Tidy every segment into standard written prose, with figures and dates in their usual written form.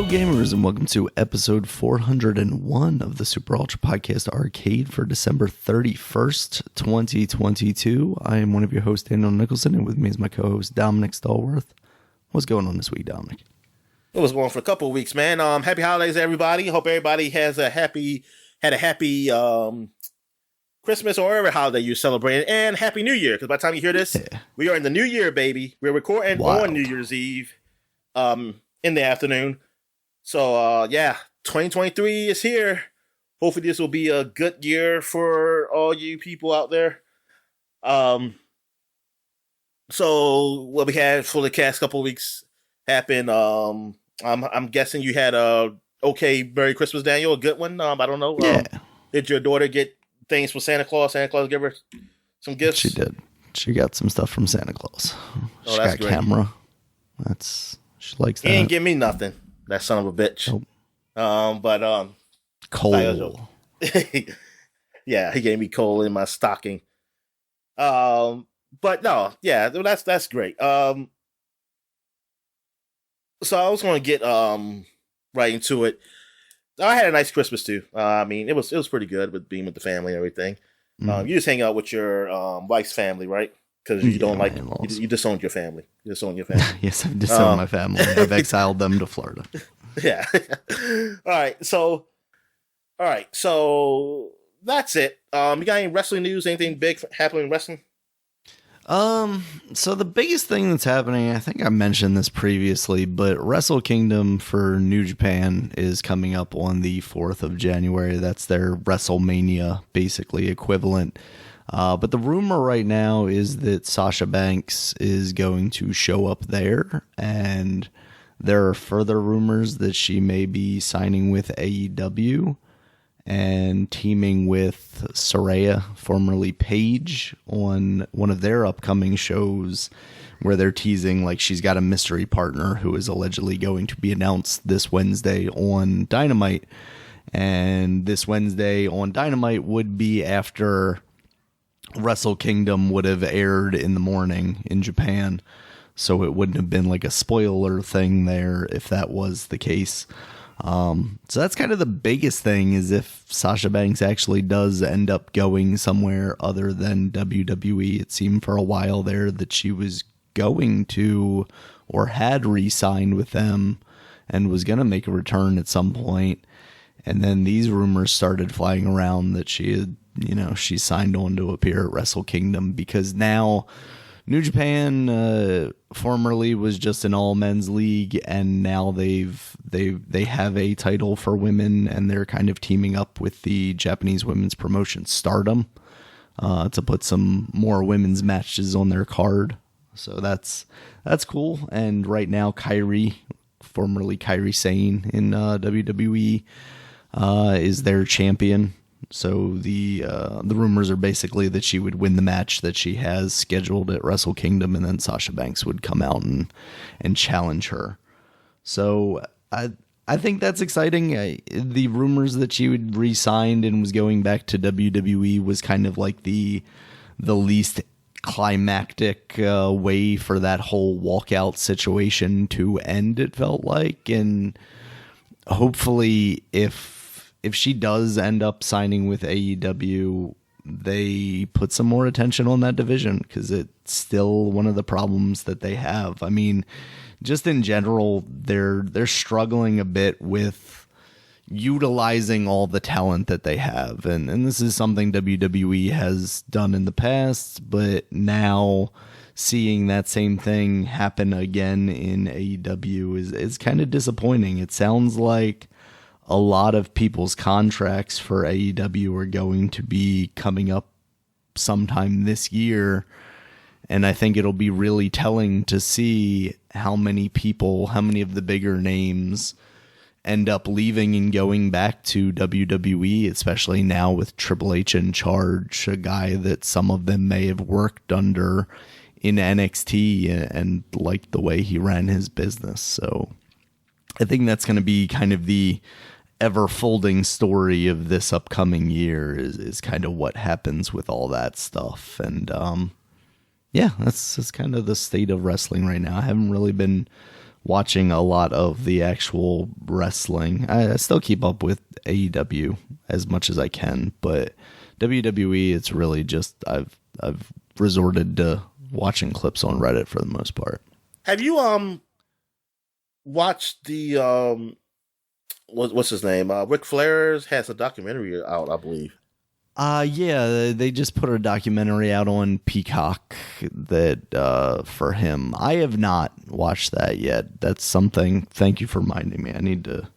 Hello gamers and welcome to episode 401 of the Super Ultra Podcast Arcade for December 31st, 2022. I am one of your hosts, Daniel Nicholson, and with me is my co-host, Dominic Stallworth. What's going on this week, Dominic? It was going for a couple of weeks, man. Happy holidays, everybody. Hope everybody had a happy Christmas or whatever holiday you're celebrating, and Happy New Year, because by the time you hear this, we are in the new year, baby. We're recording on New Year's Eve in the afternoon. So, 2023 is here. Hopefully this will be a good year for all you people out there. So what we had for the past couple of weeks happened. I'm guessing you had a okay Merry Christmas, Daniel, a good one. I don't know. Did your daughter get things from Santa Claus? Santa Claus give her some gifts? She did. She got some stuff from Santa Claus. She got a camera. She likes that. He ain't give me nothing. That son of a bitch. Nope. Coal. Yeah, he gave me coal in my stocking. But no, yeah, that's great. So I was going to get right into it. I had a nice Christmas too. I mean, it was pretty good with being with the family and everything. You just hang out with your wife's family, right? Because you don't like you disowned your family. You disowned your family. Yes, I've disowned my family. I've exiled them to Florida. Yeah. All right. So that's it. You got any wrestling news? Anything big happening in wrestling? So the biggest thing that's happening, I think I mentioned this previously, but Wrestle Kingdom for New Japan is coming up on the 4th of January. That's their WrestleMania, basically, equivalent. But the rumor right now is that Sasha Banks is going to show up there, and there are further rumors that she may be signing with AEW and teaming with Saraya, formerly Paige, on one of their upcoming shows where they're teasing like she's got a mystery partner who is allegedly going to be announced this Wednesday on Dynamite. And this Wednesday on Dynamite would be after Wrestle Kingdom would have aired in the morning in Japan. So it wouldn't have been like a spoiler thing there if that was the case. So that's kind of the biggest thing, is if Sasha Banks actually does end up going somewhere other than WWE. It seemed for a while there that she was going to, or had re-signed with them and was going to make a return at some point. And then these rumors started flying around that she had, she signed on to appear at Wrestle Kingdom, because now New Japan formerly was just an all men's league, and now they have a title for women, and they're kind of teaming up with the Japanese women's promotion Stardom to put some more women's matches on their card. So that's cool. And right now, Kairi, formerly Kairi Sane in WWE, is their champion. So the rumors are basically that she would win the match that she has scheduled at Wrestle Kingdom, and then Sasha Banks would come out and challenge her. So I think that's exciting. The rumors that she would re-signed and was going back to WWE was kind of like the least climactic way for that whole walkout situation to end, it felt like. And hopefully if she does end up signing with AEW, they put some more attention on that division, because it's still one of the problems that they have. I mean, just in general, they're struggling a bit with utilizing all the talent that they have. And this is something WWE has done in the past, but now seeing that same thing happen again in AEW is kind of disappointing. It sounds like a lot of people's contracts for AEW are going to be coming up sometime this year. And I think it'll be really telling to see how many of the bigger names end up leaving and going back to WWE, especially now with Triple H in charge, a guy that some of them may have worked under in NXT and liked the way he ran his business. So I think that's going to be kind of the ever-folding story of this upcoming year is kind of what happens with all that stuff. And that's kind of the state of wrestling right now. I haven't really been watching a lot of the actual wrestling. I still keep up with AEW as much as I can, but WWE, it's really just I've resorted to watching clips on Reddit for the most part. Have you watched the what's his name? Ric Flair has a documentary out, I believe. Yeah, they just put a documentary out on Peacock that for him. I have not watched that yet. That's something. Thank you for reminding me. I need to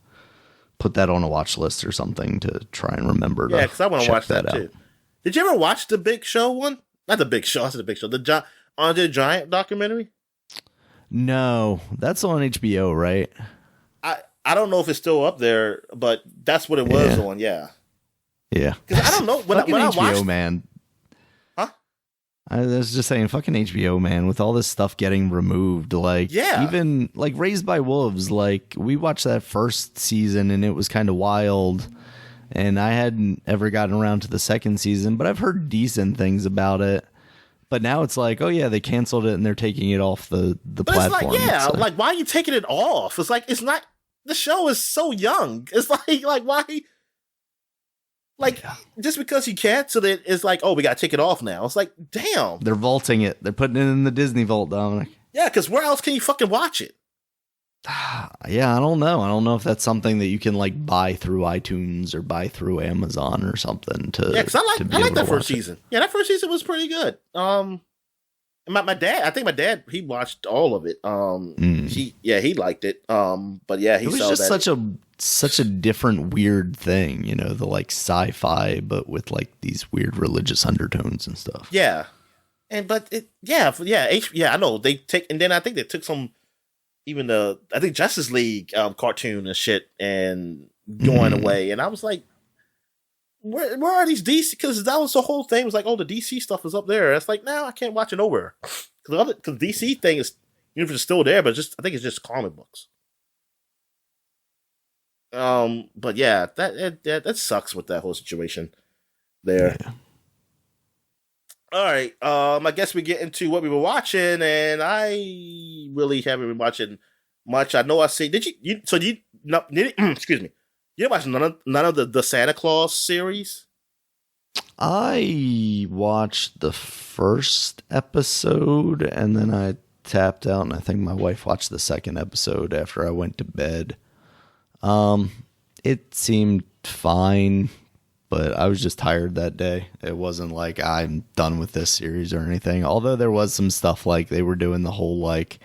put that on a watch list or something to try and remember. Yeah, because I want to watch that too. Did you ever watch the Big Show one? Not the Big Show. I said the Big Show. The Andre the Giant documentary. No, that's on HBO, right? I don't know if it's still up there, but that's what it was on. Yeah. Yeah. Because I don't know when I HBO, watched, man. Huh? I was just saying, fucking HBO, man, with all this stuff getting removed, like, even like Raised by Wolves, like we watched that first season and it was kind of wild, and I hadn't ever gotten around to the second season, but I've heard decent things about it. But now it's like, oh yeah, they canceled it and they're taking it off the platform. It's like, why are you taking it off? It's like, it's not. The show is so young. It's like why? Like, just because you canceled it, it's like, oh, we got to take it off now. It's like, damn. They're vaulting it. They're putting it in the Disney vault, Dominic. Yeah, because where else can you fucking watch it? Yeah, I don't know. I don't know if that's something that you can, like, buy through iTunes or buy through Amazon or something. Yeah, because I like that first season. Yeah, that first season was pretty good. My dad, I think my dad, he watched all of it. He liked it. But yeah, it was just such a different weird thing, you know, the like sci-fi, but with like these weird religious undertones and stuff. Yeah, I know they take, and then I think they took some, even I think Justice League cartoon and shit, and going away, and I was like, where are these DC? Because that was the whole thing. It was like, oh, the DC stuff is up there. It's like, now I can't watch it over because DC thing is, universe is still there, but I think it's just comic books. But yeah, that sucks with that whole situation there. Yeah. All right. I guess we get into what we were watching, and I really haven't been watching much. I know I see. Did you excuse me. You didn't watch none of the Santa Claus series? I watched the first episode and then I tapped out, and I think my wife watched the second episode after I went to bed. It seemed fine, but I was just tired that day. It wasn't like I'm done with this series or anything. Although there was some stuff like they were doing the whole like,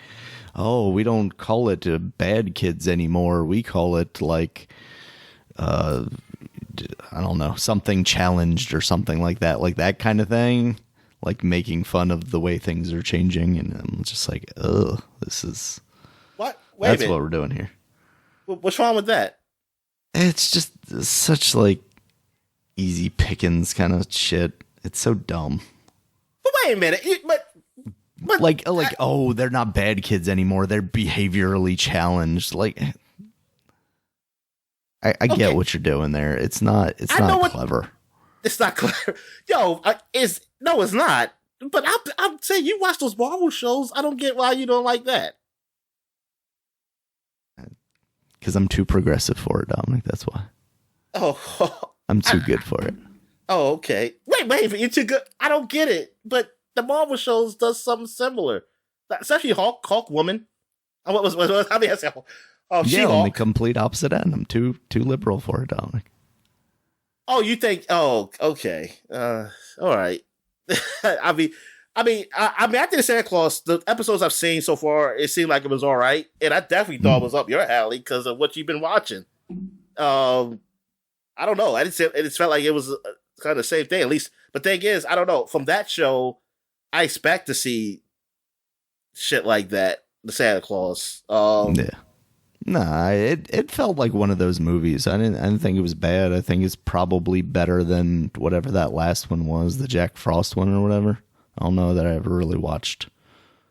oh, we don't call it Bad Kids anymore. We call it like, I don't know, something challenged or something like that kind of thing, like making fun of the way things are changing. And I'm just like, ugh, this is what? That's what we're doing here. What's wrong with that? It's just such like easy pickings kind of shit. It's so dumb. But wait a minute, but like oh, they're not bad kids anymore. They're behaviorally challenged. Like, I get what you're doing there. It's not clever. It's not clever. Yo, it's not. But I'm saying, you watch those Marvel shows. I don't get why you don't like that. Because I'm too progressive for it, Dominic. That's why. Oh. I'm too good for it. Oh, okay. Wait, you're too good. I don't get it. But the Marvel shows does something similar. Especially Hulk Woman. What was I mean, I said, yeah, She-Hulk. On the complete opposite end. I'm too liberal for it, Dominic. Oh, you think? Oh, okay. All right. I think the Santa Claus, the episodes I've seen so far, it seemed like it was all right, and I definitely thought it was up your alley because of what you've been watching. I don't know. It just felt like it was kind of the same thing, at least. But thing is, I don't know. From that show, I expect to see shit like that. The Santa Claus. Yeah. Nah, it felt like one of those movies. I didn't think it was bad. I think it's probably better than whatever that last one was, the Jack Frost one or whatever. I don't know that I ever really watched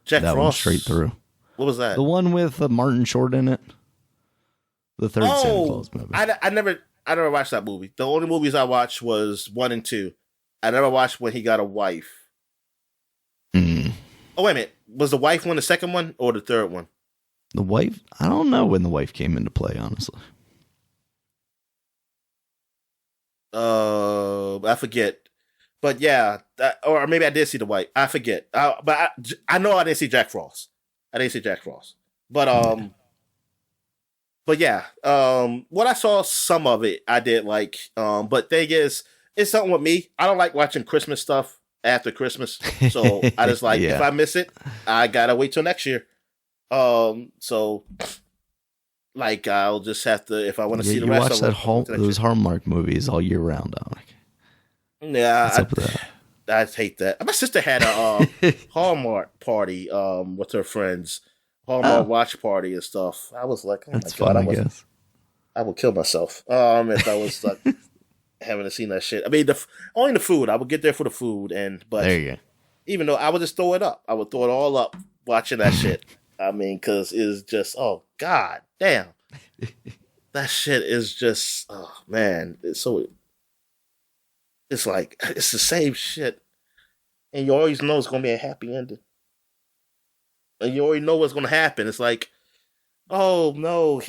Jack that Frost one straight through. What was that? The one with Martin Short in it. The third Santa Claus movie. I never watched that movie. The only movies I watched was 1 and 2. I never watched When He Got a Wife. Mm. Oh, wait a minute. Was the wife one the second one or the third one? The wife, I don't know when the wife came into play, honestly. I forget. But yeah, or maybe I did see the wife. I forget. I know I didn't see Jack Frost. I didn't see Jack Frost. But but yeah, what I saw some of it I did like. But thing is, it's something with me. I don't like watching Christmas stuff after Christmas. So I just like if I miss it, I gotta wait till next year. So like I'll just have to if I want to see the rest of it. Those Hallmark movies all year round, Dominic. Yeah, I hate that. My sister had a Hallmark party with her friends, Hallmark watch party and stuff. I was like, oh that's my God, fun, I guess. I would kill myself if I was like having to see that shit. I mean, only the food. I would get there for the food, but there you go. Even though I would just throw it up, I would throw it all up watching that shit. I mean, because it's just, oh God damn, that shit is just, oh man, it's like it's the same shit, and you always know it's gonna be a happy ending, and you already know what's gonna happen. It's like, oh no, it's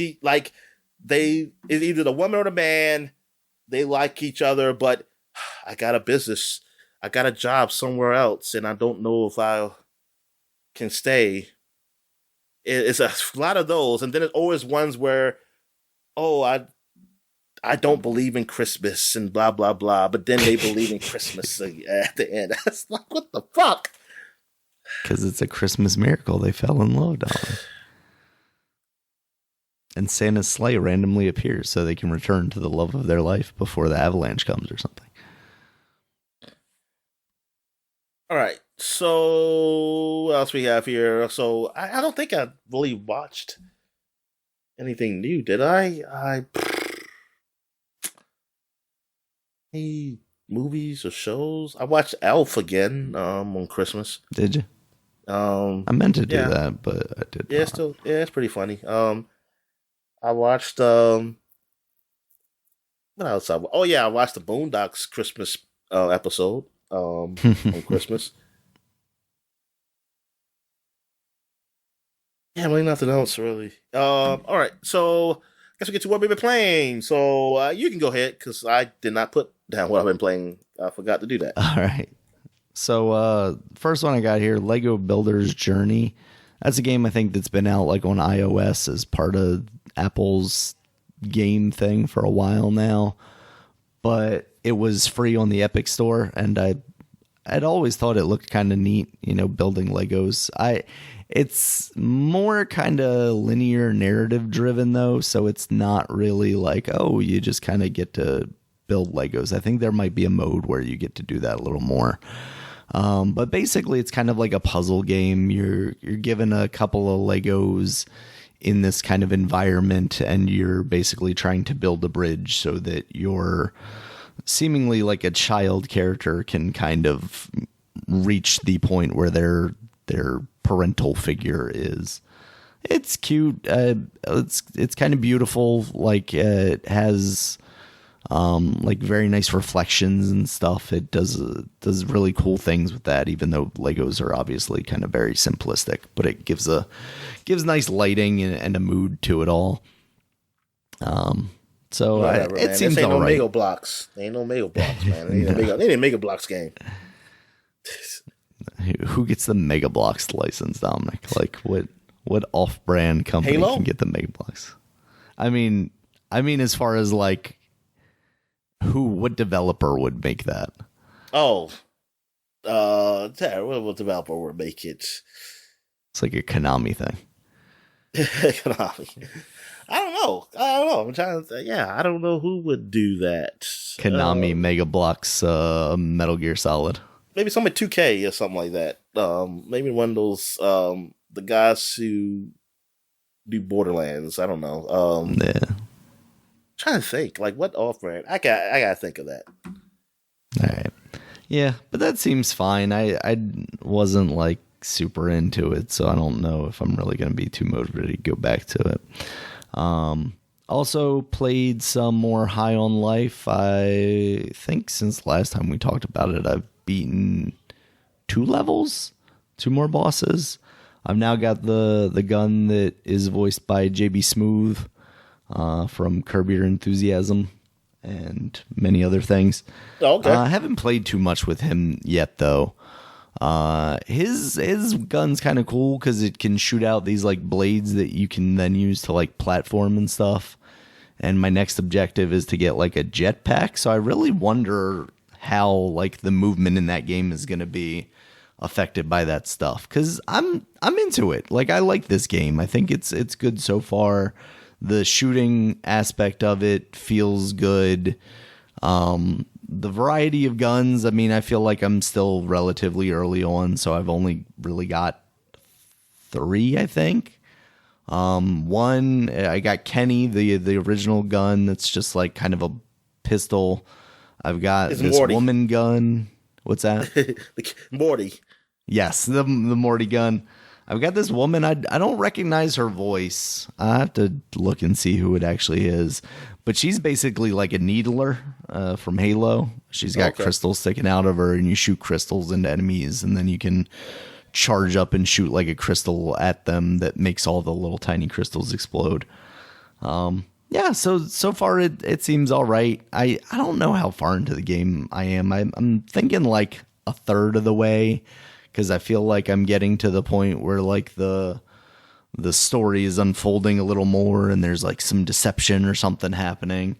either the woman or the man. They like each other, but I got a job somewhere else, and I don't know if I can stay. It's a lot of those, and then there's always ones where, oh, I don't believe in Christmas and blah blah blah, but then they believe in Christmas at the end. That's like, what the fuck? Because it's a Christmas miracle. They fell in love, darling. And Santa's sleigh randomly appears so they can return to the love of their life before the avalanche comes or something. All right. So what else we have here? So I don't think I really watched anything new, did I? Any movies or shows? I watched Elf again on Christmas. Did you? I meant to do that, but I did. Yeah, it's pretty funny. I watched what else? I watched the Boondocks Christmas episode on Christmas. Yeah, really nothing else really. All right, so I guess we get to what we've been playing. So you can go ahead because I did not put down what I've been playing. I forgot to do that. All right. So first one I got here, Lego Builder's Journey. That's a game I think that's been out like on iOS as part of Apple's game thing for a while now, but it was free on the Epic Store, and I'd always thought it looked kind of neat, building Legos. It's more kind of linear narrative driven though, so it's not really like, oh, you just kind of get to build Legos. I think there might be a mode where you get to do that a little more. But basically it's kind of like a puzzle game. You're given a couple of Legos in this kind of environment, and you're basically trying to build a bridge so that your seemingly like a child character can kind of reach the point where their parental figure is. It's cute. It's kind of beautiful. Like it has like very nice reflections and stuff. It does really cool things with that, even though Legos are obviously kind of very simplistic, but it gives nice lighting and a mood to it all. So whatever, it seems all right. No Mega Blocks. They ain't no Mega Blocks, man. They need a Mega Blocks game. Who gets the Mega Blocks license, Dominic? Like what off-brand company Halo? can get the Mega Blocks? I mean, as far as like what developer would make that? Oh, what developer would make it? It's like a Konami thing. Konami. I don't know. I'm trying to. I don't know who would do that. Konami Mega Blocks, Metal Gear Solid. Maybe somebody 2K or something like that. Maybe one of those the guys who do Borderlands. I don't know. Yeah. Trying to think like what off-brand. I gotta think of that. All right. Yeah, but that seems fine. I wasn't like super into it, so I don't know if I'm really going to be too motivated to go back to it. Also played some more High on Life. I think since last time we talked about it, I've beaten 2 more bosses. I've now got the gun that is voiced by JB Smooth from Curb Your Enthusiasm and many other things. Okay. I haven't played too much with him yet, though. His gun's kind of cool because it can shoot out these like blades that you can then use to like platform and stuff. And my next objective is to get like a jetpack. So I really wonder how like the movement in that game is going to be affected by that stuff. Because I'm into it. Like, I like this game. I think it's good so far. The shooting aspect of it feels good. The variety of guns, I mean, I feel like I'm still relatively early on, so I've only really got 3, I think. One, I got Kenny, the original gun that's just like kind of a pistol. I've got this Morty. woman gun. What's that? Morty. Yes, the Morty gun. I've got this woman. I don't recognize her voice. I have to look and see who it actually is. But she's basically like a needler from Halo. She's got crystals sticking out of her, and you shoot crystals into enemies, and then you can charge up and shoot like a crystal at them that makes all the little tiny crystals explode. Yeah, so far it seems all right. I don't know how far into the game I am. I'm thinking like a third of the way, because I feel like I'm getting to the point where like the story is unfolding a little more and there's like some deception or something happening.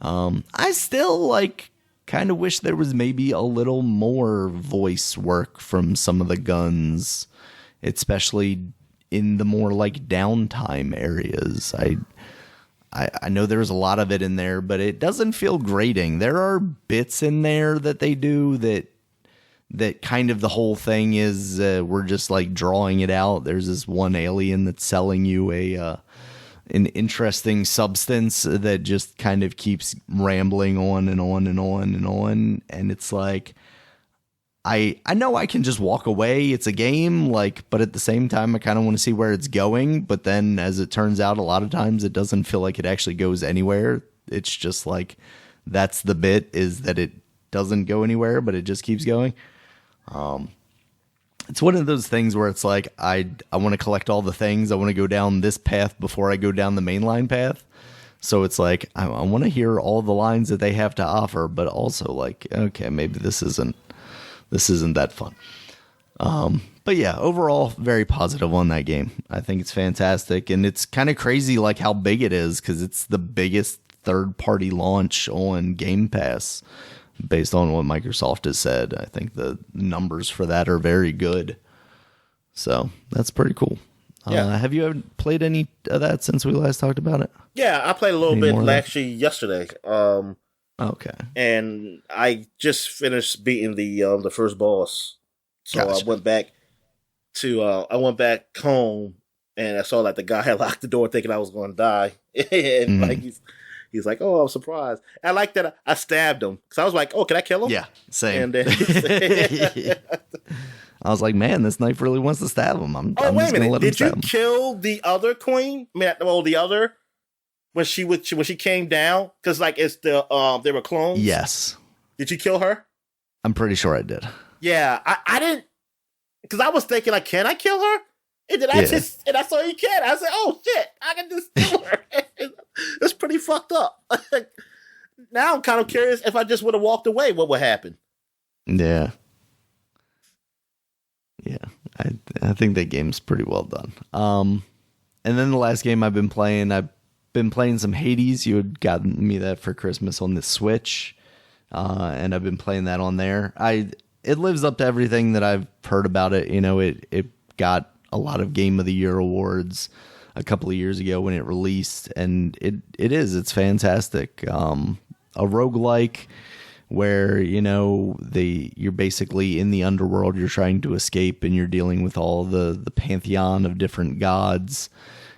I still like kind of wish there was maybe a little more voice work from some of the guns, especially in the more like downtime areas. I know there's a lot of it in there, but it doesn't feel grating. There are bits in there that they do that kind of the whole thing is we're just like drawing it out. There's this one alien that's selling you an interesting substance that just kind of keeps rambling on and on and on and on. And it's like, I know I can just walk away. It's a game, like, but at the same time, I kind of want to see where it's going. But then as it turns out, a lot of times it doesn't feel like it actually goes anywhere. It's just like, that's the bit, is that it doesn't go anywhere, but it just keeps going. It's one of those things where it's like, I want to collect all the things. I want to go down this path before I go down the mainline path. So it's like, I want to hear all the lines that they have to offer, but also like, okay, maybe this isn't that fun. But yeah, overall, very positive on that game. I think it's fantastic. And it's kind of crazy like how big it is, because it's the biggest third-party launch on Game Pass. Based on what Microsoft has said, I think the numbers for that are very good. So that's pretty cool. Yeah. Have you ever played any of that since we last talked about it? Yeah, I played a little bit actually yesterday. Okay. And I just finished beating the first boss. So Gotcha. I went back home and I saw like the guy had locked the door thinking I was going to die. And like he's like, "Oh, I'm surprised." I like that I stabbed him because I was like, "Oh, can I kill him?" Yeah, same. And then I was like, "Man, this knife really wants to stab him." I'm wait just a minute! gonna let him Did you stab him. kill the other queen? I mean, well, the other when she came down, because like it's they were clones. Yes, Did you kill her? I'm pretty sure I did. Yeah, I didn't, because I was thinking like, can I kill her? And then I saw you can. I said, "Oh shit, I can just kill her." It's pretty fucked up. Now I'm kind of curious, if I just would have walked away, what would happen? Yeah. I think that game's pretty well done. And then the last game I've been playing some Hades. You had gotten me that for Christmas on the Switch, and I've been playing that on there. It lives up to everything that I've heard about it. You know, it got a lot of Game of the Year awards a couple of years ago when it released, and it's fantastic. A roguelike where, you know, you're basically in the underworld, you're trying to escape, and you're dealing with all the pantheon of different gods,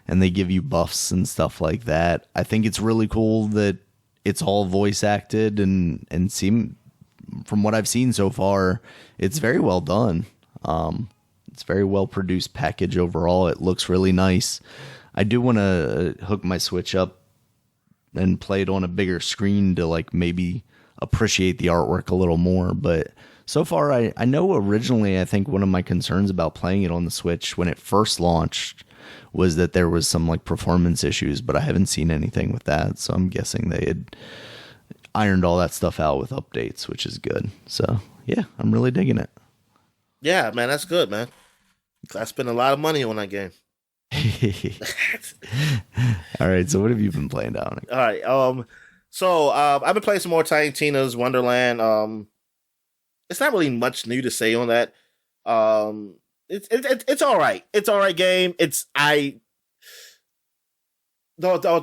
and they give you buffs and stuff like that. I think it's really cool that it's all voice acted, and from what I've seen so far, it's very well done. It's a very well produced package overall. It looks really nice. I do want to hook my Switch up and play it on a bigger screen to like maybe appreciate the artwork a little more. But So far, I know originally, I think one of my concerns about playing it on the Switch when it first launched was that there was some like performance issues, but I haven't seen anything with that. So I'm guessing they had ironed all that stuff out with updates, which is good. So yeah, I'm really digging it. Yeah, man, that's good, man. I spent a lot of money on that game. All right, so what have you been playing, Dominic? All right, so I've been playing some more Tiny Tina's Wonderland. It's not really much new to say on that. It's all right. It's all right game. The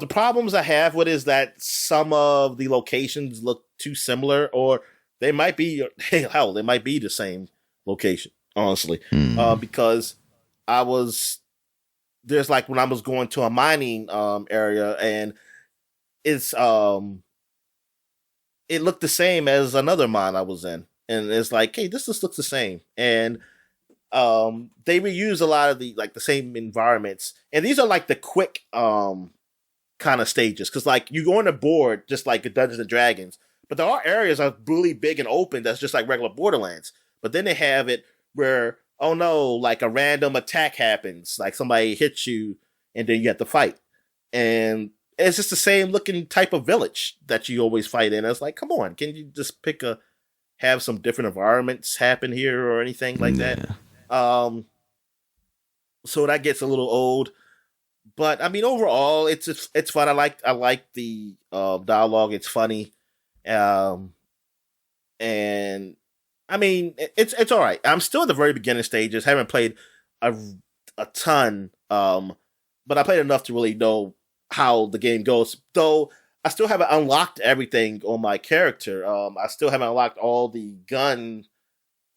problems I have with it is that some of the locations look too similar, or they might be hell, they might be the same location. Honestly, because there's like when I was going to a mining area, and it's it looked the same as another mine I was in, and it's like, hey, this just looks the same, and they reuse a lot of the same environments, and these are like the quick kind of stages, because like you go on a board just like Dungeons and Dragons, but there are areas that are really big and open that's just like regular Borderlands, but then they have it where, oh no, like a random attack happens, like somebody hits you and then you have to fight, and it's just the same looking type of village that you always fight in. It's like, come on, can you just have some different environments happen here or anything like that? So that gets a little old, but I mean, overall, it's fun. I like the dialogue. It's funny, and I mean, it's all right. I'm still at the very beginning stages. Haven't played a ton, but I played enough to really know how the game goes. Though I still haven't unlocked everything on my character. I still haven't unlocked all the gun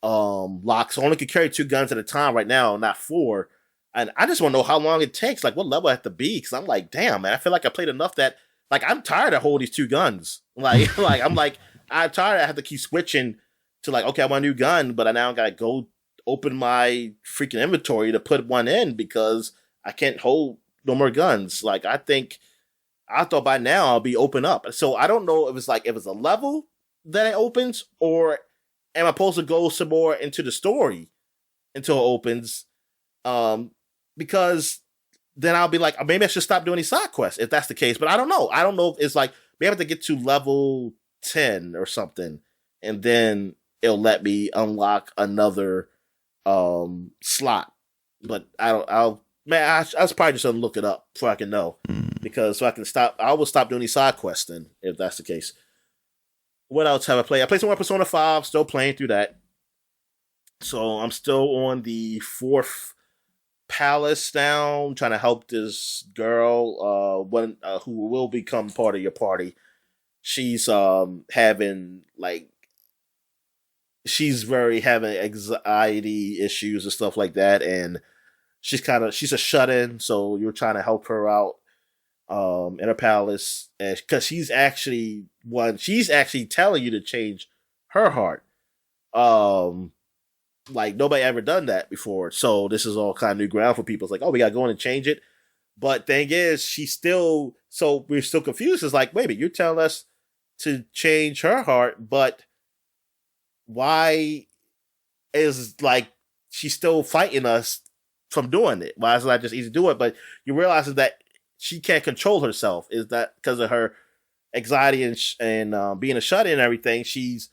locks. I only can carry 2 guns at a time right now, not 4. And I just want to know how long it takes. Like, what level I have to be? Because I'm like, damn, man, I feel like I played enough that like I'm tired of holding these 2 guns. Like, I'm tired. I have to keep switching to like, okay, I want a new gun, but I now gotta go open my freaking inventory to put one in because I can't hold no more guns. Like, I thought by now I'll be open up. So I don't know if it's a level that it opens, or am I supposed to go some more into the story until it opens? Because then I'll be like, maybe I should stop doing these side quests if that's the case. But I don't know. I don't know if it's like maybe I have to get to level 10 or something, and then it'll let me unlock another slot. But I was probably just gonna look it up before I can know, because so I can stop. I will stop doing these side quests then if that's the case. What else have I played? I played some more Persona 5. Still playing through that. So I'm still on the 4th palace now, trying to help this girl, who will become part of your party. She's having anxiety issues and stuff like that, and she's a shut-in, so you're trying to help her out in her palace, because she's actually telling you to change her heart. Like nobody ever done that before, so this is all kind of new ground for people. It's like, oh, we gotta go in and change it. But thing is, we're still confused. It's like, wait a minute, you're telling us to change her heart, but why is like she's still fighting us from doing it? Why is it not just easy to do it? But you realize that she can't control herself. Is that because of her anxiety and being a shut-in and everything? She's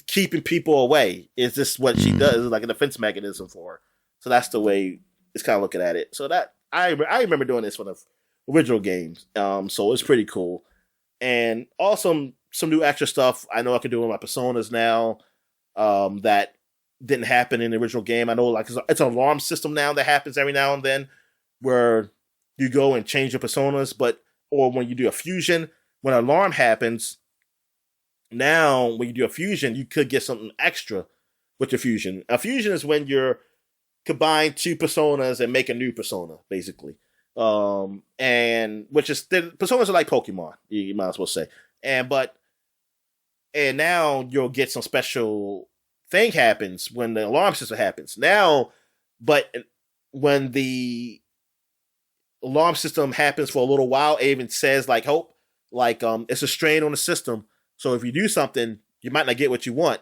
keeping people away. Is this what she does? It's like a defense mechanism for her. So that's the way it's kind of looking at it. So that I remember doing this for the original games. So it's pretty cool. And also some new extra stuff I know I can do with my personas now that didn't happen in the original game. I know like it's an alarm system now that happens every now and then where you go and change your personas, or when you do a fusion, when an alarm happens, now when you do a fusion, you could get something extra with your fusion. A fusion is when you're combine 2 personas and make a new persona, basically. And which is the personas are like Pokemon, you might as well say. And now you'll get some special thing happens when the alarm system happens. Now, but when the alarm system happens for a little while, it even says like hope, like it's a strain on the system. So if you do something, you might not get what you want.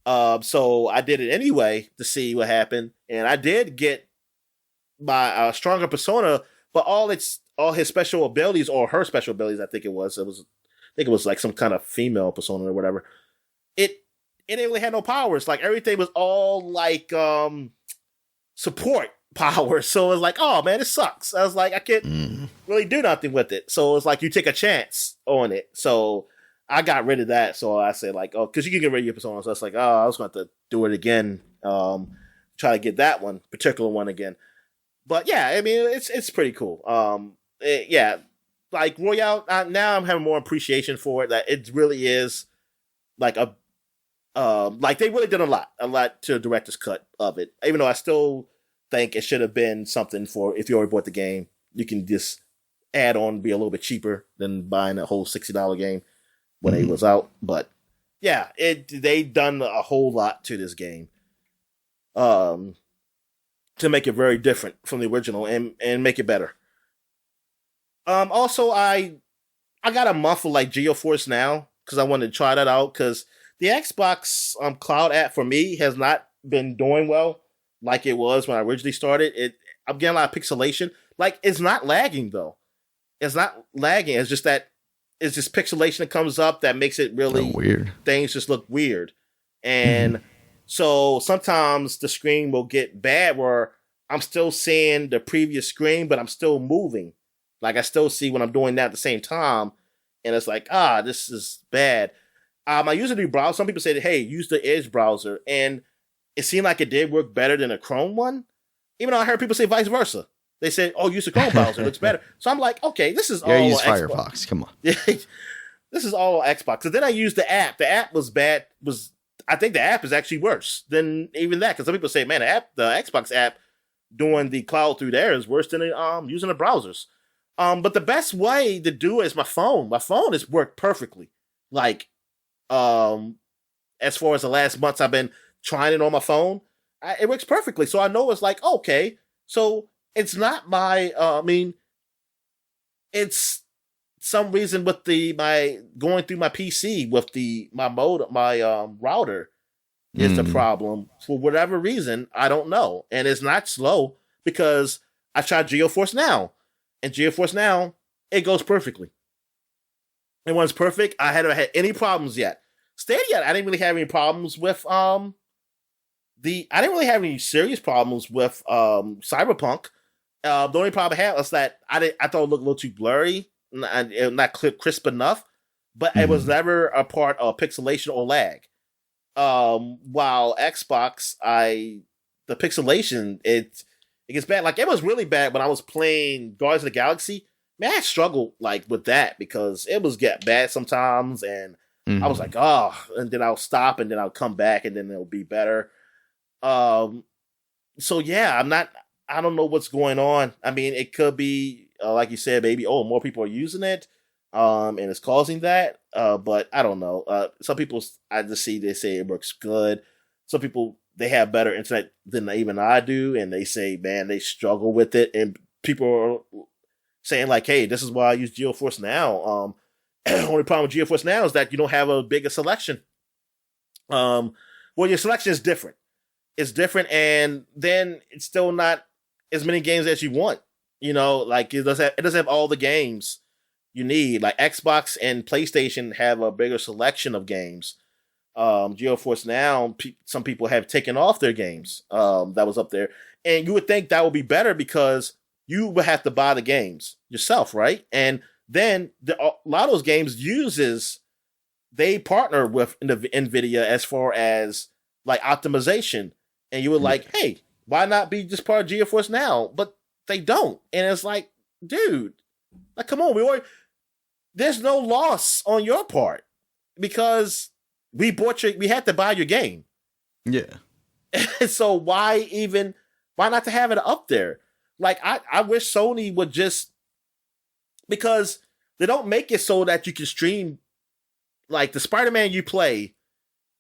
So I did it anyway to see what happened, and I did get my stronger persona, but all his special abilities or her special abilities, I think it was like some kind of female persona or whatever. It didn't really have no powers. Like everything was all like support powers. So it was like, oh man, it sucks. I was like, I can't really do nothing with it. So it's like you take a chance on it. So I got rid of that. So I said like, oh, because you can get rid of your persona. So it's like, oh, I was going to have to do it again. Try to get that particular one again. But yeah, I mean, it's pretty cool. Yeah, like Royale. Now I'm having more appreciation for it. That it really is like like they really did a lot to the director's cut of it. Even though I still think it should have been something for if you already bought the game, you can just add on, be a little bit cheaper than buying a whole $60 game when it was out. But yeah, they done a whole lot to this game, to make it very different from the original and make it better. Also, I got a month of like GeoForce Now because I wanted to try that out because the Xbox Cloud app for me has not been doing well like it was when I originally started. I'm getting a lot of pixelation. Like it's not lagging though. It's not lagging. It's just pixelation that comes up that makes it really weird. Things just look weird. And so sometimes the screen will get bad where I'm still seeing the previous screen, but I'm still moving. Like I still see when I'm doing that at the same time. And it's like, this is bad. I use a new browser. Some people say that, hey, use the Edge browser. And it seemed like it did work better than a Chrome one. Even though I heard people say vice versa. They said, oh, use the Chrome browser. It looks better. So I'm like, okay, this is all use Firefox. Come on. This is all Xbox. So then I used the app. The app was bad. I think the app is actually worse than even that. Because some people say, man, the Xbox app doing the cloud through there is worse than using the browsers. But the best way to do it is my phone. My phone has worked perfectly. Like, as far as the last months I've been trying it on my phone, it works perfectly. So I know it's like, okay, so it's not it's some reason with my going through my PC with my router is the problem. For whatever reason, I don't know. And it's not slow because I tried GeoForce Now. And GeoForce Now, it goes perfectly. It was perfect. I haven't had any problems yet. Stadia, I didn't really have any problems with I didn't really have any serious problems with Cyberpunk. The only problem I had was that I thought it looked a little too blurry and not crisp enough, but it was never a part of pixelation or lag. While Xbox, the pixelation, it gets bad. Like it was really bad when I was playing Guardians of the Galaxy. Man, I struggled like with that because it was get bad sometimes, and I was like, oh, and then I'll stop, and then I'll come back, and then it'll be better. So yeah, I don't know what's going on. I mean, it could be like you said, maybe more people are using it, and it's causing that. But I don't know. Some people I just see they say it works good. Some people they have better internet than even I do, and they say, man, they struggle with it, and people are saying like, hey, this is why I use GeoForce Now. Only problem with GeoForce Now is that you don't have a bigger selection. Well, your selection is different. It's different, and then it's still not as many games as you want. You know, like it doesn't have all the games you need. Like Xbox and PlayStation have a bigger selection of games. GeoForce Now, some people have taken off their games that was up there, and you would think that would be better because you would have to buy the games yourself, right? And then a lot of those games they partner with NVIDIA as far as like optimization. And you were like, hey, why not be just part of GeForce Now? But they don't. And it's like, dude, like, come on. There's no loss on your part because we had to buy your game. Yeah. So why not to have it up there? Like, I wish Sony would just, because they don't make it so that you can stream, like the Spider-Man you play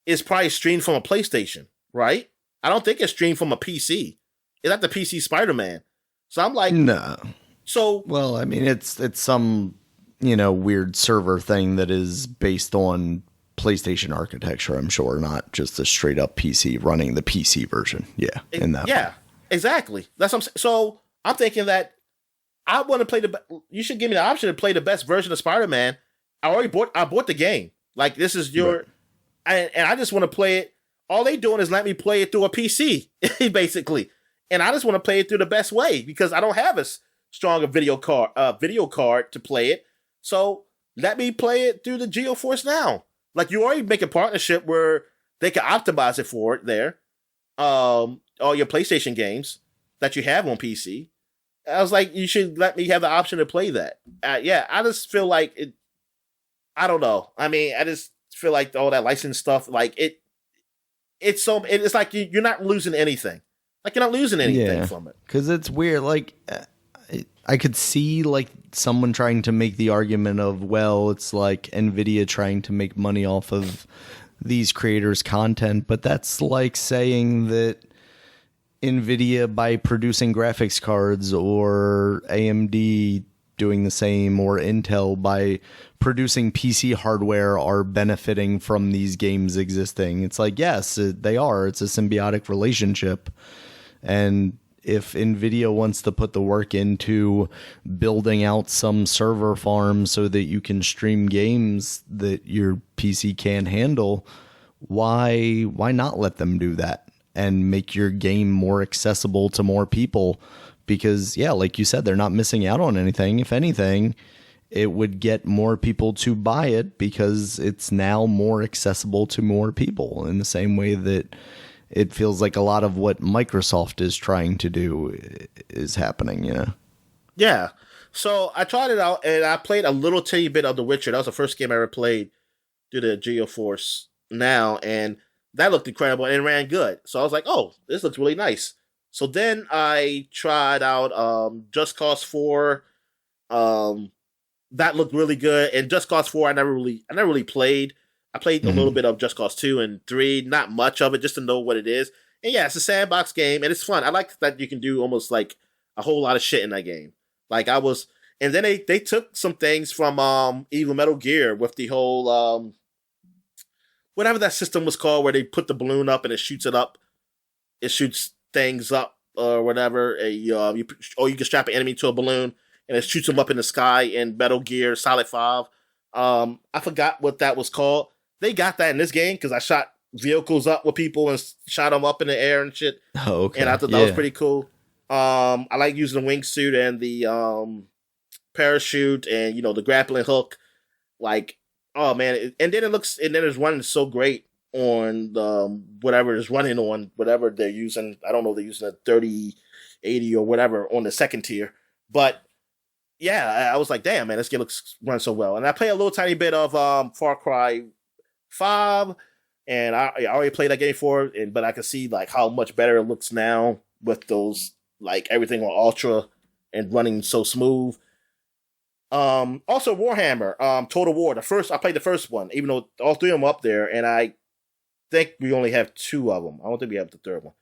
is probably streamed from a PlayStation, right? I don't think it's streamed from a PC. It's not the PC Spider-Man. So I'm like, no. So, well, I mean, it's some, weird server thing that is based on PlayStation architecture, I'm sure, not just a straight up PC running the PC version. Yeah, in that. Yeah, exactly. That's what I'm saying. So I'm thinking that I want to play you should give me the option to play the best version of Spider-Man. I bought the game. Like, this is your, right. And I just want to play it. All they doing is let me play it through a PC, basically. And I just want to play it through the best way because I don't have a strong video card to play it. So let me play it through the GeForce Now. Like, you already make a partnership where they can optimize it for it there. All your PlayStation games that you have on PC. I was like, you should let me have the option to play that. Yeah, I just feel like it. I don't know. I mean, I just feel like all that license stuff, like it's like you're not losing anything. Like, you're not losing anything from it. Because it's weird. Like, I could see like someone trying to make the argument of, well, it's like Nvidia trying to make money off of these creators' content, but that's like saying that Nvidia, by producing graphics cards, or AMD doing the same, or Intel by producing PC hardware, are benefiting from these games existing. It's like, yes, they are. It's a symbiotic relationship. And if Nvidia wants to put the work into building out some server farm so that you can stream games that your PC can't handle, why not let them do that and make your game more accessible to more people? Because, yeah, like you said, they're not missing out on anything. If anything, it would get more people to buy it because it's now more accessible to more people, in the same way that it feels like a lot of what Microsoft is trying to do is happening, you know? Yeah. So I tried it out, and I played a little teeny bit of The Witcher. That was the first game I ever played through the GeForce Now, and that looked incredible and it ran good. So I was like, oh, this looks really nice. So then I tried out Just Cause 4. That looked really good. And Just Cause 4 I never really played. I played a little bit of Just Cause 2 and 3, not much of it, just to know what it is. And yeah, it's a sandbox game, and it's fun. I like that you can do almost like a whole lot of shit in that game. Like, and then they took some things from even Metal Gear with the whole whatever that system was called, where they put the balloon up and it shoots things up or whatever. You can strap an enemy to a balloon and it shoots them up in the sky in Metal Gear Solid 5. I forgot what that was called. They got that in this game because I shot vehicles up with people and shot them up in the air and shit. Oh, okay. And I thought that was pretty cool. I like using the wingsuit and the parachute and, the grappling hook. Like, oh man. And then it's running so great on whatever is running on whatever they're using. I don't know if they're using a 3080 or whatever on the second tier. But yeah, I was like, damn, man, this game runs so well. And I play a little tiny bit of Far Cry 5, and I already played that game before, but I can see like how much better it looks now with those, like, everything on ultra and running so smooth. Also Warhammer, Total War. I played the first one, even though all three of them are up there, and I think we only have two of them. I don't think we have the third one.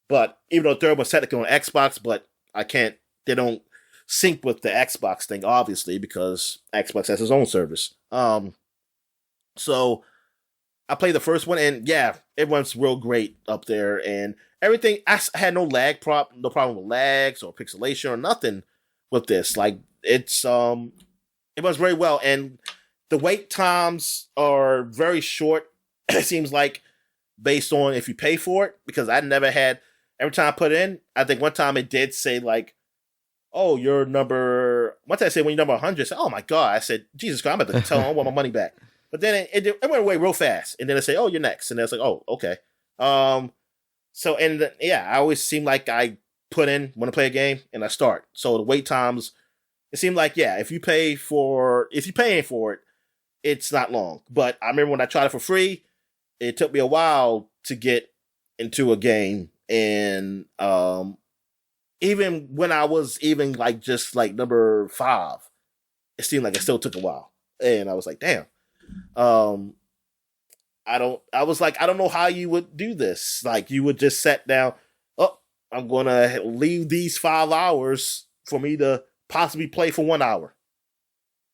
But even though the third one's technically on Xbox, but they don't sync with the Xbox thing, obviously, because Xbox has its own service. So I played the first one, and yeah, it runs real great up there, and everything. I had no problem with lags or pixelation or nothing with this. Like, it runs very well, and the wait times are very short. It seems like, based on if you pay for it, because I never had. Every time I put it in, I think one time it did say like, oh, you're number. Once I said when you're number 100, I said, oh my god! I said, Jesus Christ, I'm about to tell them I want my money back. But then it went away real fast, and then I say, oh, you're next, and it's like, oh, okay. So I always seem like I put in want to play a game and I start. So the wait times, it seemed like, yeah, if you're paying for it, it's not long. But I remember when I tried it for free, it took me a while to get into a game, and even when I was even like just like number 5, it seemed like it still took a while, and I was like, damn. I don't know how you would do this. Like, you would just sit down, oh, I'm going to leave these 5 hours for me to possibly play for 1 hour.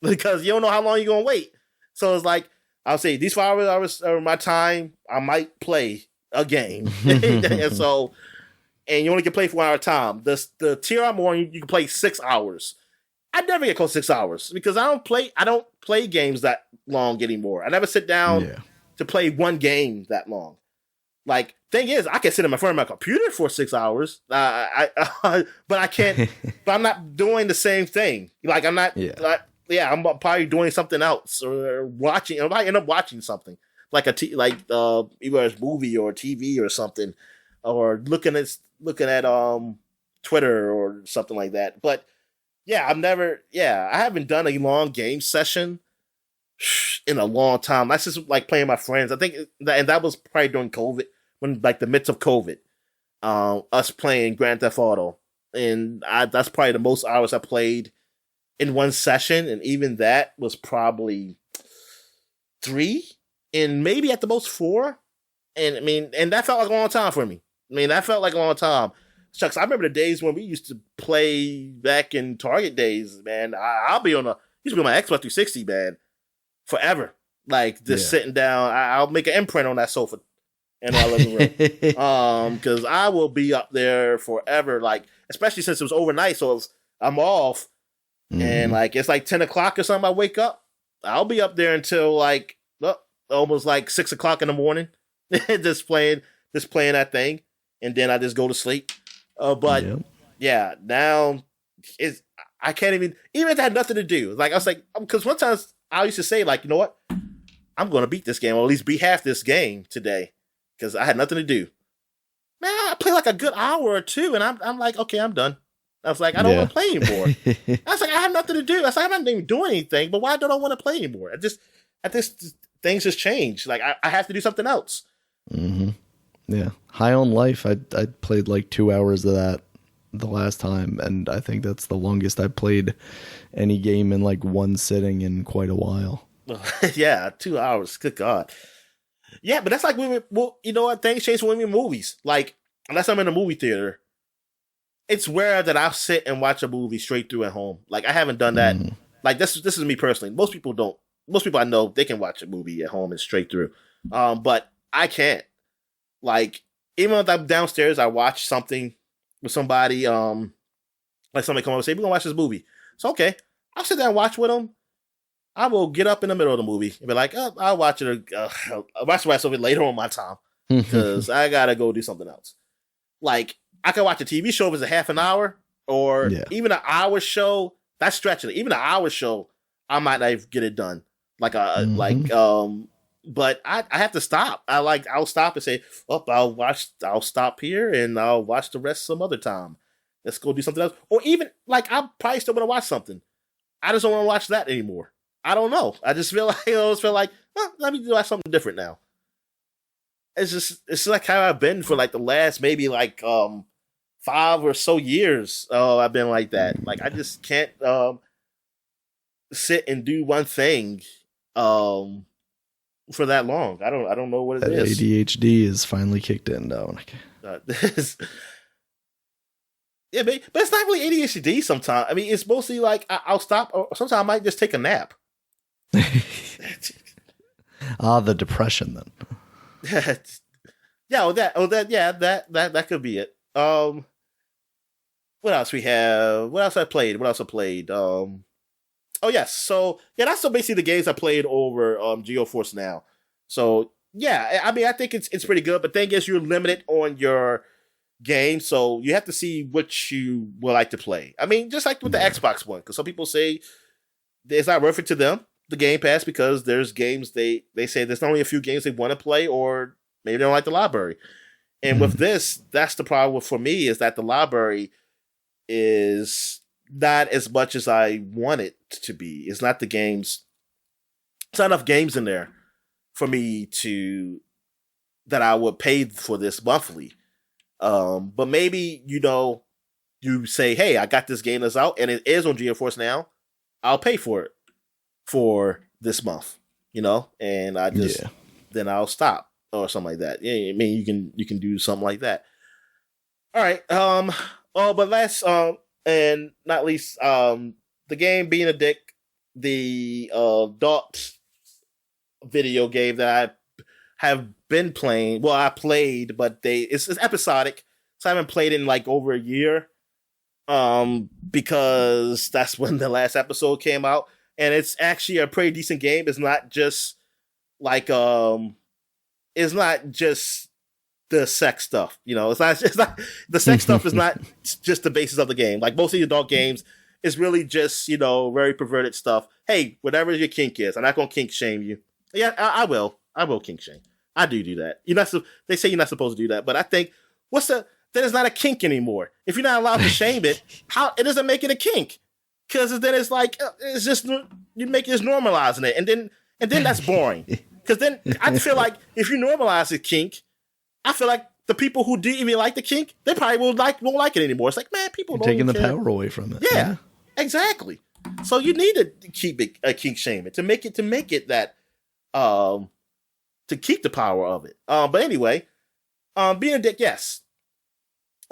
Because you don't know how long you're going to wait. So it's like, I'll say these 5 hours are my time. I might play a game, and so and you only can play for 1 hour at a time. The tier I'm on, you can play 6 hours. I never get close to 6 hours because I don't play games that long anymore. I never sit down to play one game that long. Like, thing is, I can sit in front of my computer for 6 hours. But I can't. But I'm not doing the same thing. Like, I'm not. I'm probably doing something else or watching. I might end up watching something like either a movie or TV or something, or looking at Twitter or something like that. But yeah, I haven't done a long game session in a long time. That's just like playing with my friends. I think, and that was probably during COVID, when like the midst of COVID, us playing Grand Theft Auto, and that's probably the most hours I played in one session, and even that was probably 3, and maybe at the most 4. And I mean, and that felt like a long time for me. I mean, that felt like a long time. Chucks, I remember the days when we used to play back in Target days, man. I'll be on used to be on my Xbox 360, man, forever. Like, just sitting down. I'll make an imprint on that sofa in our living room. Because I will be up there forever. Like, especially since it was overnight, so I'm off. And like, it's like 10 o'clock or something. I wake up. I'll be up there until like almost like 6 o'clock in the morning, just playing that thing, and then I just go to sleep. But yeah, now I can't even if it had nothing to do. Like, I was like, because one time I used to say, like, you know what, I'm going to beat this game, or at least beat half this game today, because I had nothing to do. Man, I play like a good hour or two, and I'm like, okay, I'm done. I was like, I don't want to play anymore. I was like, I have nothing to do. I was like, I'm not even doing anything, but why don't I want to play anymore? Things just change. Like, I have to do something else. Mm-hmm. Yeah. High on Life, I played like 2 hours of that the last time, and I think that's the longest I played any game in like one sitting in quite a while. Yeah, 2 hours. Good God. Yeah, but that's like you know what? Things change when we're in movies. Like, unless I'm in a movie theater, it's rare that I'll sit and watch a movie straight through at home. Like, I haven't done that. Like, this is me personally. Most people don't. Most people I know, they can watch a movie at home and straight through. But I can't. Like, even if I'm downstairs, I watch something with somebody, like somebody come up and say, we're gonna watch this movie. So, okay, I'll sit there and watch with them. I will get up in the middle of the movie and be like, oh, I'll watch it. I'll watch the rest of it later on my time, because I gotta go do something else. Like, I can watch a TV show if it's a half an hour, or even an hour show. That's stretching it. Even an hour show, I might not get it done. Like but I have to stop. I'll stop and say, oh, I'll stop here and I'll watch the rest some other time. Let's go do something else. Or even, like, I probably still want to watch something. I just don't want to watch that anymore. I don't know. I just feel like, let me watch something different now. It's like how I've been for like the last maybe like 5 or so years. I've been like that. Like, I just can't sit and do one thing for that long. I don't know what it is. ADHD is finally kicked in though. Yeah, but it's not really ADHD sometimes. I mean, it's mostly like I'll stop, or sometimes I might just take a nap. The depression then. That could be it. What else we have? What else I played? Oh yes, so yeah, that's basically the games I played over GeoForce Now. So yeah, I mean, I think it's pretty good, but thing is, you're limited on your game, so you have to see what you would like to play. I mean, just like with the Xbox One, because some people say it's not worth it to them, the Game Pass, because there's games they say there's only a few games they want to play, or maybe they don't like the library. And with this, that's the problem for me, is that the library is not as much as I want it to be. It's not the games. It's not enough games in there for me that I would pay for this monthly. But maybe, you say, hey, I got this game that's out and it is on GeForce Now. I'll pay for it for this month, and I just, then I'll stop or something like that. Yeah. I mean, you can do something like that. All right. But last, and not least, the game being a dick, the adult video game that I have been playing. Well, I played, but it's episodic, so I haven't played in like over a year. Because that's when the last episode came out, and it's actually a pretty decent game. It's not just like it's not just the sex stuff. You know, it's not the sex stuff is not just the basis of the game. Like most of the adult games, it's really just, you know, very perverted stuff. Hey, whatever your kink is, I'm not gonna kink shame you. Yeah, I will. I will kink shame. I do that. They say you're not supposed to do that, but I think then it's not a kink anymore. If you're not allowed to shame it, how it doesn't make it a kink? Because then it's like it's just you make it just normalizing it, and then that's boring. Because then I feel like if you normalize a kink, I feel like the people who do even like the kink, they probably won't like it anymore. It's like, man, people You're taking the power away from it. Yeah, exactly. So you need to keep it a kink shame it to make it that to keep the power of it. But anyway, being a dick, yes.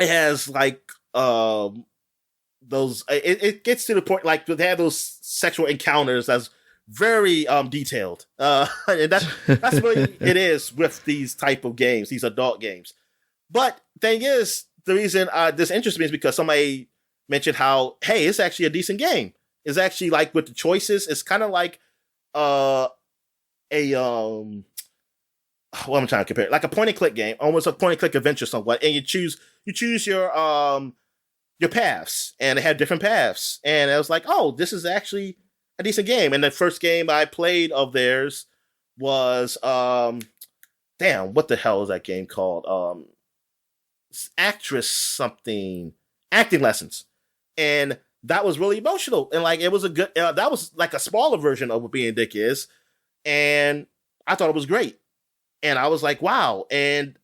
It has like those. It gets to the point like they have those sexual encounters that's very detailed, and that's really it is with these type of games, these adult games. But thing is, the reason this interests me is because somebody mentioned how it's actually a decent game. It's actually like with the choices, it's kind of like what I'm trying to compare, like a point and click game, almost a point and click adventure somewhat, and you choose your paths, and they have different paths, and I was like, oh, this is actually a decent game. And the first game I played of theirs was damn, what the hell is that game called? Acting lessons, and that was really emotional, and like it was a good that was like a smaller version of what Being a Dick is, and I thought it was great. And I was like, wow. And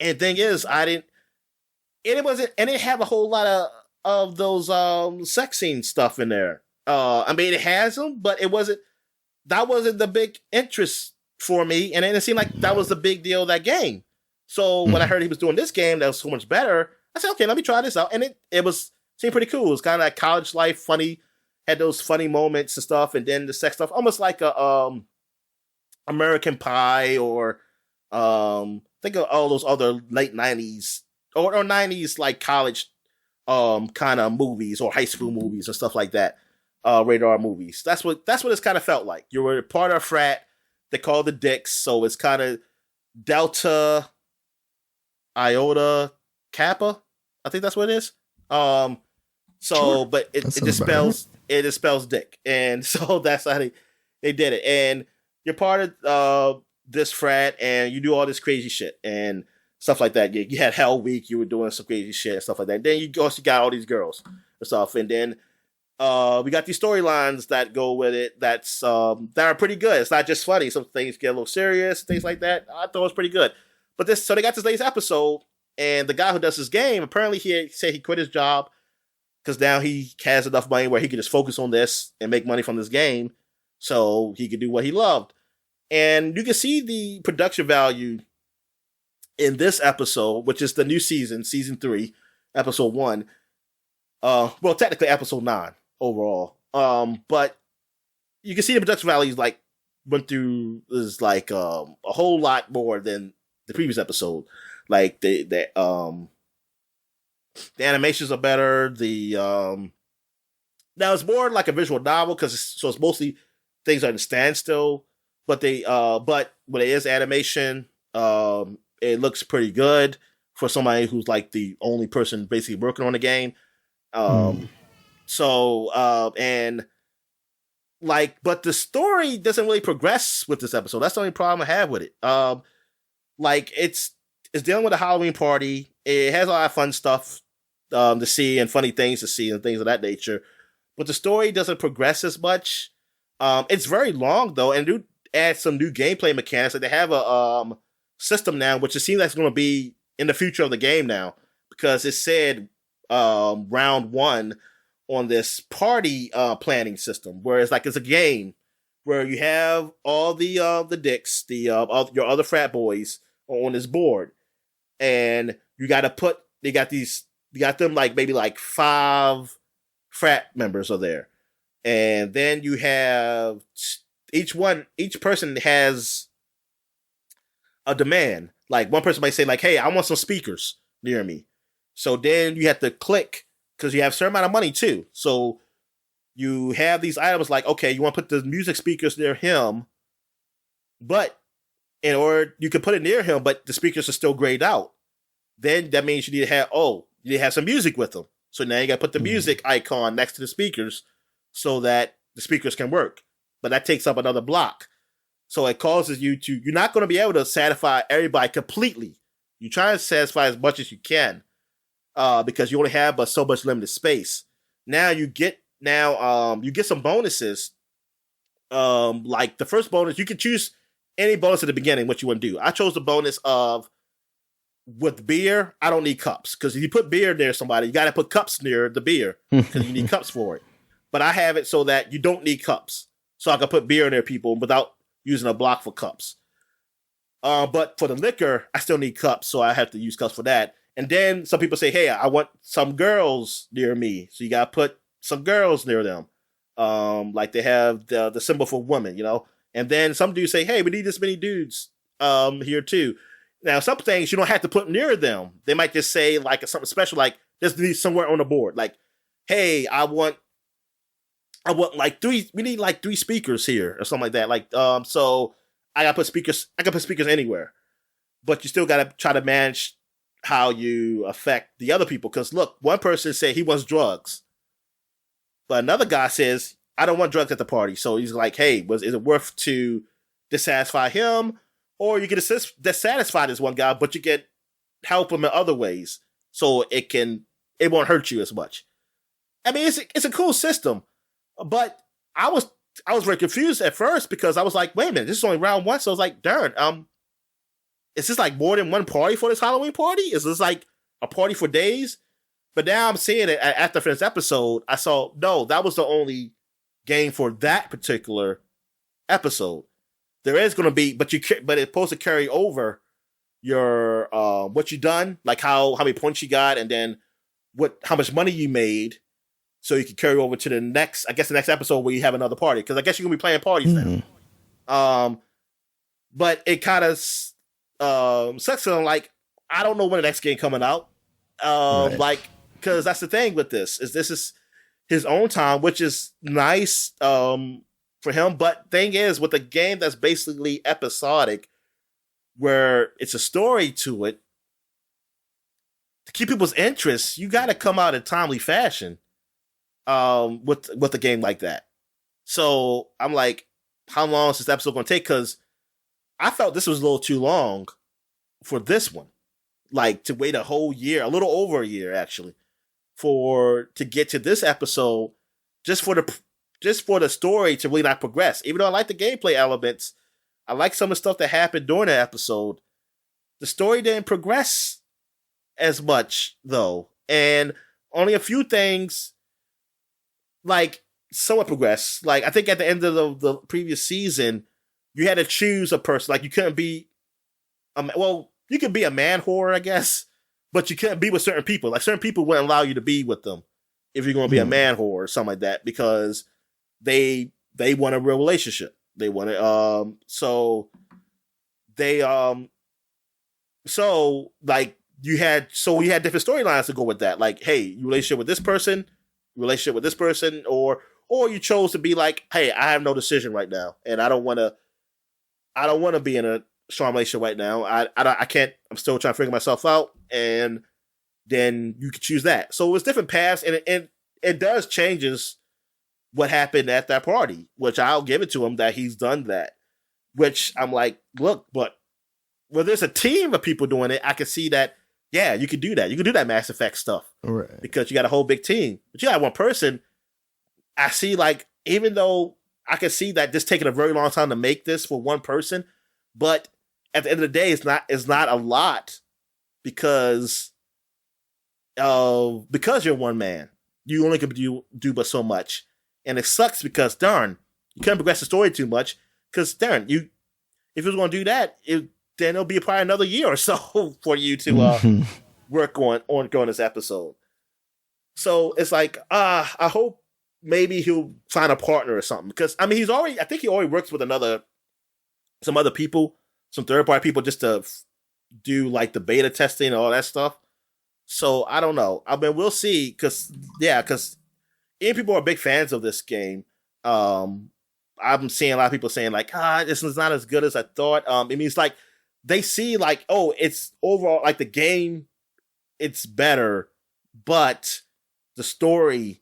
thing is, it didn't have a whole lot of those sex scene stuff in there. I mean, it has them, but that wasn't the big interest for me. And it seemed like that was the big deal of that game. So when I heard he was doing this game that was so much better, I said, okay, let me try this out. And it seemed pretty cool. It was kind of like college life, funny, had those funny moments and stuff. And then the sex stuff, almost like a American Pie, or think of all those other late 90s or 90s like college kind of movies or high school movies and stuff like that, radar movies. That's what it's kind of felt like. You were part of a frat. They call the Dicks, so it's kind of Delta Iota Kappa. I think that's what it is. Sure. But it just spells dick, and so that's how they did it. And you're part of this frat, and you do all this crazy shit and stuff like that. You had Hell Week, you were doing some crazy shit and stuff like that. And then you also got all these girls and stuff, and then we got these storylines that go with it that are pretty good. It's not just funny. Some things get a little serious, things like that. I thought it was pretty good. But so they got this latest episode, and the guy who does this game, apparently he said he quit his job because now he has enough money where he can just focus on this and make money from this game so he could do what he loved. And you can see the production value in this episode, which is the new season 3, episode 1. Well, technically episode 9 overall. But you can see the production value is like a whole lot more than the previous episode. Like the animations are better. Now it's more like a visual novel because it's mostly things are in standstill. But when it is animation, it looks pretty good for somebody who's like the only person basically working on the game. But the story doesn't really progress with this episode. That's the only problem I have with it. It's dealing with a Halloween party. It has a lot of fun stuff to see and funny things to see and things of that nature. But the story doesn't progress as much. It's very long though, and do add some new gameplay mechanics. Like they have a system now, which it seems like it's going to be in the future of the game now, because it said round 1 on this party planning system, where it's like it's a game where you have all the dicks, your other frat boys on this board, and you got them like maybe like 5 frat members are there, and then you have each person has a demand. Like one person might say like, "Hey, I want some speakers near me." So then you have to click because you have a certain amount of money too. So you have these items like, okay, you want to put the music speakers near him, but in order you can put it near him, but the speakers are still grayed out. Then that means you need to have some music with them. So now you got to put the music icon next to the speakers so that the speakers can work. But that takes up another block. So it causes you're not going to be able to satisfy everybody completely. You try to satisfy as much as you can because you only have but so much limited space. Now you get some bonuses. Like the first bonus, you can choose any bonus at the beginning, what you want to do. I chose the bonus of with beer, I don't need cups. Because if you put beer near somebody, you got to put cups near the beer because you need cups for it. But I have it so that you don't need cups. So I can put beer near people without using a block for cups. But for the liquor, I still need cups, so I have to use cups for that. And then some people say, hey, I want some girls near me. So you got to put some girls near them. Like they have the symbol for women, you know? And then some dudes say, hey, we need this many dudes here too. Now, some things you don't have to put near them. They might just say like something special, like there's somewhere on the board. Like, hey, I want like we need like 3 speakers here or something like that. Like, so I can put speakers anywhere, but you still got to try to manage how you affect the other people. Cause look, one person said he wants drugs, but another guy says, I don't want drugs at the party. So he's like, hey, is it worth to dissatisfy him? Or you can dissatisfy this one guy, but you can help him in other ways. So it won't hurt you as much. I mean, it's a cool system, but I was very confused at first because I was like, wait a minute, this is only round 1. So I was like, darn, is this like more than one party for this Halloween party? Is this like a party for days? But now I'm seeing it after this episode. I saw, no, that was the only game for that particular episode. There is going to be, but it's supposed to carry over your what you done, like how many points you got, and then how much money you made, so you can carry over to the next episode where you have another party. Because I guess you're gonna be playing parties now. But it kind of sucks. I'm like, I don't know when the next game coming out. Right. Like, because that's the thing with this is his own time, which is nice. For him, but thing is, with a game that's basically episodic, where it's a story to it, to keep people's interest, you got to come out in timely fashion. With a game like that, so I'm like, how long is this episode going to take? Because I felt this was a little too long for this one, like to wait a whole year, a little over a year actually, to get to this episode, just for the story to really not progress. Even though I like the gameplay elements, I like some of the stuff that happened during the episode. The story didn't progress as much, though. And only a few things, like, somewhat progressed. Like, I think at the end of the previous season, you had to choose a person. Like, you couldn't be... you could be a man whore, I guess, but you couldn't be with certain people. Like, certain people wouldn't allow you to be with them if you're going to be a man whore or something like that, because they want a real relationship. They want it. We had different storylines to go with that. Like, hey, relationship with this person, or you chose to be like, hey, I have no decision right now, and I don't want to be in a strong relationship right now. I can't. I'm still trying to figure myself out, and then you could choose that. So it's different paths, and it does changes what happened at that party, which I'll give it to him that he's done that. Which I'm like, look, but when there's a team of people doing it, I can see that, yeah, you could do that. You could do that Mass Effect stuff. Right. Because you got a whole big team. But you got one person, I see, like, even though I can see that this taking a very long time to make this for one person, but at the end of the day, it's not a lot because you're one man. You only can do but so much. And it sucks because, darn, you couldn't progress the story too much. Because, darn, if you was going to do that, then it'll be probably another year or so for you to work on this episode. So it's like, I hope maybe he'll find a partner or something. Because I mean, I think he already works with some other people, some third party people, just to do like the beta testing and all that stuff. So I don't know. I mean, we'll see. Because even people are big fans of this game. I'm seeing a lot of people saying like, this is not as good as I thought. It means like they see like, oh, it's overall like the game, it's better, but the story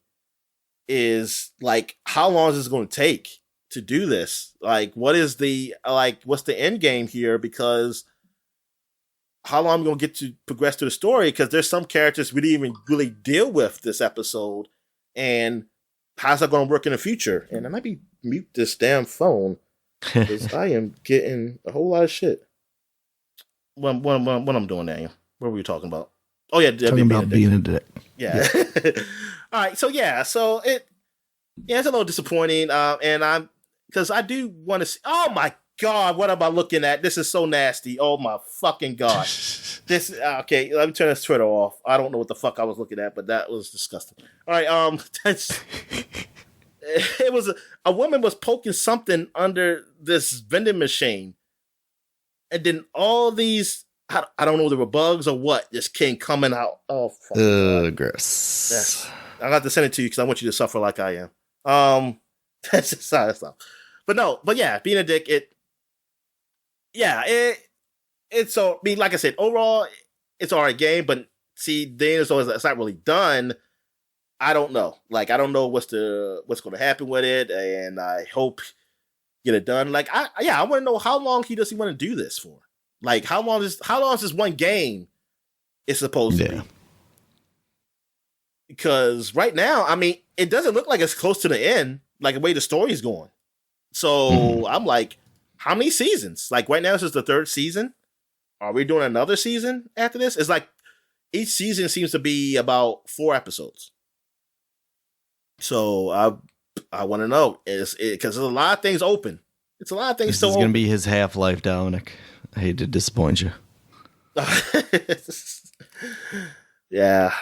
is like, how long is this going to take to do this? Like, what's the end game here? Because how long am I going to get to progress through the story? Because there's some characters we didn't even really deal with this episode, and how's that going to work in the future? And I might be mute this damn phone because I am getting a whole lot of shit. What I'm doing, Daniel? What were we talking about? Oh yeah, talking about being a dick. Yeah. All right. So it's a little disappointing. And because I do want to see. Oh my God, what am I looking at? This is so nasty. Oh my fucking God. This okay. Let me turn this Twitter off. I don't know what the fuck I was looking at, but that was disgusting. All right. It was a woman was poking something under this vending machine, and then all these. I don't know if there were bugs or what. Just came coming out. Oh, fuck. Gross. Yes. I got to send it to you because I want you to suffer like I am. That's just how it's up. But yeah, being a dick, it's so. I mean, like I said, overall, it's all right game. But see, then it's not really done. I don't know. Like, I don't know what's going to happen with it, and I hope get it done. Like, I want to know how long does he want to do this for. Like, how long is this one game is supposed to be? Because right now, I mean, it doesn't look like it's close to the end, like the way the story's going. So I'm like, how many seasons? Like right now, this is the third season. Are we doing another season after this? It's like each season seems to be about 4 episodes. So I want to know because there's a lot of things open. It's a lot of things still open. This is going to be his Half-Life, Dominic. I hate to disappoint you. Yeah.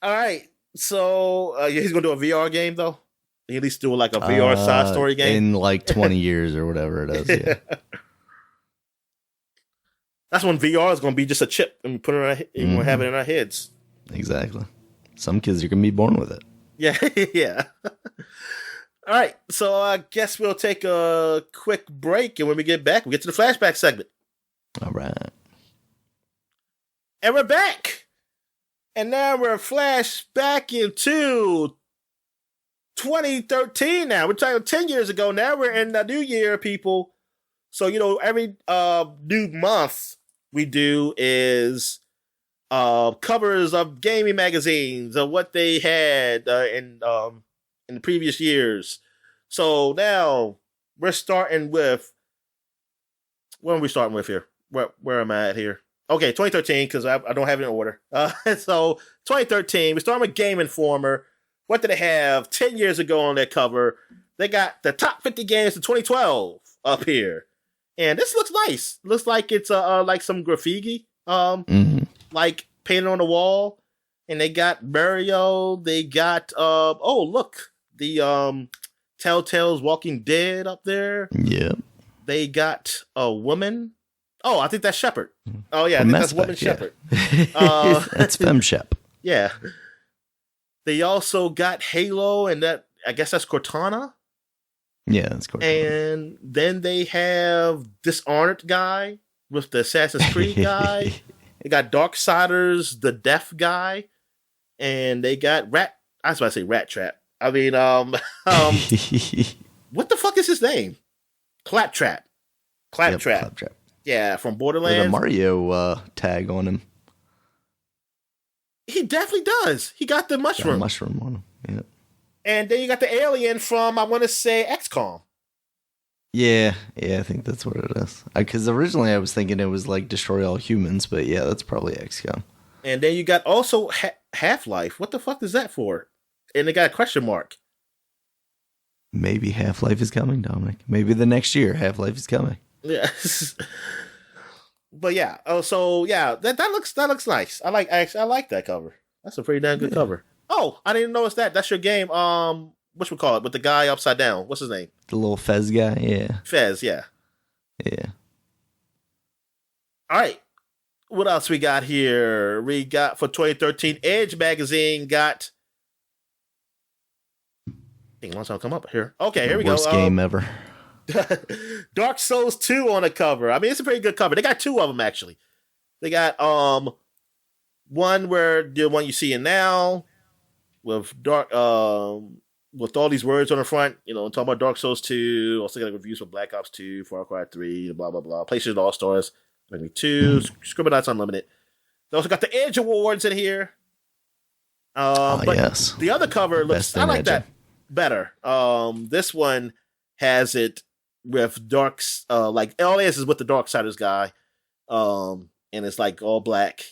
All right. So he's going to do a VR game, though? He at least do like a VR side story game? In like 20 years or whatever it is, yeah. That's when VR is going to be just a chip and we put it in we'll have it in our heads. Exactly. Some kids are going to be born with it. Yeah, yeah. All right. So I guess we'll take a quick break, and when we get back, we'll get to the flashback segment. All right. And we're back. And now we're flashback into 2013 now. We're talking 10 years ago. Now we're in the new year, people. So, every new month we do is covers of gaming magazines of what they had in the previous years. So now we're starting with... What are we starting with here? Where am I at here? Okay, 2013, because I don't have it in order. So 2013, we're starting with Game Informer. What did they have 10 years ago on their cover? They got the top 50 games of 2012 up here. And this looks nice. Looks like it's like some graffiti, like painted on the wall. And they got Mario. They got look, the Telltale's Walking Dead up there. Yeah. They got a woman. Oh, I think that's Shepard. Oh yeah, I think that's Woman Shepard. That's Fem Shep. Yeah. They also got Halo, and I guess that's Cortana. Yeah, that's Cortana. And then they have Dishonored guy with the Assassin's Creed guy. They got Darksiders, the Deaf guy, and they got I was about to say Rat Trap. I mean, what the fuck is his name? Claptrap. Claptrap. Yeah, from Borderlands. With a Mario tag on him. He definitely does. He got the mushroom. Got a mushroom on him. Yep. And then you got the alien from, I want to say, XCOM. Yeah, I think that's what it is. Because originally I was thinking it was like Destroy All Humans, but yeah, that's probably XCOM. And then you got also Half-Life. What the fuck is that for? And they got a question mark. Maybe Half-Life is coming, Dominic. Maybe the next year Half-Life is coming. Yeah. But yeah. Oh, so yeah, that looks nice. I like that cover. That's a pretty damn good cover. Oh, I didn't notice that. That's your game. what we call it with the guy upside down. What's his name? The little Fez guy. Yeah. Fez. Yeah. Yeah. All right. What else we got here? We got for 2013, Edge magazine got. Dang, once I'll come up here. Okay, here we go. Worst game ever. Dark Souls 2 on the cover. I mean, it's a pretty good cover. They got two of them actually. They got one where the one you see in now with with all these words on the front. You know, talking about Dark Souls 2. Also got reviews for Black Ops 2, Far Cry 3, blah blah blah. PlayStation All Stars. Maybe 2, Scribblenauts Unlimited. They also got the Edge Awards in here. But yes. The other cover looks, I like that better. This one has it with darks, like all it is with the Darksiders guy. And it's like all black.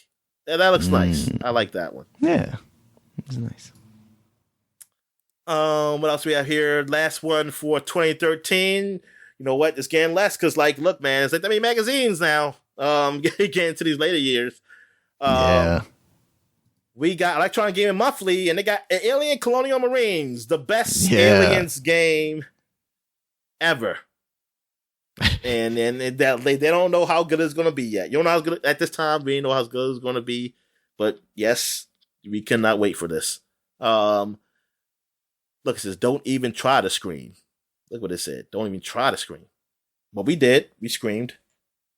And that looks nice. I like that one. Yeah. It's nice. What else we have here? Last one for 2013. You know what? It's getting less because, like, look, man, it's like that many magazines now. Getting into these later years. Yeah. We got Electronic Gaming Monthly, and they got Alien Colonial Marines, the best Aliens game ever. and they don't know how good it's going to be yet. You don't know how good at this time. We don't know how good it's going to be, but yes, we cannot wait for this. Look, it says, "Don't even try to scream." Look what it said. Don't even try to scream. Well, we did. We screamed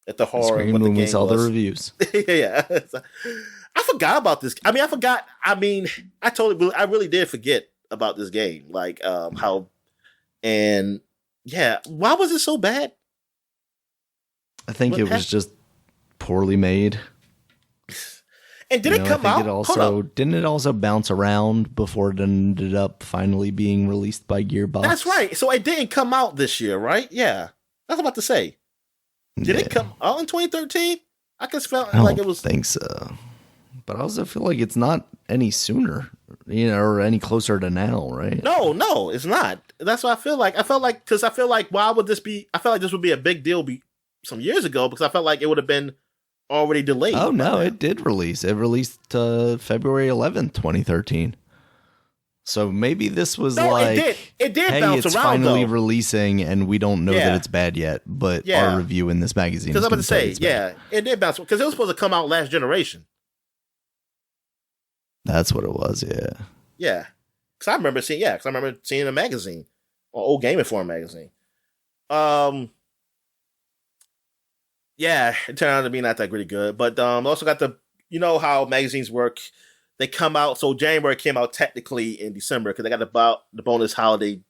at the horror when we saw the reviews. Yeah. I forgot about this. I really did forget about this game. Like, why was it so bad? I think it was just poorly made. And didn't it also bounce around before it ended up finally being released by Gearbox? That's right. So it didn't come out this year, right? Yeah. I was about to say. Did it come out in 2013? I just felt like it was. I don't think so. But I also feel like it's not any sooner, or any closer to now, right? No, it's not. That's what I feel like. I felt like why would this be? I felt like this would be a big deal some years ago because I felt like it would have been already delayed. Oh no, it did release. It released February 11th, 2013. So maybe this was it did hey, bounce it's around, finally though. Releasing, and we don't know that it's bad yet, but our review in this magazine. Because I'm about to say, it did bounce because it was supposed to come out last generation. That's what it was, yeah. Yeah, because I remember seeing a magazine, or old Game Informer magazine. Yeah, it turned out to be not that really good, but also got how magazines work. They come out, so January came out technically in December because they got the bonus holiday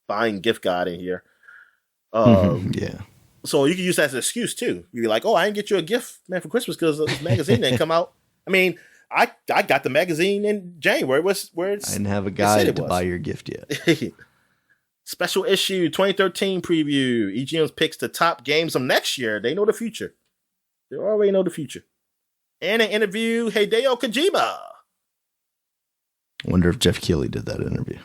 buying gift guide in here. Yeah. So you can use that as an excuse too. You're like, oh, I didn't get you a gift, man, for Christmas because this magazine didn't come out. I mean, I got the magazine in January. I didn't have a guide to buy your gift yet. Special issue 2013 preview. EGM's picks the top games of next year. They know the future. They already know the future. And an interview Hideo Kojima. Wonder if Jeff Keighley did that interview.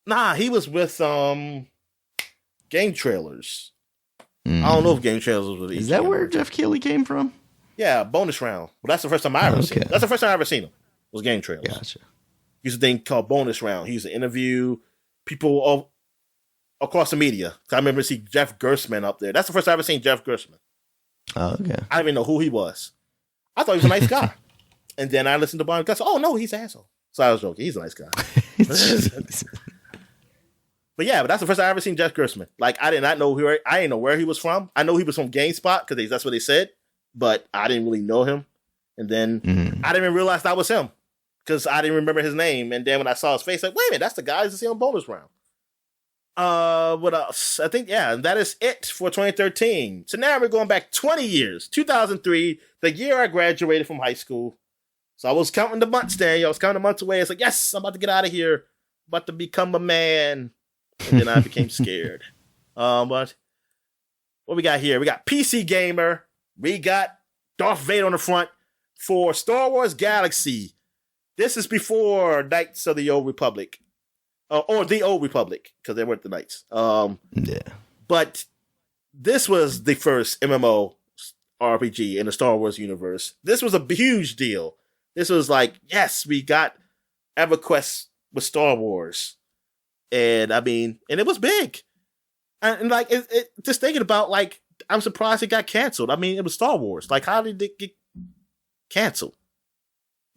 Nah, he was with Game Trailers. I don't know if Game Trailers was with EGM. Is that where Jeff Keighley came from? Yeah, bonus round. Well, that's the first time I ever seen him. That's the first time I ever seen him. Was Game Trailers. Gotcha. He used a thing called bonus round. He used to interview people all across the media. I remember seeing Jeff Gerstmann up there. That's the first time I ever seen Jeff Gerstmann. Oh, okay. I didn't even know who he was. I thought he was a nice guy. And then I listened to Bonnie Gus. Oh, no, he's an asshole. So I was joking. He's a nice guy. But that's the first time I ever seen Jeff Gerstmann. Like, I did not know I didn't know where he was from. I know he was from GameSpot because that's what they said. But I didn't really know him. And then I didn't even realize that was him because I didn't remember his name. And then when I saw his face, like, wait a minute, that's the guy who's on bonus round. What else? I think, that is it for 2013. So now we're going back 20 years. 2003, the year I graduated from high school. So I was counting the months there. I was counting the months away. It's like, yes, I'm about to get out of here. About to become a man. And then I became scared. But what we got here? We got PC Gamer. We got Darth Vader on the front for Star Wars Galaxy. This is before Knights of the Old Republic. Or the Old Republic, because they weren't the Knights. Yeah. But this was the first MMO RPG in the Star Wars universe. This was a huge deal. This was like, yes, we got EverQuest with Star Wars, and I mean, and it was big, and like just thinking about like, I'm surprised it got canceled. I mean, it was Star Wars. Like, how did it get canceled?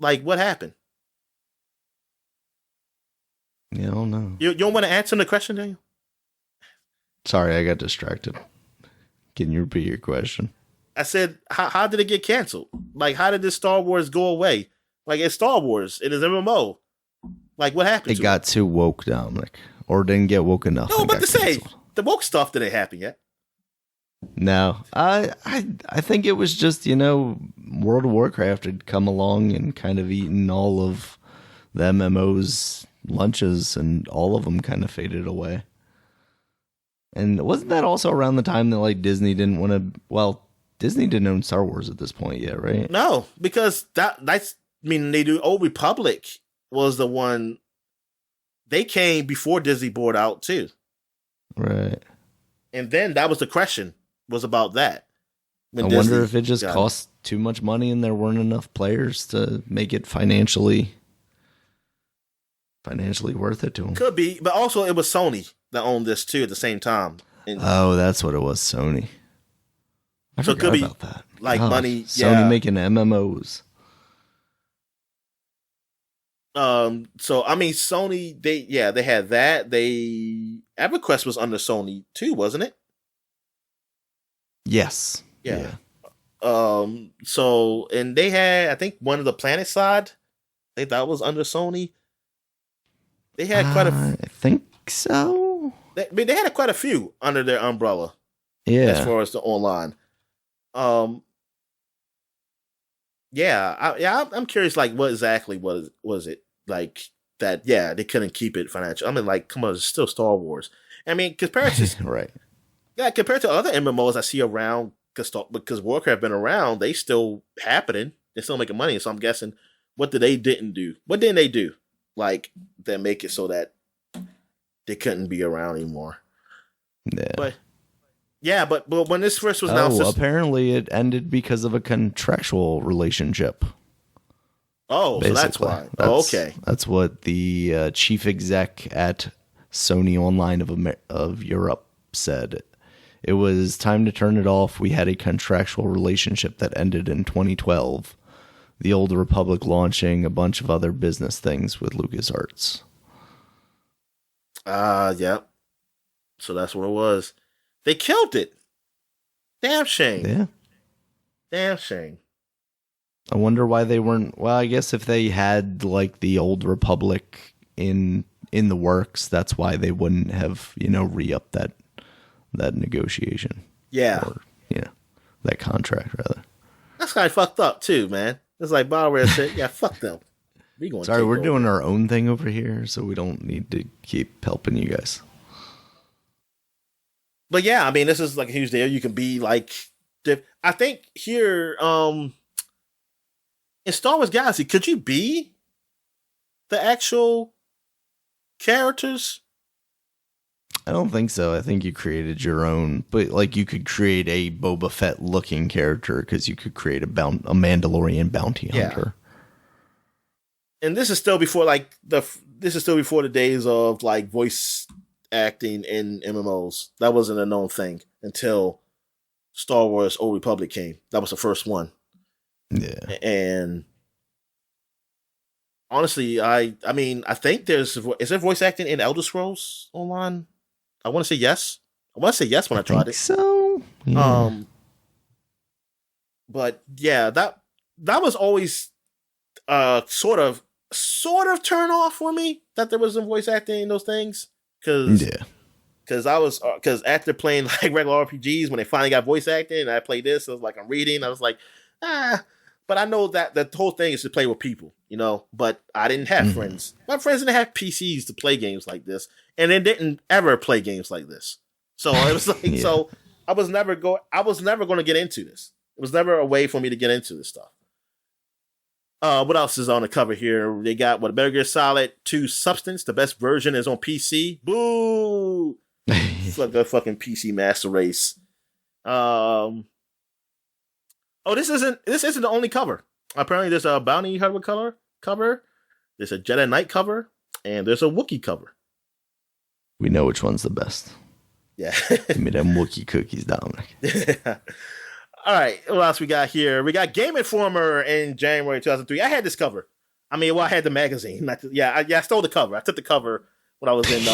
Like, what happened? Yeah, I don't know. You don't want to answer the question, Daniel? Sorry, I got distracted. Can you repeat your question? I said, how did it get canceled? Like, how did this Star Wars go away? Like, it's Star Wars. It is MMO. Like, what happened? It got too woke, Dominic, or didn't get woke enough. No, but to say the woke stuff didn't happen yet. No, I think it was just, World of Warcraft had come along and kind of eaten all of the MMO's lunches, and all of them kind of faded away. And wasn't that also around the time that like Disney didn't want to? Well, Disney didn't own Star Wars at this point yet, right? No, because that's. I mean, they do. Old Republic was the one. They came before Disney bought out too, right? And then that was the question. Was about that. I wonder if it just cost too much money and there weren't enough players to make it financially worth it to them. Could be, but also it was Sony that owned this too at the same time. And that's what it was, Sony. I so forgot it could be about that. Like money. Sony making MMOs. So I mean, Sony. They had that. EverQuest was under Sony too, wasn't it? Yes. Yeah. So, and they had, I think, one of the Planet side, they thought was under Sony. They had I think so. They had quite a few under their umbrella. Yeah. As far as the online. I'm curious, like, what exactly was it like that? Yeah, they couldn't keep it financial. I mean, like, come on, it's still Star Wars. I mean, compared to right. Yeah, compared to other MMOs I see around, because Warcraft been around, they still happening. They're still making money. So I'm guessing, what didn't they do? Like, that make it so that they couldn't be around anymore. Yeah. But when this first was announced... apparently it ended because of a contractual relationship. Oh, basically. So that's why. Okay. That's what the chief exec at Sony Online of Europe said. It was time to turn it off. We had a contractual relationship that ended in 2012. The Old Republic launching a bunch of other business things with LucasArts. Yeah. So that's what it was. They killed it. Damn shame. Yeah. Damn shame. I wonder why they weren't... Well, I guess if they had like the Old Republic in the works, that's why they wouldn't have, re-upped that negotiation. Yeah. Or, that contract, rather. That's kind of fucked up, too, man. It's like BioWare said, yeah, fuck them. We're doing our own thing over here, so we don't need to keep helping you guys. But yeah, I mean, this is like a huge deal. You can be like... I think here, in Star Wars Galaxy, could you be the actual characters? I don't think so. I think you created your own, but like you could create a Boba Fett looking character because you could create a Mandalorian bounty hunter. And this is still before the days of like voice acting in MMOs. That wasn't a known thing until Star Wars Old Republic came. That was the first one. Yeah. And honestly, I think is there voice acting in Elder Scrolls Online? I want to say yes. When I tried it. So, yeah. But yeah, that was always sort of turn off for me that there was some voice acting in those things because after playing like regular RPGs, when they finally got voice acting, and I played this, I was like, I'm reading, I was like, but I know that the whole thing is to play with people, but I didn't have friends. My friends didn't have PCs to play games like this, and they didn't ever play games like this. So it was like, so I was never going to get into this. It was never a way for me to get into this stuff. What else is on the cover here? They got Metal Gear Solid 2 Substance. The best version is on PC. Boo! It's like a fucking PC master race. This isn't the only cover. Apparently, there's a Bounty Hunter cover. There's a Jedi Knight cover. and there's a Wookiee cover. We know which one's the best. Yeah. Give me them Wookiee cookies, Dominic. All right, what else we got here? We got Game Informer in January 2003. I had this cover. I had the magazine. I stole the cover. I took the cover when I was in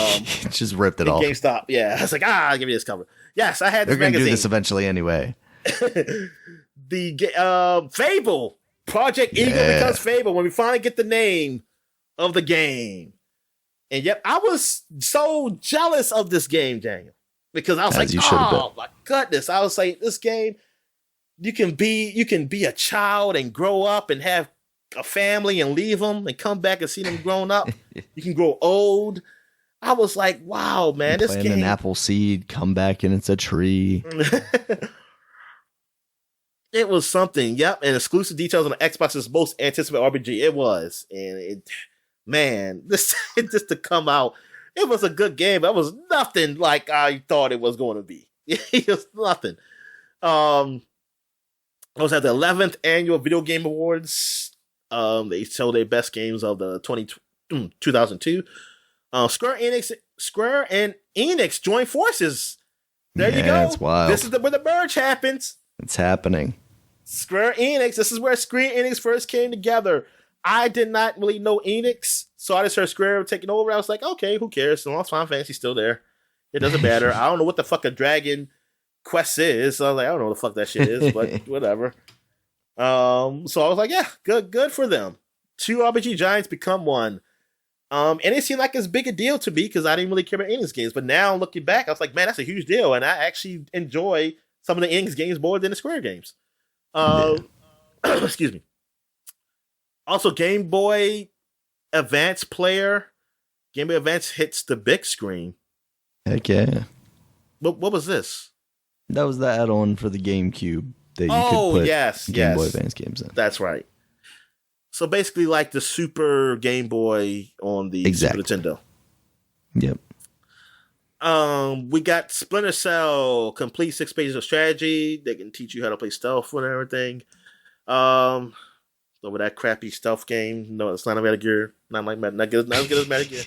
just ripped it off. GameStop. Yeah, I was like, give me this cover. Yes, I had this magazine. They're gonna do this eventually anyway. The Fable Project Eagle becomes Fable when we finally get the name of the game. And yep, I was so jealous of this game, Daniel, because I was like, oh my goodness! I was like, this game, you can be a child and grow up and have a family and leave them and come back and see them grown up. You can grow old. I was like, wow, man, this game. An apple seed, come back and it's a tree. It was something. Yep, and exclusive details on the Xbox's most anticipated RPG. It was, and this just to come out, it was a good game. But it was nothing like I thought it was going to be. It was nothing. I was at the 11th annual Video Game Awards. They show their best games of the 2002. Square and Enix joined forces. There you go. That's wild. This is where the merge happens. It's happening. Square Enix. This is where Square Enix first came together. I did not really know Enix, so I just heard Square taking over. I was like, okay, who cares? So long as Final Fantasy's still there, it doesn't matter. I don't know what the fuck a Dragon Quest is. So I was like, I don't know what the fuck that shit is, but whatever. So I was like, yeah, good for them. Two RPG giants become one. And it seemed like it's big a deal to me because I didn't really care about Enix games. But now looking back, I was like, man, that's a huge deal. And I actually enjoy some of the Enix games more than the Square games. Excuse me. Also, Game Boy Advance player. Game Boy Advance hits the big screen. Heck yeah. What was this? That was the add-on for the GameCube that you could put Game Boy Advance games in. That's right. So basically like the Super Game Boy on the Super Nintendo. Yep. We got Splinter Cell, complete 6 pages of strategy. They can teach you how to play stealth and everything. Over that crappy stealth game. No, it's not a Metal Gear. Not as good as Metal Gear.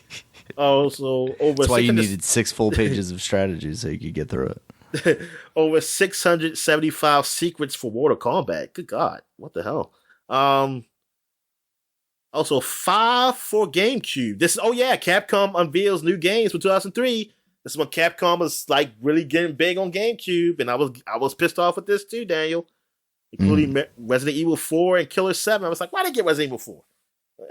So over. That's why you needed 6 full pages of strategy so you could get through it. Over 675 secrets for Mortal Kombat. Good God, what the hell? Also 5 for GameCube. This is Capcom unveils new games for 2003. This is when Capcom was like really getting big on GameCube, and I was pissed off with this too, Daniel. Including Resident Evil 4 and Killer 7. I was like, why did they get Resident Evil 4?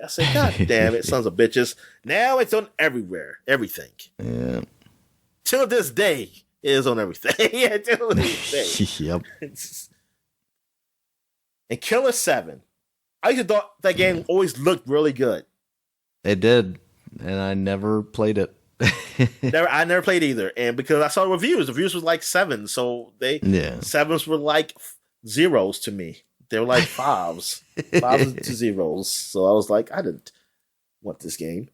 I said, God damn it, sons of bitches. Now it's on everywhere. Everything. Yeah. Till this day, it is on everything. Yeah, till this day. Yep. And Killer 7. I used to thought that game always looked really good. It did. And I never played it. I never played either. And because I saw reviews. The reviews was like 7. So 7s were like 0s to me. They were like 5s. 5s to 0s. So I was like, I didn't want this game.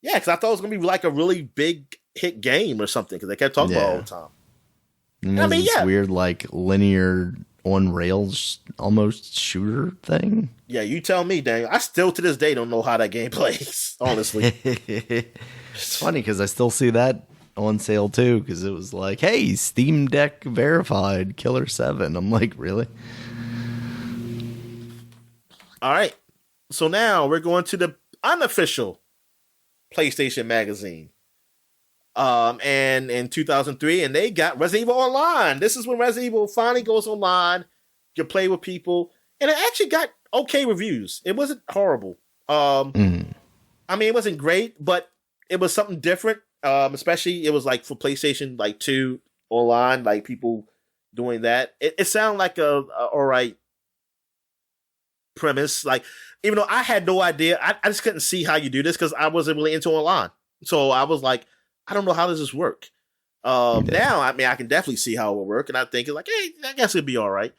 Yeah, because I thought it was going to be like a really big hit game or something because they kept talking about it all the time. And this weird like linear on rails almost shooter thing. Yeah, you tell me, Daniel. I still to this day don't know how that game plays, honestly. It's funny because I still see that on sale too because it was like, hey, Steam Deck verified Killer 7. I'm like, really? All right. So now we're going to the unofficial PlayStation magazine. And in 2003, and they got Resident Evil Online. This is when Resident Evil finally goes online. You play with people, and it actually got okay reviews. It wasn't horrible. I mean, it wasn't great, but it was something different. Especially it was like for PlayStation like 2 online, like people doing that. It sounded like a all right premise. Like, even though I had no idea, I just couldn't see how you do this because I wasn't really into online. So I was like, I don't know how does this work. Now, I mean, I can definitely see how it will work, and I think it's like, hey, I guess it'd be all right.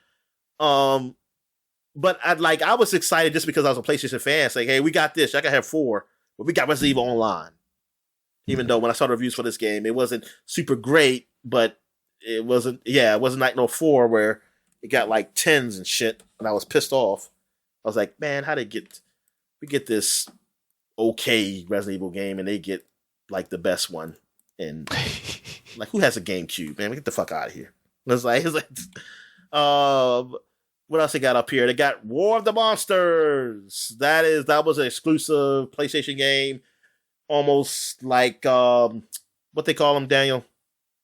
But I was excited just because I was a PlayStation fan. It's like, hey, we got this. I can have 4, but we got Resident Evil Online. Even though when I saw the reviews for this game, it wasn't super great, but it wasn't like no 4 where it got like 10s and shit, and I was pissed off. I was like, man, how did we get this okay Resident Evil game, and they get like the best one. And like, who has a GameCube, man? Get the fuck out of here. It's like, what else they got up here? They got War of the Monsters. That was an exclusive PlayStation game, almost like what they call them, Daniel?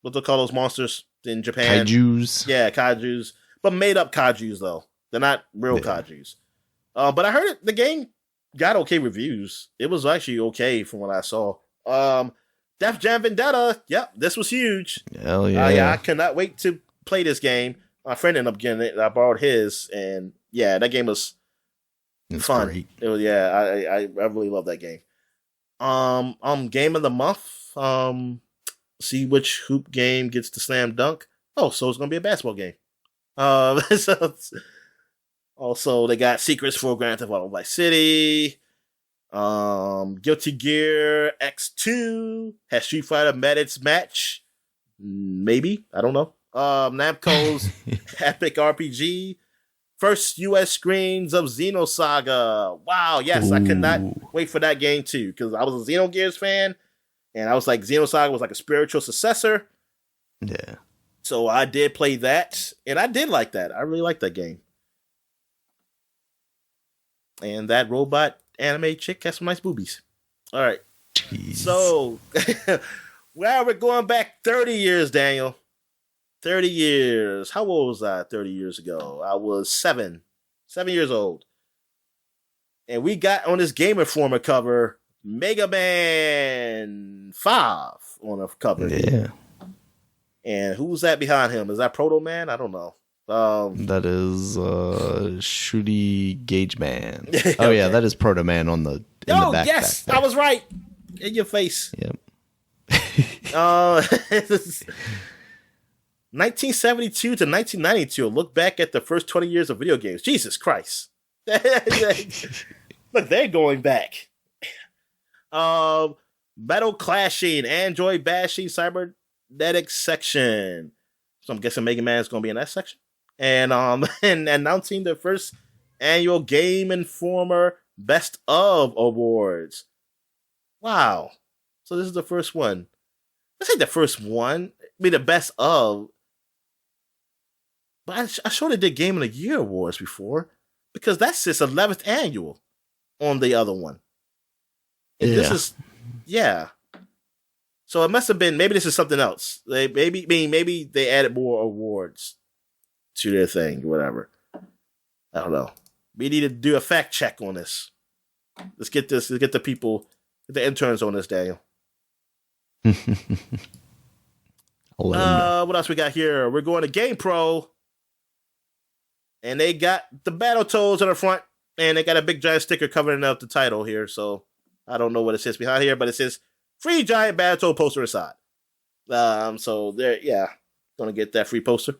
What they call those monsters in Japan? Kaijus. Yeah, kaijus, but made up kaijus though. They're not real kaijus. But I heard the game got okay reviews. It was actually okay from what I saw. Def Jam Vendetta. Yep, this was huge. Hell yeah. Yeah, I cannot wait to play this game. My friend ended up getting it. I borrowed his, and yeah, that game was fun. Great. It was, yeah, I really love that game. Game of the month. See which hoop game gets the slam dunk. Oh, so it's gonna be a basketball game. So also they got secrets for Grand Theft Auto Vice City. Guilty Gear X2 has Street Fighter Medics match. Maybe, I don't know. Namco's Epic RPG. First US screens of Xenosaga. Wow, yes, I could not wait for that game too, because I was a Xenogears fan, and I was like, Xenosaga was like a spiritual successor. Yeah. So I did play that, and I did like that. I really liked that game. And that robot anime chick has some nice boobies. All right. Jeez. So, well, we're going back 30 years, Daniel. 30 years. How old was I 30 years ago? I was 7 years old. And we got on this Game Informer cover, Mega Man 5 on the cover. Yeah. And who's that behind him? Is that Proto Man? I don't know. That is Shooty Gauge Man. Okay. Oh yeah, that is Proto Man on the the back. Yes, back I was right. In your face. Yep. 1972 to 1992. Look back at the first 20 years of video games. Jesus Christ. Look, they're going back. Battle Clashing, Android Bashing, Cybernetic Section. So I'm guessing Mega Man is going to be in that section. And and announcing the first annual Game Informer Best of Awards. Wow. So this is the first one. Let's say the first one. I mean, the best of. But I sure they did Game of the Year awards before, because that's its 11th annual on the other one. And this is, yeah. So it must have been, maybe this is something else. Maybe they added more awards to their thing, whatever. I don't know. We need to do a fact check on this. Let's get the people, get the interns on this, Daniel. What else we got here? We're going to Game Pro. And they got the Battletoads on the front. And they got a big giant sticker covering up the title here. So I don't know what it says behind here, but it says free giant Battletoad poster inside. So they're, gonna get that free poster.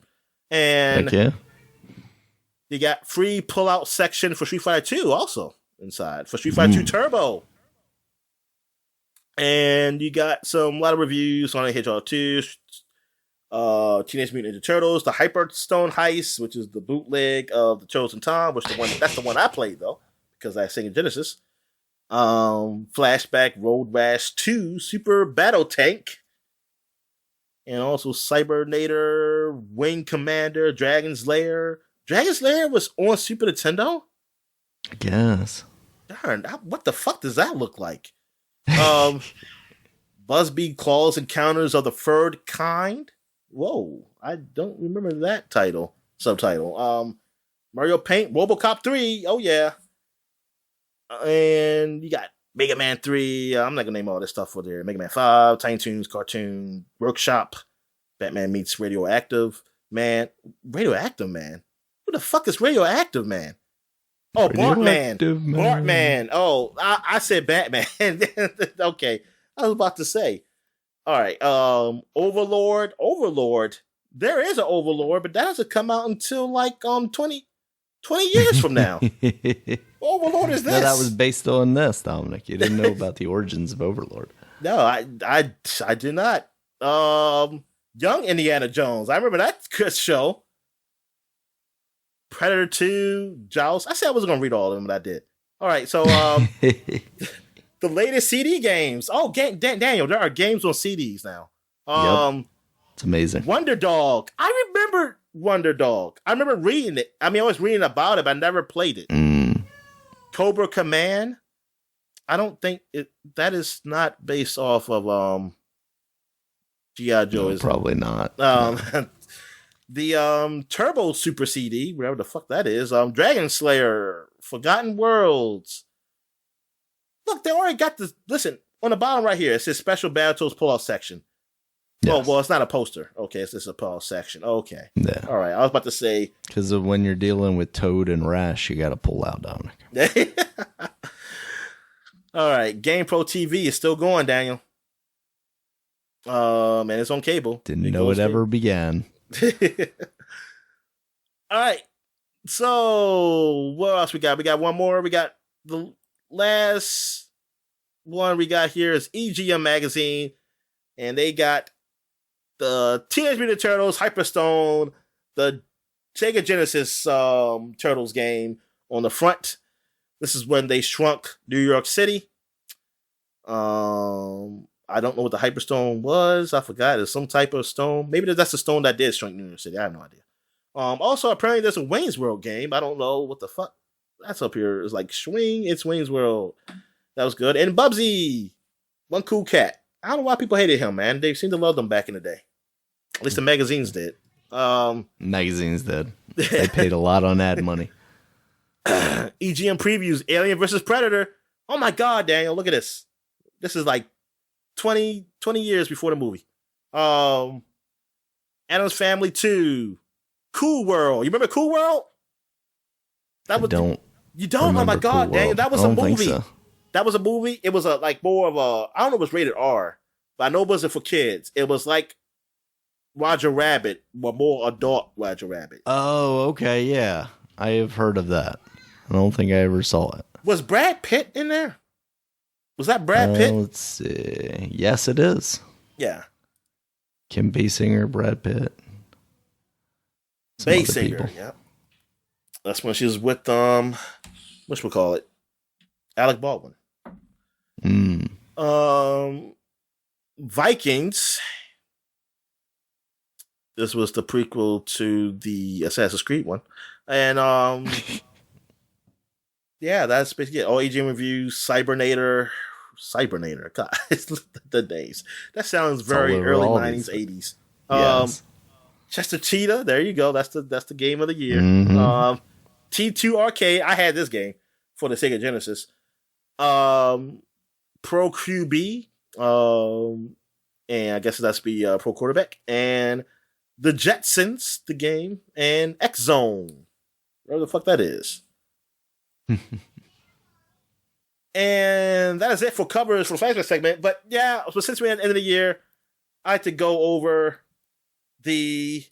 And you got free pull-out section for Street Fighter 2 also inside. For Street Fighter 2 Turbo. And you got a lot of reviews on Hedgehog 2, Teenage Mutant Ninja Turtles, the Hyperstone Heist, which is the bootleg of the Chosen Time, that's the one I played though, because I sing in Genesis. Flashback Road Rash 2 Super Battle Tank, and also Cybernator, Wing Commander, Dragon's Lair. Dragon's Lair was on Super Nintendo? I guess. Darn, what the fuck does that look like? Busby Claws Encounters of the Third Kind. Whoa, I don't remember that subtitle. Mario Paint, RoboCop 3. Oh yeah. And you got Mega Man 3. I'm not gonna name all this stuff for there. Mega Man 5, Tiny Toons, Cartoon, Workshop, Batman meets Radioactive Man. Radioactive Man? Who the fuck is Radioactive Man? Oh, Bartman. Bartman. Oh, I said Batman. Okay. I was about to say. All right. Overlord. There is an Overlord, but that doesn't come out until like 20 years from now. Overlord is this. No, that was based on this, Dominic. You didn't know about the origins of Overlord. No, I did not. Young Indiana Jones. I remember that show. Predator 2, Jaws. I said I wasn't going to read all of them, but I did. All right, so the latest CD games. Oh, Daniel, there are games on CDs now. Yep. It's amazing. Wonder Dog. I remember Wonder Dog. I remember reading it. I mean, I was reading about it, but I never played it. Cobra Command. I don't think that is not based off of G.I. Joe. No, probably not. The Turbo Super CD, whatever the fuck that is. Dragon Slayer, Forgotten Worlds. Look, they already got this. Listen, on the bottom right here, it says Special Battletoads pull-out section. Yes. Oh, well, it's not a poster. Okay, it's just a pull-out section. Okay. Yeah. All right, I was about to say. Because when you're dealing with Toad and Rash, you got to pull out, Dominic. All right, GamePro TV is still going, Daniel. And it's on cable. Didn't know it ever began. All right, so what else we got? We got one more. We got the last one we got here is EGM Magazine, and they got the Teenage Mutant Ninja Turtles, Hyperstone, the Sega Genesis Turtles game on the front. This is when they shrunk New York City. I don't know what the Hyperstone was. I forgot. It's some type of stone. Maybe that's the stone that did shrink New York City. I have no idea. Also, apparently there's a Wayne's World game. I don't know what the fuck that's up here. It's like Swing. It's Wayne's World. That was good. And Bubsy, One Cool Cat. I don't know why people hated him, man. They seemed to love them back in the day. At least the magazines did. Magazines did. They paid a lot on ad money. EGM previews Alien vs. Predator. Oh my God, Daniel, look at this. This is like 20 years before the movie. Addams Family 2. Cool World. You remember Cool World? You don't? Oh my God, Cool Daniel, that was a movie. So. That was a movie. It was like more of a, I don't know if it was rated R, but I know it wasn't for kids. It was like Roger Rabbit, but more adult Roger Rabbit. Oh, okay, yeah. I have heard of that. I don't think I ever saw it. Was Brad Pitt in there? Was that Brad Pitt? Let's see. Yes, it is. Yeah. Kim Basinger, Brad Pitt. Basinger, yeah. That's when she was with whatchamacallit? Alec Baldwin. Vikings. This was the prequel to the Assassin's Creed one. And yeah, that's basically it. All EGM reviews, Cybernator. God, the days. That sounds very early 90s, 80s. Yes. Chester Cheetah, there you go. That's the game of the year. Mm-hmm. T2 Arcade, I had this game for the Sega Genesis. Pro QB, and I guess that's be Pro Quarterback, and the Jetsons, the game, and X Zone, whatever the fuck that is. And that is it for covers for the Flashback segment. But yeah, so since we're at the end of the year, I like to go over the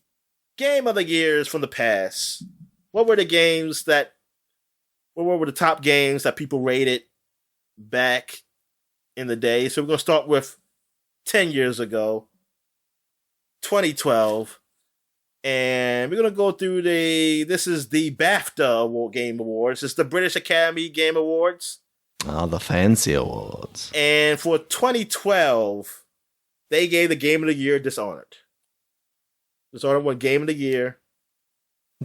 game of the years from the past. What were the top games that people rated back in the day? So we're going to start with 10 years ago, 2012. And we're going to go through this is the BAFTA Game Awards. It's the British Academy Game Awards. Oh, the fancy awards. And for 2012, they gave the Game of the Year Dishonored. Dishonored won Game of the Year.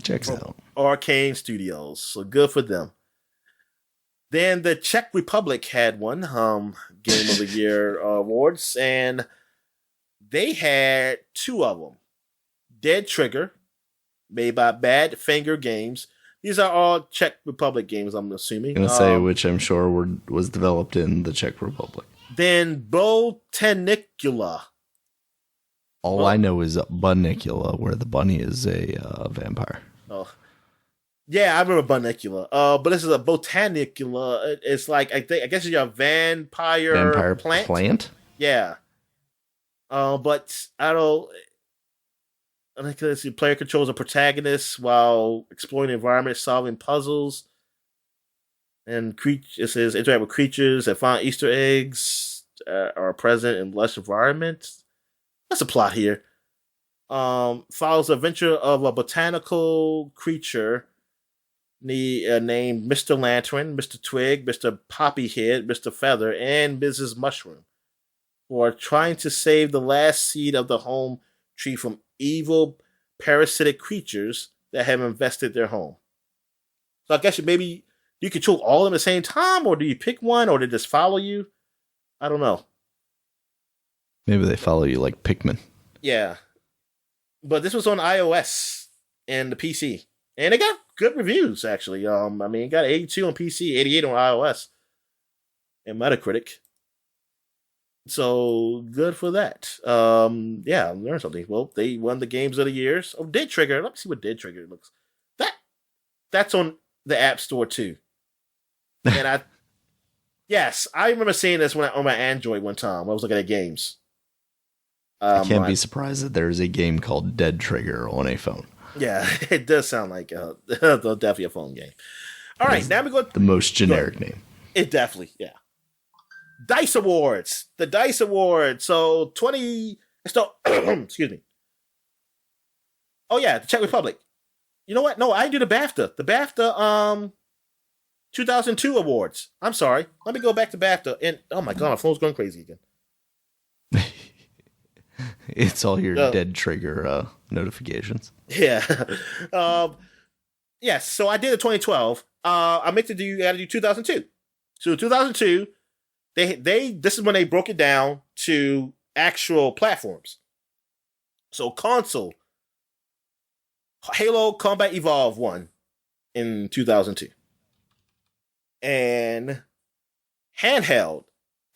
Checks out. Arcane Studios. So good for them. Then the Czech Republic had one Game of the Year awards, and they had two of them. Dead Trigger, made by Badfinger Games. These are all Czech Republic games, I'm assuming. I'm going to say which I'm sure was developed in the Czech Republic. Then Botanicula. I know is Bunnicula, where the bunny is a vampire. Oh, yeah, I remember Bunnicula. But this is a Botanicula. It's like I guess it's a vampire plant. Yeah. But I don't. I think the player controls a protagonist while exploring the environment, solving puzzles, and it says interact with creatures and find Easter eggs are present in lush environments. That's a plot here. Follows the adventure of a botanical creature named Mr. Lantern, Mr. Twig, Mr. Poppyhead, Mr. Feather, and Mrs. Mushroom, who are trying to save the last seed of the home tree from evil parasitic creatures that have infested their home. So I guess maybe you control all of them at the same time, or do you pick one, or they just follow you? I don't know. Maybe they follow you like Pikmin. Yeah. But this was on iOS and the PC. And it got good reviews, actually. It got 82 on PC, 88 on iOS, and Metacritic. So good for that. I learned something. Well, they won the Games of the Years. Oh, Dead Trigger. Let me see what Dead Trigger looks. That's on the App Store too. And I remember seeing this on my Android one time. I was looking at games. I can't be surprised that there's a game called Dead Trigger on a phone. Yeah, it does sound like definitely a phone game. All right, now we go. The most generic name. It definitely, yeah. Dice Awards. The Dice Awards. So excuse me. Oh yeah, the Czech Republic. You know what? No, I didn't do the BAFTA. The BAFTA 2002 awards. I'm sorry. Let me go back to BAFTA. And oh my god, my phone's going crazy again. It's all your Dead Trigger notifications. Yeah. Yes. So I did the 2012. I meant to do. I got to do 2002. So 2002. This is when they broke it down to actual platforms. So console. Halo Combat Evolved won in 2002. And handheld,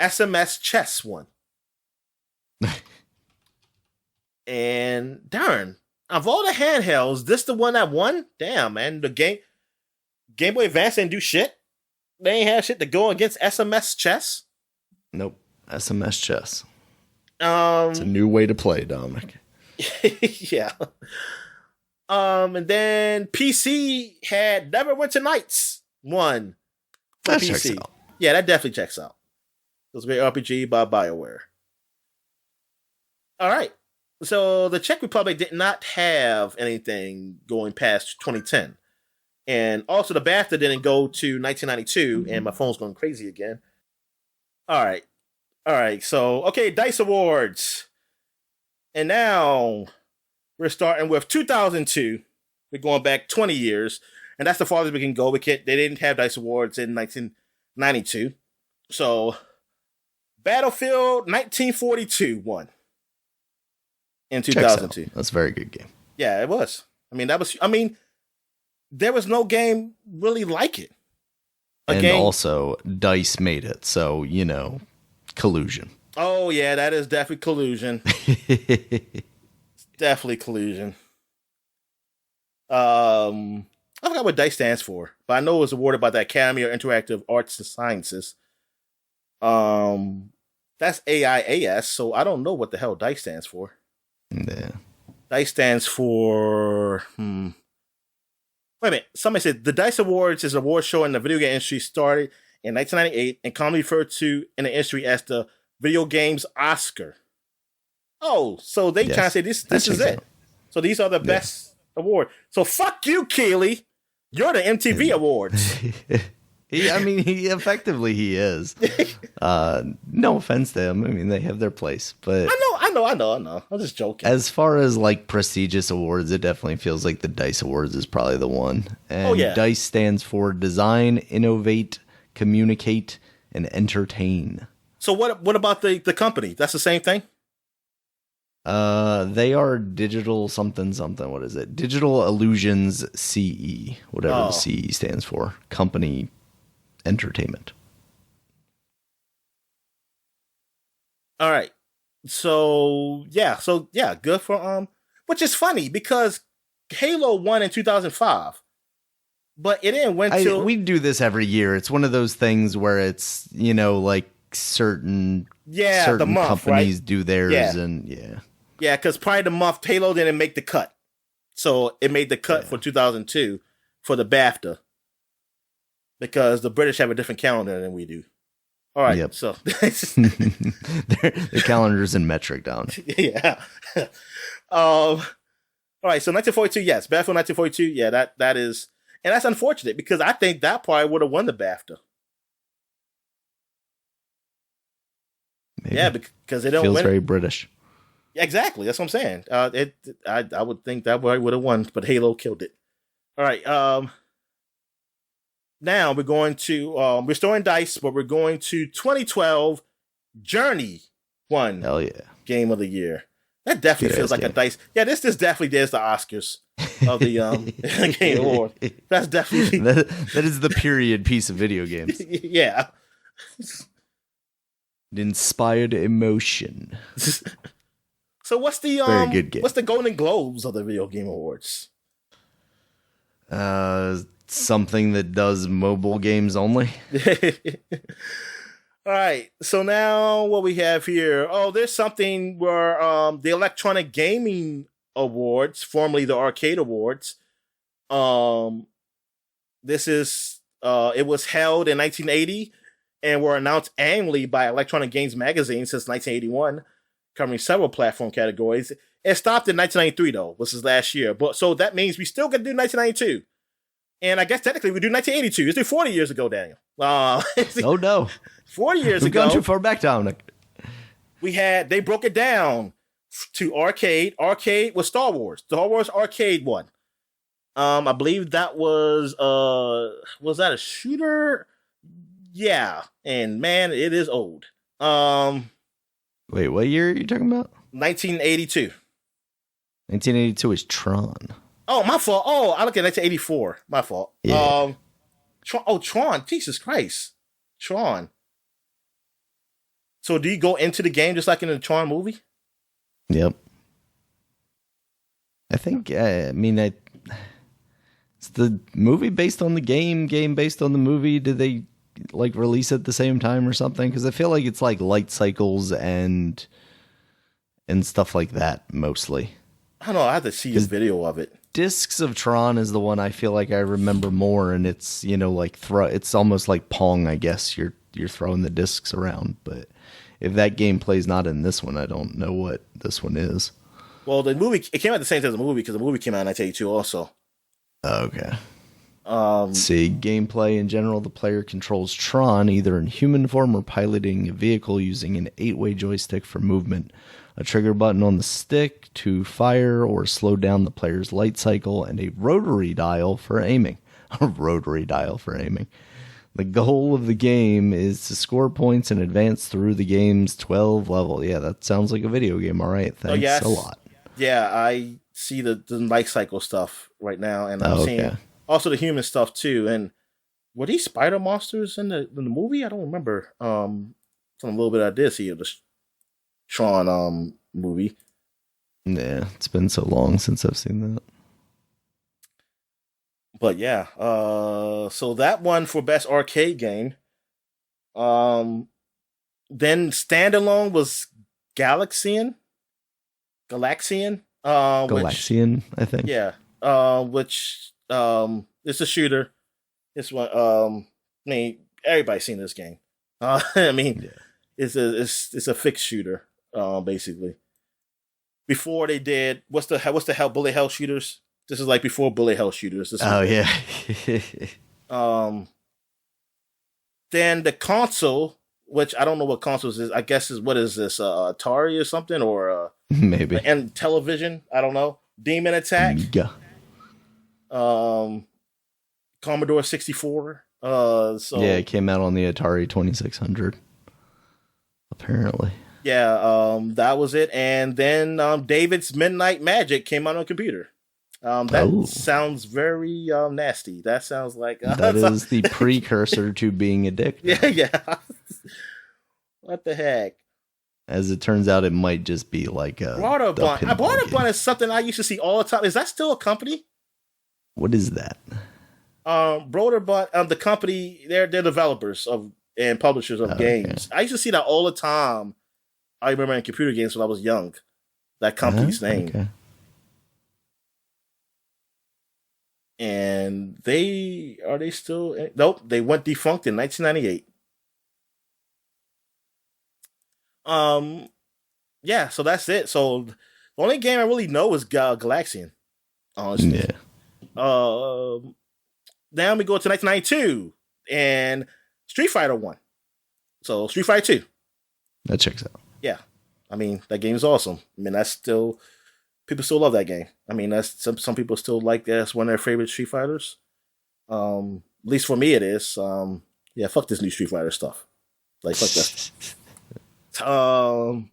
SMS Chess won. And darn, of all the handhelds, this the one that won? Damn, man. The Game Boy Advance didn't do shit. They ain't have shit to go against SMS Chess. Nope. SMS Chess. It's a new way to play, Dominic. Yeah. And then PC had Neverwinter Nights won for that PC. Checks out. Yeah, that definitely checks out. It was a great RPG by BioWare. All right. So the Czech Republic did not have anything going past 2010. And also the BAFTA didn't go to 1992, and my phone's going crazy again. All right. So, okay, Dice Awards. And now we're starting with 2002. We're going back 20 years. And that's the farthest we can go. They didn't have Dice Awards in 1992. So, Battlefield 1942 won in 2002. That's a very good game. Yeah, it was. There was no game really like it. Also, DICE made it. So, collusion. Oh, yeah, that is definitely collusion. Definitely collusion. I forgot what DICE stands for, but I know it was awarded by the Academy of Interactive Arts and Sciences. That's AIAS, so I don't know what the hell DICE stands for. Yeah. DICE stands for... Wait a minute. Somebody said the DICE Awards is an award show in the video game industry started in 1998 and commonly referred to in the industry as the Video Games Oscar. Oh, so they trying to say this is it. So these are the best award. So fuck you, Keeley. You're the MTV Awards. He effectively he is. No offense to him. They have their place, but I know. I'm just joking. As far as like prestigious awards, it definitely feels like the DICE Awards is probably the one. And DICE stands for Design, Innovate, Communicate, and Entertain. So what about the company? That's the same thing? They are digital something. What is it? Digital Illusions CE, whatever the CE stands for. Company Entertainment. All right. So good for which is funny because Halo won in 2005. But it didn't win till we do this every year. It's one of those things where it's, like certain the month, companies right? do theirs and because prior to the month Halo didn't make the cut. So it made the cut for 2002 for the BAFTA. Because the British have a different calendar than we do. All right, so the calendar's in metric down. Yeah. All right, so 1942, yes, Battlefield 1942, that is, And that's unfortunate because I think that probably would have won the BAFTA. Maybe. Yeah, because they don't feels win. very British. Exactly, that's what I'm saying. I would think that probably would have won, but Halo killed it. All right. Now we're going to we're still in dice, but we're going to 2012 Journey won. Hell yeah. Game of the year. That definitely feels like a dice. Yeah, this definitely is the Oscars of the Game Award. That's definitely that is the period piece of video games. Yeah. It inspired emotion. So what's the very good game. What's the Golden Globes of the Video Game Awards? Something that does mobile games only. All right. So now what we have here? Oh, there's something where the Electronic Gaming Awards, formerly the Arcade Awards. This is it was held in 1980 and were announced annually by Electronic Games Magazine since 1981, covering several platform categories. It stopped in 1993 though, which is last year. But so that means we still can do 1992. And I guess technically we do 1982. Let's do 40 years ago, Daniel. Oh no. 40 years We've ago. gone too far back down. They broke it down to arcade. Arcade was Star Wars. Star Wars Arcade won. I believe that was that a shooter? Yeah. And man, it is old. Wait, what year are you talking about? 1982. 1982 is Tron. Oh, my fault. Oh, I look at 1984. My fault. Yeah. Tron. Jesus Christ. Tron. So do you go into the game just like in the Tron movie? Yep. I think, it's the movie based on the game based on the movie. Did they like release at the same time or something? Because I feel like it's like light cycles and stuff like that mostly. I don't know. I have to see a video of it. Discs of Tron is the one I feel like I remember more, and it's like it's almost like Pong, I guess. You're throwing the discs around, but if that gameplay is not in this one, I don't know what this one is. Well, the movie it came out the same time as the movie because the movie came out in 1982 also. Okay. See, gameplay in general, the player controls Tron either in human form or piloting a vehicle using an 8-way joystick for movement, a trigger button on the stick to fire or slow down the player's light cycle, and a rotary dial for aiming. A rotary dial for aiming. The goal of the game is to score points and advance through the game's 12 level. Yeah, that sounds like a video game. All right, thanks a lot. Yeah, I see the life cycle stuff right now, and I'm seeing also the human stuff too. And were these spider monsters in the movie? I don't remember. From a little bit I did see of the Tron movie. Yeah, it's been so long since I've seen that. But yeah, so that one for best arcade game. Then standalone was Galaxian. Galaxian, I think. Yeah. Which it's a shooter. It's one. I mean, everybody's seen this game. It's a fixed shooter. Basically. Before they did what's the hell bullet hell shooters? This is like before bullet hell shooters. Yeah. Then the console, which I don't know what consoles is. I guess what is this? Atari or something, or maybe and television. I don't know. Demon Attack. Yeah. Commodore 64. It came out on the Atari 2600. Apparently. Yeah, that was it. And then David's Midnight Magic came out on a computer. That sounds very nasty. That sounds like that is the precursor to being addicted. Yeah. What the heck? As it turns out, it might just be like a Broderbund. Broderbund is something I used to see all the time. Is that still a company? What is that? Broderbund, the company, they're developers and publishers of games. I used to see that all the time. I remember in computer games when I was young. That company's name. Okay. And are they still? Nope, they went defunct in 1998. Yeah, so that's it. So the only game I really know is Galaxian, honestly. Yeah. now we go to 1992 and Street Fighter 1. So Street Fighter 2. That checks out. Yeah. I mean, that game is awesome. I mean, that's still, people still love that game. I mean, that's some people still like that. That's one of their favorite Street Fighters. At least for me it is. Yeah, fuck this new Street Fighter stuff. Like, fuck that. All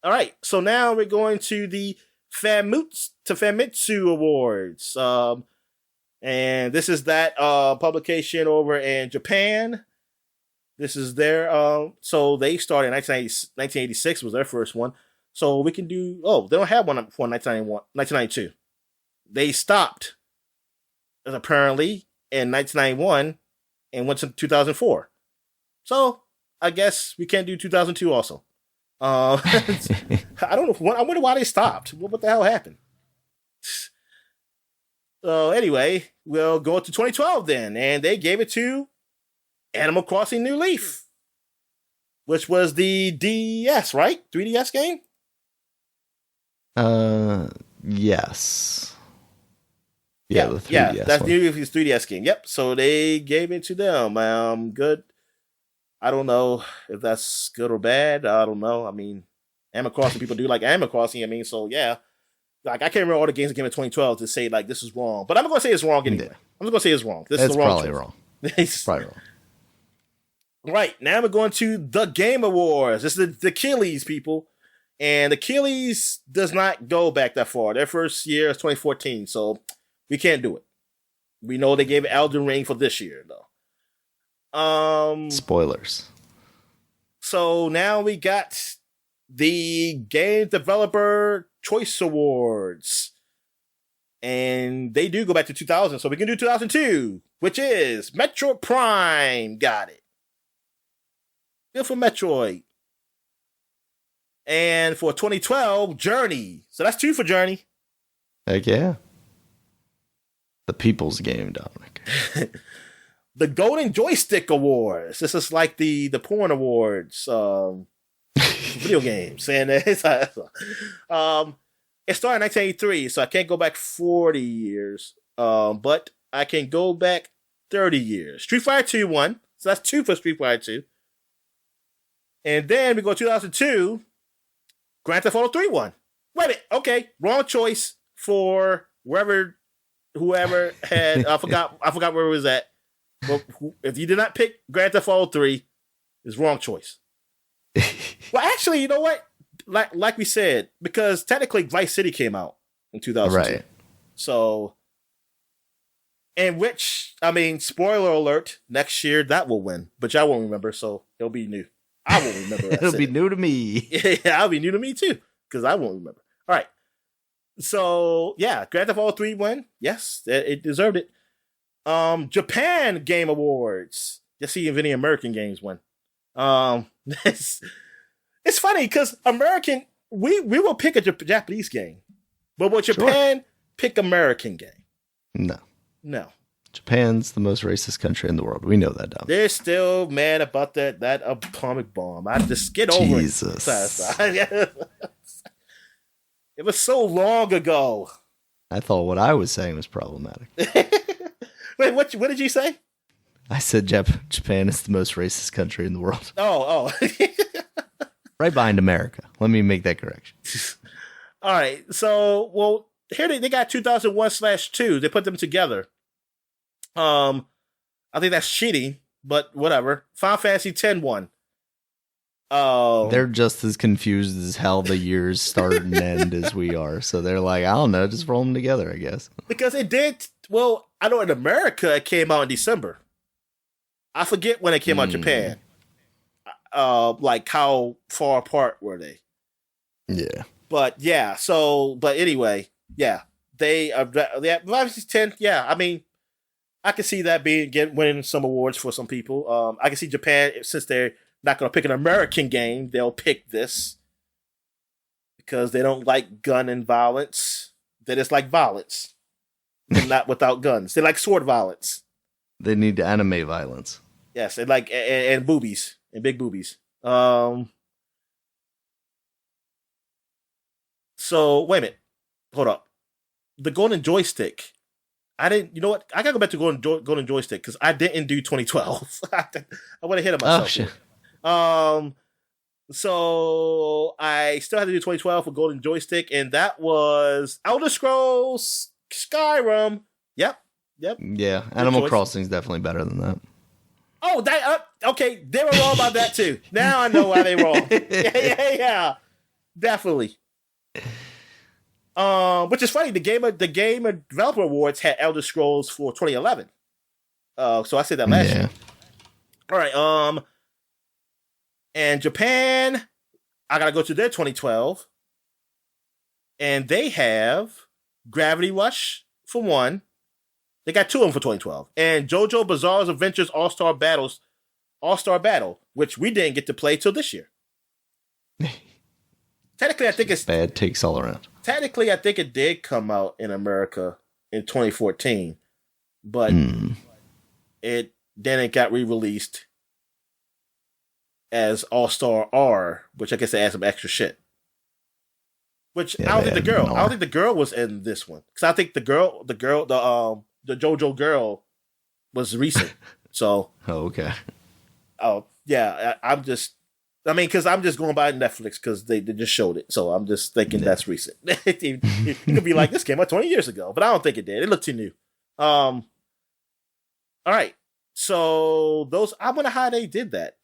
right. So now we're going to the Famitsu Awards. And this is that publication over in Japan. This is their so they started in 1986 was their first one. So we can do they don't have one for 1992. They stopped apparently in 1991 and went to 2004. So I guess we can't do 2002 also. I don't know. I wonder why they stopped. What the hell happened? So anyway, we'll go to 2012 then, and they gave it to Animal Crossing New Leaf, which was the DS, right? 3DS game? Yes. Yeah, the 3DS that's one. New Leaf's 3DS game. Yep. So they gave it to them. Good. I don't know if that's good or bad. I don't know. I mean, Animal Crossing people do like Animal Crossing. I mean, so yeah. Like, I can't remember all the games that came in 2012 to say, like, this is wrong. But I'm going to say it's wrong anyway. Yeah. I'm just going to say it's wrong. This is the wrong probably wrong. It's probably wrong. Right. Now we're going to the Game Awards. This is the Achilles, people. And the Achilles does not go back that far. Their first year is 2014, so we can't do it. We know they gave Elden Ring for this year, though. Spoilers. So now we got the Game Developer Choice Awards. And they do go back to 2000, so we can do 2002, which is Metroid Prime. Got it. Good for Metroid. And for 2012, Journey. So that's 2 for Journey. Heck yeah. The people's game, Dominic. The Golden Joystick Awards. This is like the porn awards. Video games. And it started in 1983, so I can't go back 40 years. But I can go back 30 years. Street Fighter 2 won. So that's 2 for Street Fighter 2. And then we go 2002, Grand Theft Auto 3 won. Wait a minute. Okay, wrong choice for whoever had. I forgot where it was at. But if you did not pick Grand Theft Auto 3, it's wrong choice. Well, actually, you know what? Like we said, because technically Vice City came out in 2002. Right. So, and which, I mean, spoiler alert, next year that will win, but y'all won't remember, so it'll be new. I won't remember. It'll be new to me. Yeah, it'll be new to me too, because I won't remember. All right. So, yeah, Grand Theft Auto 3 won. Yes, it deserved it. Japan Game Awards. Just see if any American games win. It's funny because American, we will pick a Japanese game, but will Japan pick American game? No. Japan's the most racist country in the world. We know that, Dom. They're still mad about that atomic bomb. I just get over Jesus. It. It was so long ago. I thought what I was saying was problematic. Wait, what did you say? I said Japan is the most racist country in the world. Oh. Right behind America. Let me make that correction. All right. So, well, here they got 2001/2. They put them together. I think that's cheating, but whatever. Final Fantasy X won. They're just as confused as how the years start and end as we are. So they're like, I don't know, just roll them together, I guess. Because it did, well, I know in America it came out in December. I forget when it came out in Japan. Like how far apart were they? Yeah. But yeah, but anyway, yeah. Fantasy 10, yeah, I mean, I can see that winning some awards for some people. I can see Japan, since they're not going to pick an American game, they'll pick this because they don't like gun and violence. They just like violence, and not without guns. They like sword violence. They need to animate violence. Yes, they like and boobies and big boobies. So wait a minute, hold up. The Golden Joystick. I didn't. You know what? I gotta go back to Golden Joystick because I didn't do 2012. I would have hit on myself. Oh shit. So I still had to do 2012 for Golden Joystick, and that was Elder Scrolls Skyrim. Yep. Yeah, Animal Crossing is definitely better than that. Oh, okay. They were wrong about that too. Now I know why they wrong. Yeah. Definitely. Which is funny. The Game Developer Awards had Elder Scrolls for 2011. So I said that last year. All right. And Japan, I gotta go to their 2012, and they have Gravity Rush for one. They got two of them for 2012, and JoJo Bizarre's Adventures All-Star Battle, which we didn't get to play till this year. Technically, I think it's bad takes all around. Technically, I think it did come out in America in 2014, but it got re-released as All-Star R, which I guess they add some extra shit. Which I don't think the girl was in this one, because I think the JoJo girl was recent. So okay. Oh yeah, because I'm just going by Netflix because they just showed it, so I'm just thinking that's recent. It could be like this came out 20 years ago, but I don't think it did. It looked too new. All right, so I wonder how they did that.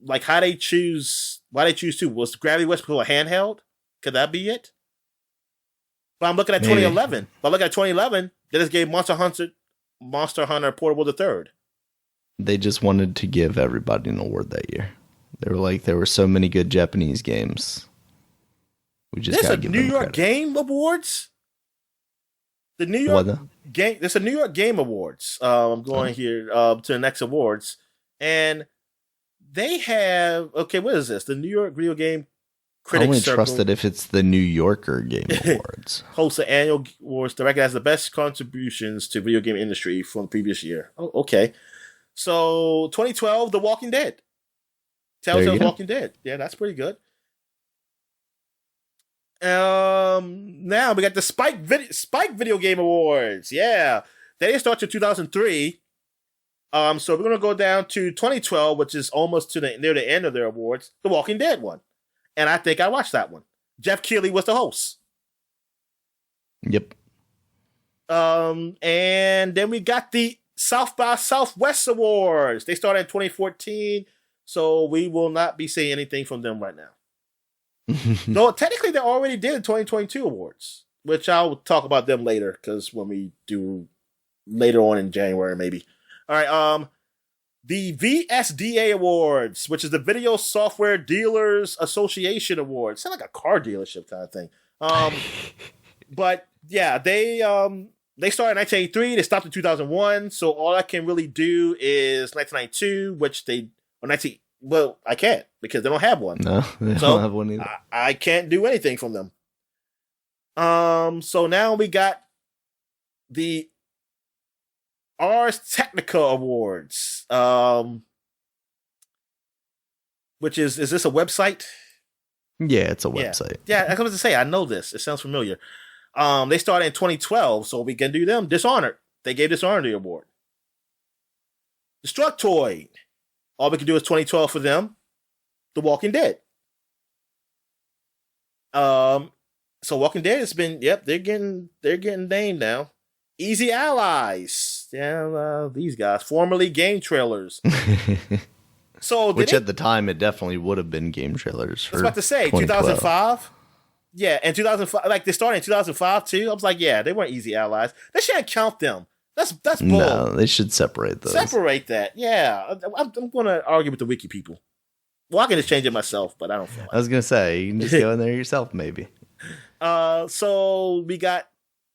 Like why they choose two? Was Gravity Rush a handheld? Could that be it? But I'm looking at 2011. But I look at 2011, they just gave Monster Hunter Portable the Third. They just wanted to give everybody an award that year. They were like, there were so many good Japanese games. We just got to give them credit. There's a New York Game Awards. The New York Game. There's a New York Game Awards. I'm going here to the next awards, and they have what is this? The New York Video Game Critics Circle. I only trust it if it's the New Yorker Game Awards. Hosts the annual awards that recognize the best contributions to video game industry from the previous year. Oh, okay. So 2012, The Walking Dead. Telltale's Walking Dead. Yeah, that's pretty good. Now we got the Spike Video Game Awards. Yeah, they didn't start to 2003. So we're gonna go down to 2012, which is almost near the end of their awards. The Walking Dead one, and I think I watched that one. Jeff Keighley was the host. Yep. And then we got the South by Southwest Awards. They started in 2014, so we will not be seeing anything from them right now. No, technically they already did the 2022 awards, which I'll talk about them later, because when we do later on in January, maybe. All right, the VSDA Awards, which is the Video Software Dealers Association Awards. Sound like a car dealership kind of thing. But yeah, they started in 1983. They stopped in 2001. So all I can really do is 1992, which well, I can't because they don't have one. No, they don't have one either. I can't do anything from them. So now we got the Ars Technica Awards, which is this a website? Yeah, it's a website. Yeah, I was going to say, I know this. It sounds familiar. They started in 2012, so we can do them. Dishonored. They gave Dishonored the award. Destructoid. All we can do is 2012 for them. The Walking Dead. So Walking Dead has been, they're getting named now. Easy Allies. Yeah, these guys. Formerly Game Trailers. So which at the time it definitely would have been Game Trailers. I was about to say 2005. Yeah, and 2005, like they started in 2005 too. I was like, yeah, they weren't Easy Allies. They shouldn't count them. That's bull. No, they should separate those. Separate that. Yeah, I'm going to argue with the wiki people. Well, I can just change it myself, but I don't feel like I was going to say, you can just go in there yourself, maybe. So we got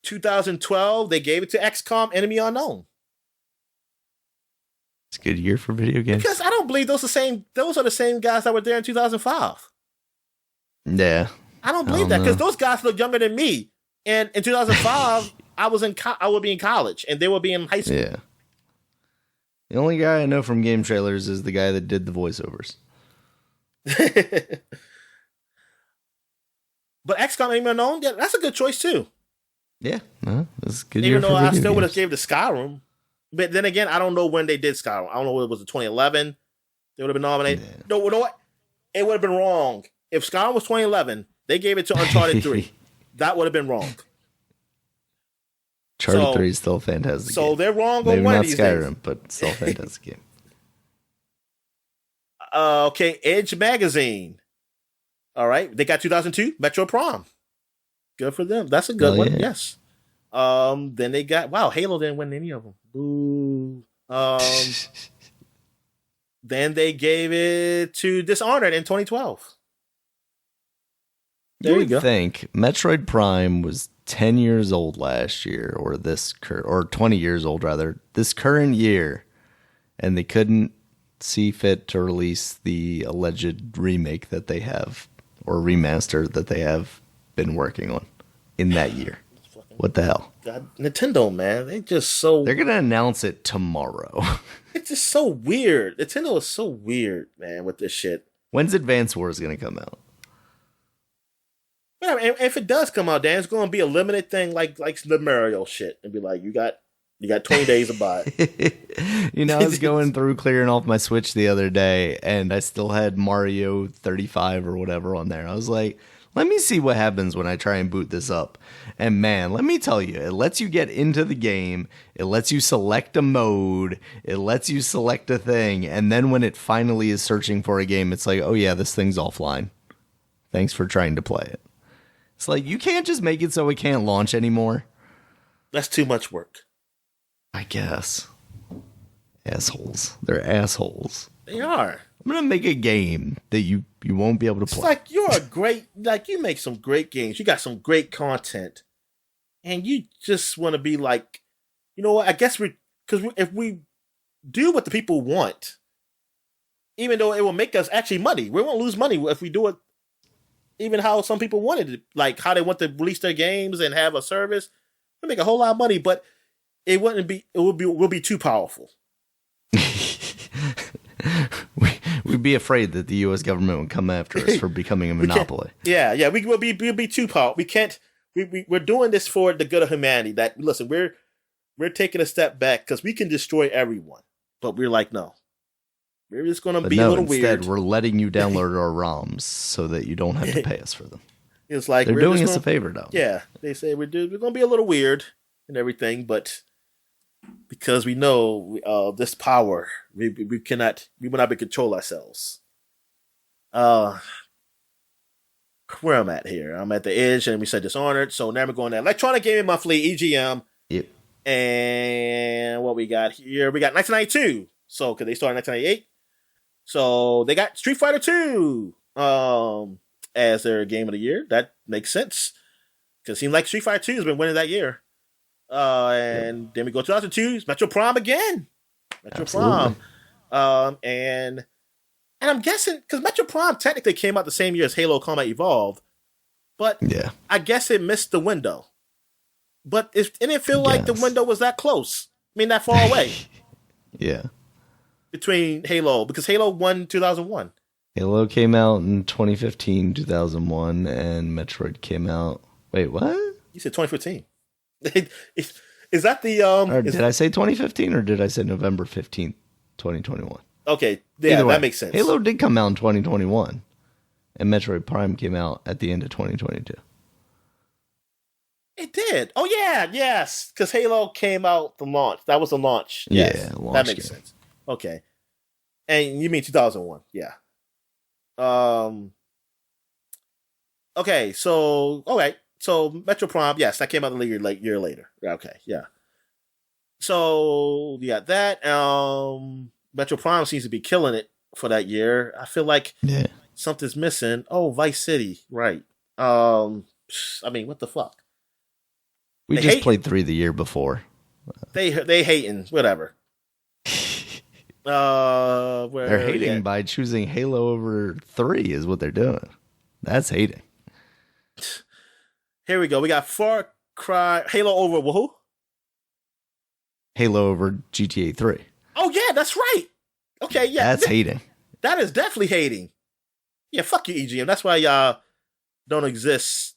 2012. They gave it to XCOM Enemy Unknown. It's a good year for video games. Because I don't believe those are the same guys that were there in 2005. Yeah. I don't believe that because those guys look younger than me. And in 2005, I would be in college and they would be in high school. Yeah. The only guy I know from Game Trailers is the guy that did the voiceovers. But XCOM Enemy Unknown, yeah, that's a good choice too. Yeah, this is a good Even year though for I video still would have games. gave the Skyrim. But then again, I don't know when they did Skyrim. I don't know whether it was 2011. They would have been nominated. Yeah. No, you know what? It would have been wrong. If Skyrim was 2011, they gave it to Uncharted 3. That would have been wrong. Uncharted 3 is still a fantastic game. So they're wrong Maybe on one not of these Skyrim, days. but still a fantastic game. Okay, Edge Magazine. All right, they got 2002 Metro Prom. Good for them. That's a good one. Yeah. Yes. Then they got Halo didn't win any of them. Boo. Then they gave it to Dishonored in 2012. There you go. Think Metroid Prime was 10 years old last year, or or 20 years old rather, this current year, and they couldn't see fit to release the alleged remake that they have, or remaster that they have been working on in that year. What the hell? God, Nintendo, man, they're gonna announce it tomorrow. It's just so weird. Nintendo is so weird, man, with this shit. When's Advance Wars gonna come out? Yeah, if it does come out, Dan, it's gonna be a limited thing, like the Mario shit, and be like, you got 20 days to buy it. I was going through clearing off my Switch the other day, and I still had Mario 35 or whatever on there. I was like, let me see what happens when I try and boot this up. And man, let me tell you, it lets you get into the game. It lets you select a mode. It lets you select a thing. And then when it finally is searching for a game, it's like, oh yeah, this thing's offline. Thanks for trying to play it. It's like, you can't just make it so it can't launch anymore. That's too much work. I guess. Assholes. They're assholes. They are. I'm going to make a game that you won't be able to play. It's like, you make some great games. You got some great content. And you just want to be like, you know what? I guess if we do what the people want, even though it will make us actually money, we won't lose money if we do it even how some people wanted it, like how they want to release their games and have a service. We'll make a whole lot of money, but it will be too powerful. We'd be afraid that the U.S. government would come after us for becoming a monopoly. We'll be too powerful. We can't. We're doing this for the good of humanity. That listen, we're taking a step back because we can destroy everyone, but we're like, no, we're just going to be a little instead, weird. We're letting you download our ROMs so that you don't have to pay us for them. It's like they're doing us a favor now. Yeah, they say we're going to be a little weird and everything, but because we know this power, we will not be control ourselves. Where I'm at here, I'm at the edge, and we said Dishonored. So now we're going to Electronic Gaming Monthly (EGM). Yep. And what we got here, we got 1992. So because they started in 1998, so they got Street Fighter 2 as their game of the year. That makes sense because it seems like Street Fighter 2 has been winning that year. And then we go to 2002, Metro Prime again. Metro Prime. And I'm guessing, because Metro Prime technically came out the same year as Halo Combat Evolved, but I guess it missed the window. But it didn't feel like the window was that close. I mean, that far away. Between Halo, because Halo won 2001. Halo came out in 2015, 2001, and Metroid came out. Wait, what? You said 2015. Is that the did I say 2015 or did I say November 15th, 2021? Okay, yeah, that makes sense. Halo did come out in 2021, and Metroid Prime came out at the end of 2022. It did. Oh yeah, yes, because Halo came out the launch. That was the launch. Yes. Yeah, launch that makes sense. Okay, and you mean 2001? Yeah. Okay, so So Metro Prime, yes, that came out a year later. Okay, yeah. So you got that. Metro Prime seems to be killing it for that year. I feel like something's missing. Oh, Vice City, right? I mean, what the fuck? We just played 3 the year before. They hating, whatever. They're hating by choosing Halo over 3 is what they're doing. That's hating. Here we go. We got Far Cry, Halo over who? Halo over GTA 3. Oh yeah, that's right. Okay, yeah. That's hating. That is definitely hating. Yeah, fuck you, EGM. That's why y'all don't exist.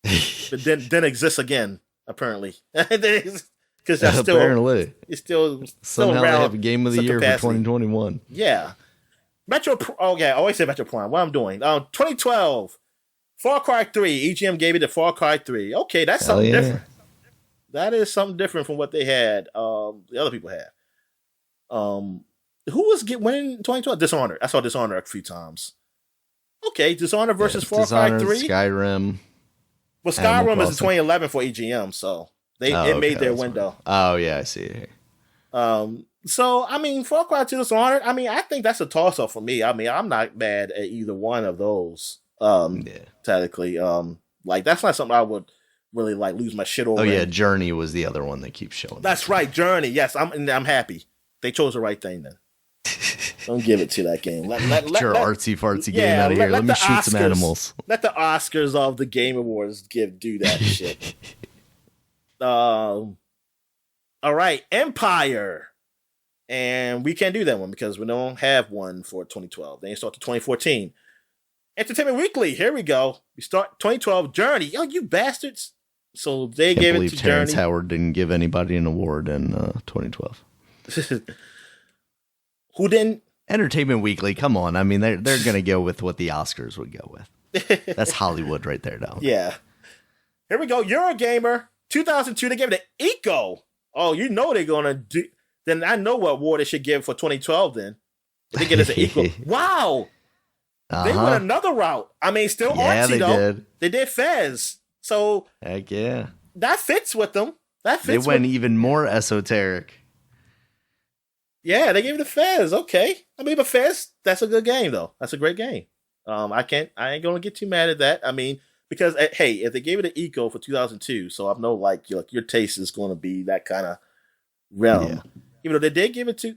But then exist again. apparently. Because that's apparently. it's still somehow around they have a game of the year capacity. for 2021. Yeah. I always say Metro Prime. What I'm doing. 2012, Far Cry 3. EGM gave it to Far Cry 3. Okay, that's something different. That is something different from what they had. The other people had. Who was winning 2012? Dishonored. I saw Dishonored a few times. Okay, Dishonored versus Far Cry 3. Skyrim. Well, Skyrim is in 2011 for EGM, so it made their window. Oh yeah, I see it here. So I mean, Far Cry 2 Dishonored. I mean, I think that's a toss up for me. I mean, I'm not mad at either one of those. Technically, like that's not something I would really like lose my shit over. Oh yeah, Journey was the other one that keeps showing. That's right, Journey. Yes, I'm happy. They chose the right thing then. Don't give it to that game. Let your artsy fartsy game out of here. Let me shoot some animals. Let the Oscars of the Game Awards do that shit. All right, Empire. And we can't do that one because we don't have one for 2012. They start to 2014. Entertainment Weekly. Here we go. We start 2012. Journey. Oh, you bastards. So they gave it to Terrence Journey. Howard didn't give anybody an award in 2012. Who didn't? Entertainment Weekly. Come on. I mean, they're going to go with what the Oscars would go with. That's Hollywood right there, though. Yeah. Here we go. Eurogamer. 2002. They gave it an Eco. Oh, you know they're going to do. Then I know what award they should give for 2012 then. They get us an Eco. Wow. They went another route. I mean, still artsy, though. They did Fez. So. Heck yeah. That fits with them. They went even more esoteric. Yeah, they gave it a Fez. Okay. I mean, but Fez, that's a good game, though. That's a great game. I ain't going to get too mad at that. I mean, because, hey, if they gave it an Eco for 2002, so I know, like, your taste is going to be that kind of realm. Yeah. Even though they did give it to,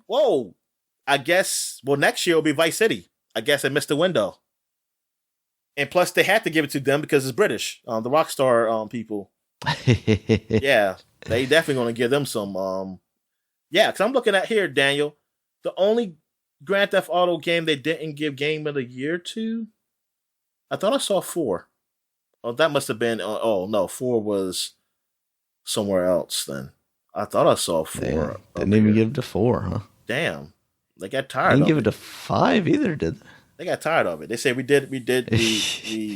I guess, next year will be Vice City. I guess I missed the window. And plus, they had to give it to them because it's British. The Rockstar people. Yeah, they definitely going to give them some. Yeah, because I'm looking at here, Daniel. The only Grand Theft Auto game they didn't give Game of the Year to, I thought I saw 4. Oh, that must have been. Oh no, 4 was somewhere else. Then I thought I saw 4. Didn't even give it to 4, huh? Damn, they got tired. Didn't give it to 5 either, did they? They got tired of it. They said we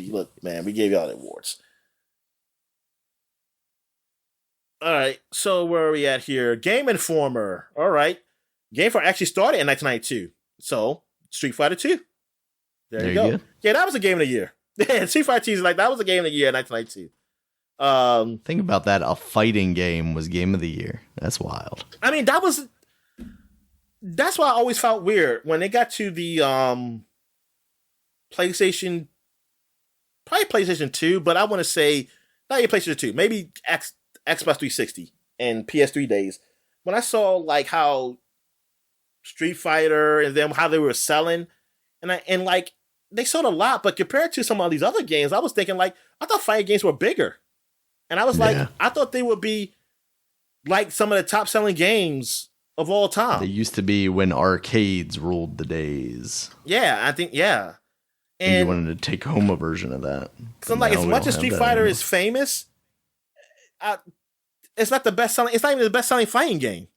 look, man, we gave y'all the awards. All right, so where are we at here? Game Informer. All right, Game Informer actually started in 1992. So Street Fighter 2. There you go. Yeah, that was a game of the year. Yeah, Street Fighter 2 is like that was a game of the year in 1992. Think about that. A fighting game was game of the year. That's wild. I mean, that's why I always felt weird when they got to the PlayStation, probably PlayStation 2, but I want to say not even PlayStation 2, maybe Xbox 360 and PS3 days. When I saw like how Street Fighter and them how they were selling, and like they sold a lot, but compared to some of these other games, I was thinking like I thought fighting games were bigger, and I was like I thought they would be like some of the top selling games of all time. They used to be when arcades ruled the days. Yeah, I think and you wanted to take home a version of that. So like as much as Street Fighter is famous, it's not the best selling. It's not even the best selling fighting game.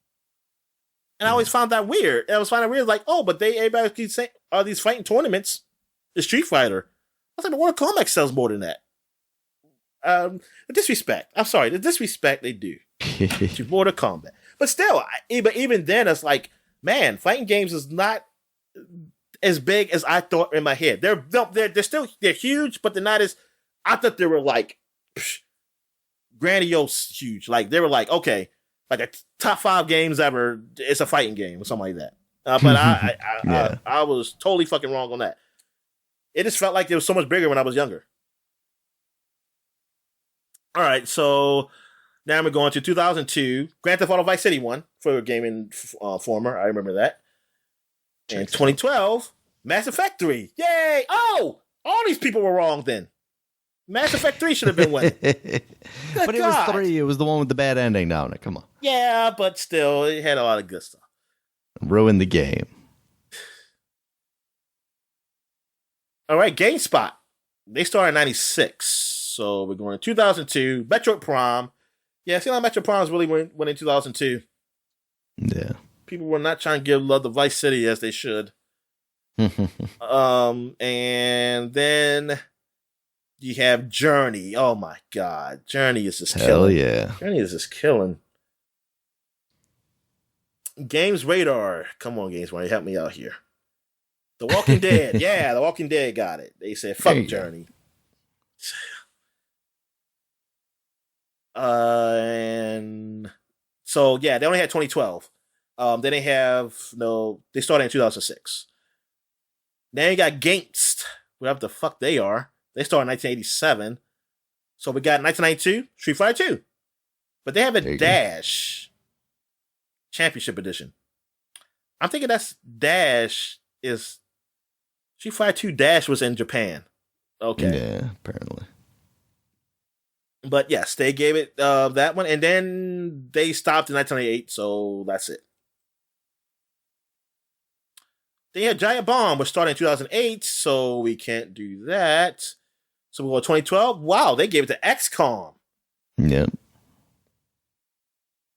And I always found that weird. I was finding weird, like, but everybody keeps saying, "Are these fighting tournaments?" The Street Fighter. I was like, the Mortal Kombat sells more than that. The disrespect. I'm sorry, the disrespect they do to Mortal Kombat. But still, even then, it's like, man, fighting games is not as big as I thought in my head. They're still huge, but they're not as I thought they were like grandiose huge. Like they were like, okay, like a top 5 games ever. It's a fighting game or something like that. But I was totally fucking wrong on that. It just felt like it was so much bigger when I was younger. All right, so now we're going to 2002. Grand Theft Auto Vice City 1 for Game Informer. I remember that. And 2012, Mass Effect 3. Yay! Oh! All these people were wrong then. Mass Effect 3 should have been winning. But it was 3. It was the one with the bad ending down it. Come on. Yeah, but still, it had a lot of good stuff. Ruined the game. All right, GameSpot. They started in 96. So we're going to 2002. Metroid Prime Yeah, see, Metro Primes really went in 2002. Yeah. People were not trying to give love to Vice City as they should. And then you have Journey. Oh my God, Journey is just killing. Yeah. Journey is just killing. Games Radar. Come on, Games Radar, help me out here. The Walking Dead. Yeah, The Walking Dead got it. They said, fuck Journey. And so, yeah, they only had 2012. Then they have, they started in 2006. Then you got Gangst, whatever the fuck they are. They started in 1987. So we got 1992, Street Fighter 2. But they have a Dash Championship Edition. I'm thinking that's Dash is... Street Fighter 2 Dash was in Japan. Okay. Yeah, apparently. But yes, they gave it that one. And then they stopped in 1998, so that's it. They had Giant Bomb, which started in 2008, so we can't do that. So we go to 2012. Wow, they gave it to XCOM. Yep.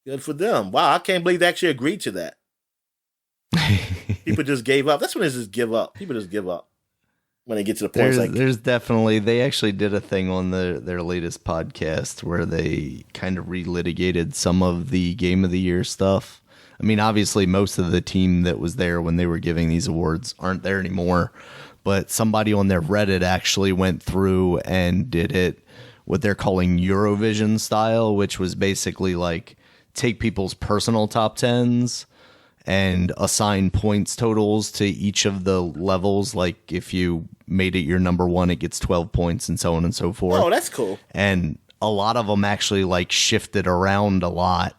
Good for them. Wow, I can't believe they actually agreed to that. People just gave up. That's when they just give up. People just give up when they get to the point. There's definitely, they actually did a thing on their latest podcast where they kind of relitigated some of the Game of the Year stuff. I mean, obviously, most of the team that was there when they were giving these awards aren't there anymore. But somebody on their Reddit actually went through and did it what they're calling Eurovision style, which was basically like take people's personal top tens and assign points totals to each of the levels. Like if you made it your number one, it gets 12 points and so on and so forth. Oh, that's cool. And a lot of them actually like shifted around a lot.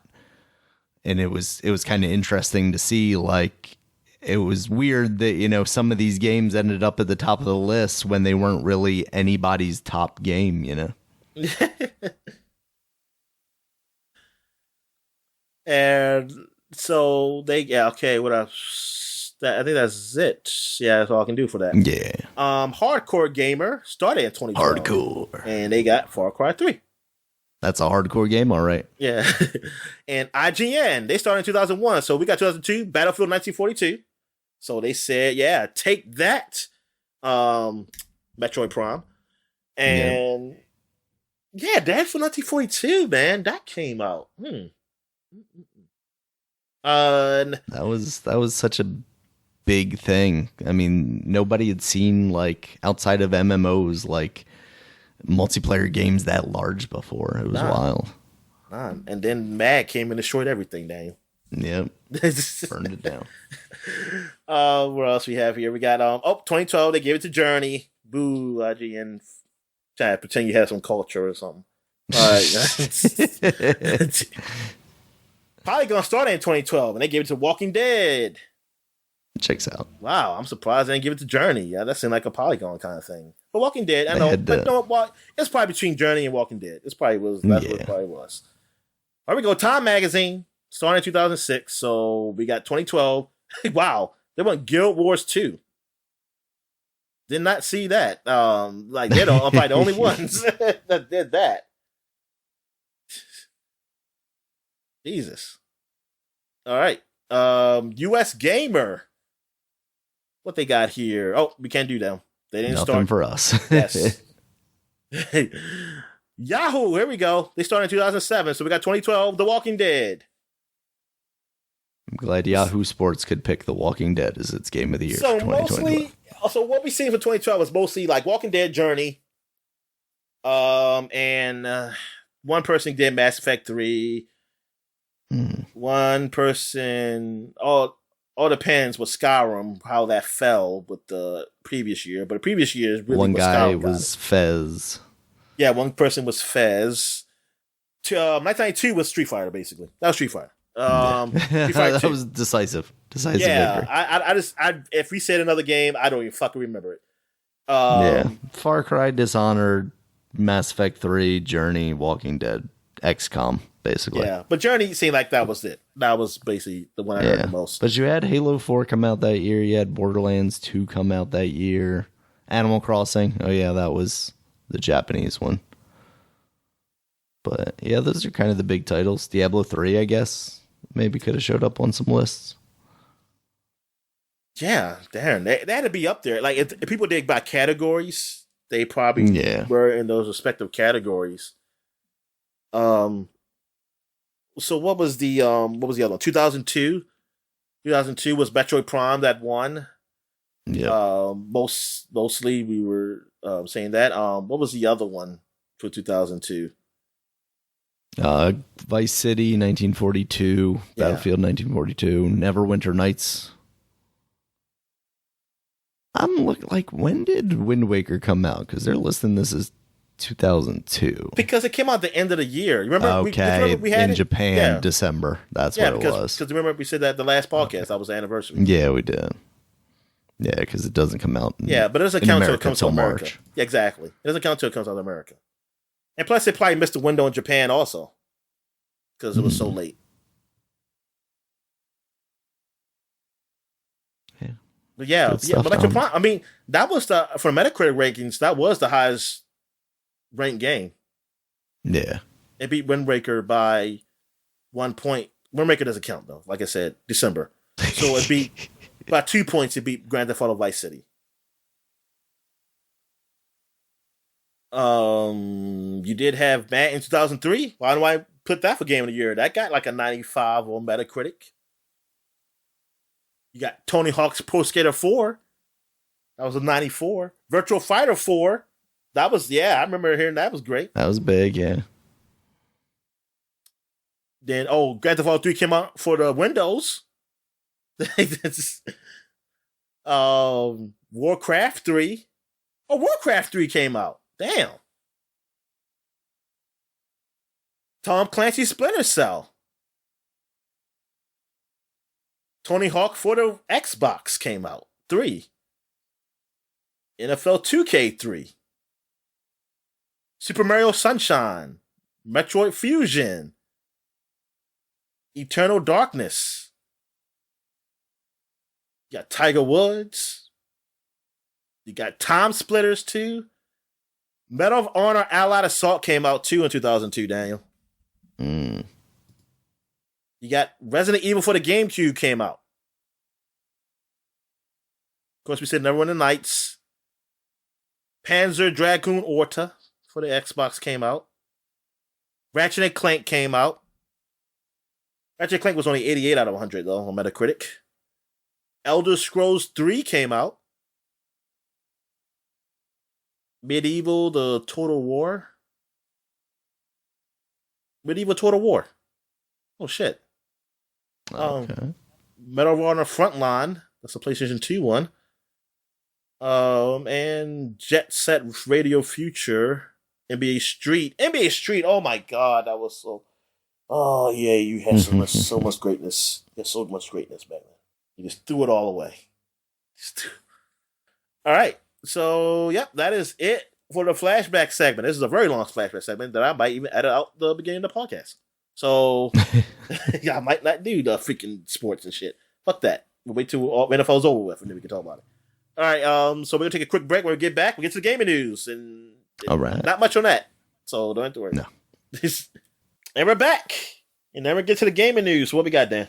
And it was kind of interesting to see, like, it was weird that, some of these games ended up at the top of the list when they weren't really anybody's top game, And so what else? I think that's it. Yeah, that's all I can do for that. Yeah. Hardcore Gamer started in 2012. Hardcore. And they got Far Cry 3. That's a hardcore game, all right. Yeah. And IGN, they started in 2001. So we got 2002, Battlefield 1942. So they said, yeah, take that, Metroid Prime. And yeah, Battlefield 1942, man, that came out. That was such a big thing. I mean, nobody had seen, like, outside of MMOs, like, multiplayer games that large before. It was wild. And then Mag came and destroyed everything, Daniel. Yep. Burned it down. What else we have here? We got 2012, they gave it to Journey. Boo, IGN. Trying to pretend you had some culture or something. Alright. Polygon started in 2012 and they gave it to Walking Dead. Checks out. Wow, I'm surprised they didn't give it to Journey. Yeah, that seemed like a Polygon kind of thing. But Walking Dead, I know, but no, it's probably between Journey and Walking Dead. That's what it probably was. All right, we go. Time Magazine started in 2006, so we got 2012. Wow, they went Guild Wars 2. Did not see that. Like they're probably the only ones that did that. Jesus. All right. US Gamer. What they got here? Oh, we can't do them. They didn't Nothing start for us. Yes. Yahoo! Here we go. They started in 2007, so we got 2012. The Walking Dead. I'm glad Yahoo Sports could pick The Walking Dead as its game of the year. So for mostly, what we seen for 2012 was mostly like Walking Dead, Journey, and one person did Mass Effect 3. One person, all depends with Skyrim, how that fell with the previous year. But the previous year is really one guy Skyrim was Fez. Yeah, one person was Fez. 1992 was Street Fighter, basically. That was Street Fighter. Street Fighter that was decisive. Decisive yeah, victory. If we said another game, I don't even fucking remember it. Far Cry, Dishonored, Mass Effect 3, Journey, Walking Dead, XCOM, basically. Yeah, but Journey seemed like that was it. That was basically the one I heard the most. But you had Halo 4 come out that year. You had Borderlands 2 come out that year. Animal Crossing. Oh, yeah, that was the Japanese one. But yeah, those are kind of the big titles. Diablo 3, I guess, maybe could have showed up on some lists. Yeah, damn, they had to be up there. Like if people did by categories, they probably were in those respective categories. So what was the other one? 2002? 2002 was Metroid Prime that won. Yeah. Mostly we were saying that. What was the other one for 2002? Vice City 1942, Battlefield 1942, Neverwinter Nights. I'm like, when did Wind Waker come out? Because they're listing this as 2002. Because it came out at the end of the year. Remember? Okay, we had in Japan, December. That's what it was. Because remember we said that the last podcast, that was the anniversary. Yeah, we did. Yeah, because it doesn't come out. But it doesn't count until it comes to America. March. Yeah, exactly. It doesn't count until it comes out to America. And plus, they probably missed the window in Japan also because it was so late. Yeah. But Electro Prime, I mean, that was for Metacritic rankings, that was the highest ranked game. Yeah. It beat Wind Waker by 1 point. Wind Waker doesn't count though. Like I said, December. So it beat by 2 points. It beat Grand Theft Auto Vice City. You did have Matt in 2003. Why do I put that for Game of the Year? That got like a 95 on Metacritic. You got Tony Hawk's Pro Skater 4. That was a 94. Virtual Fighter 4. That was, I remember hearing that was great. That was big, yeah. Then, Grand Theft Auto 3 came out for the Windows. Warcraft 3. Warcraft 3 came out. Damn. Tom Clancy's Splinter Cell. Tony Hawk for the Xbox came out. 3. NFL 2K 3. Super Mario Sunshine. Metroid Fusion. Eternal Darkness. You got Tiger Woods. You got Time Splitters 2. Medal of Honor Allied Assault came out too in 2002, Daniel. You got Resident Evil for the GameCube came out. Of course, we said Neverwinter Nights. Panzer Dragoon Orta for the Xbox came out. Ratchet and Clank came out. Ratchet and Clank was only 88 out of 100 though on Metacritic. Elder Scrolls 3 came out. Medieval the Total War. Medieval Total War. Oh shit. Okay. Medal of Honor Frontline. That's a PlayStation 2 one. And Jet Set Radio Future. NBA Street. Oh my god, that was so. Oh yeah, you had so much greatness. You had so much greatness back then. You just threw it all away. All right. So, that is it for the flashback segment. This is a very long flashback segment that I might even edit out the beginning of the podcast. So, I might not do the freaking sports and shit. Fuck that. We'll wait till NFL's over with and then we can talk about it. All right. So, we're going to take a quick break. When we get back, we'll get to the gaming news. And all right. Not much on that. So, don't have to worry. No. And we're back. And then we get to the gaming news. What we got, Dan?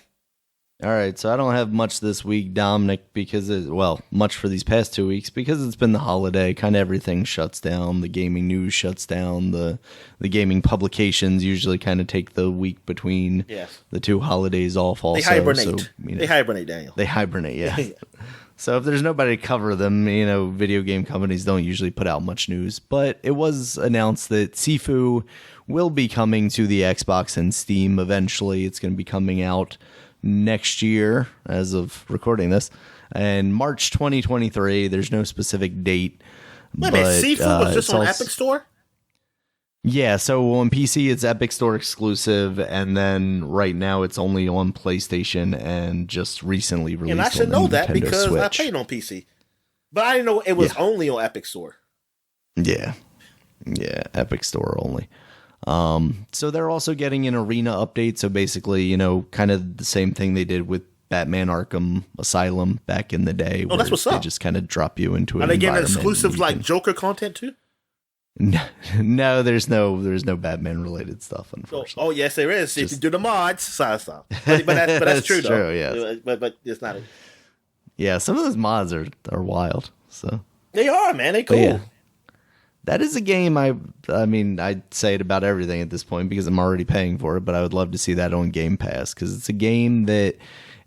All right, so I don't have much this week, Dominic, because much for these past 2 weeks because it's been the holiday. Kind of everything shuts down. The gaming news shuts down. The gaming publications usually kind of take the week between the two holidays off. Also, they hibernate. So, they hibernate, Daniel. They hibernate, yeah. So if there's nobody to cover them, video game companies don't usually put out much news. But it was announced that Sifu will be coming to the Xbox and Steam eventually. It's going to be coming out next year as of recording this, and March 2023. There's no specific date. Wait a minute, Sifu was just on Epic Store? Yeah, so on PC it's Epic Store exclusive, and then right now it's only on PlayStation and just recently released. And I should know that because Switch. I played on PC, but I didn't know it was only on Epic Store. Yeah, Epic Store only. So they're also getting an arena update. So basically, kind of the same thing they did with Batman Arkham Asylum back in the day. Oh, that's what's up. They just kind of drop you into an environment. Are they getting exclusive like Joker content too? No, there's no Batman related stuff, unfortunately. Oh yes, there is. If you do the mods, stop. But that's true though. True, yes. But it's not. Yeah, some of those mods are wild. So they are, man. They cool. Yeah, that is a game. I mean, I'd say it about everything at this point because I'm already paying for it. But I would love to see that on Game Pass because it's a game that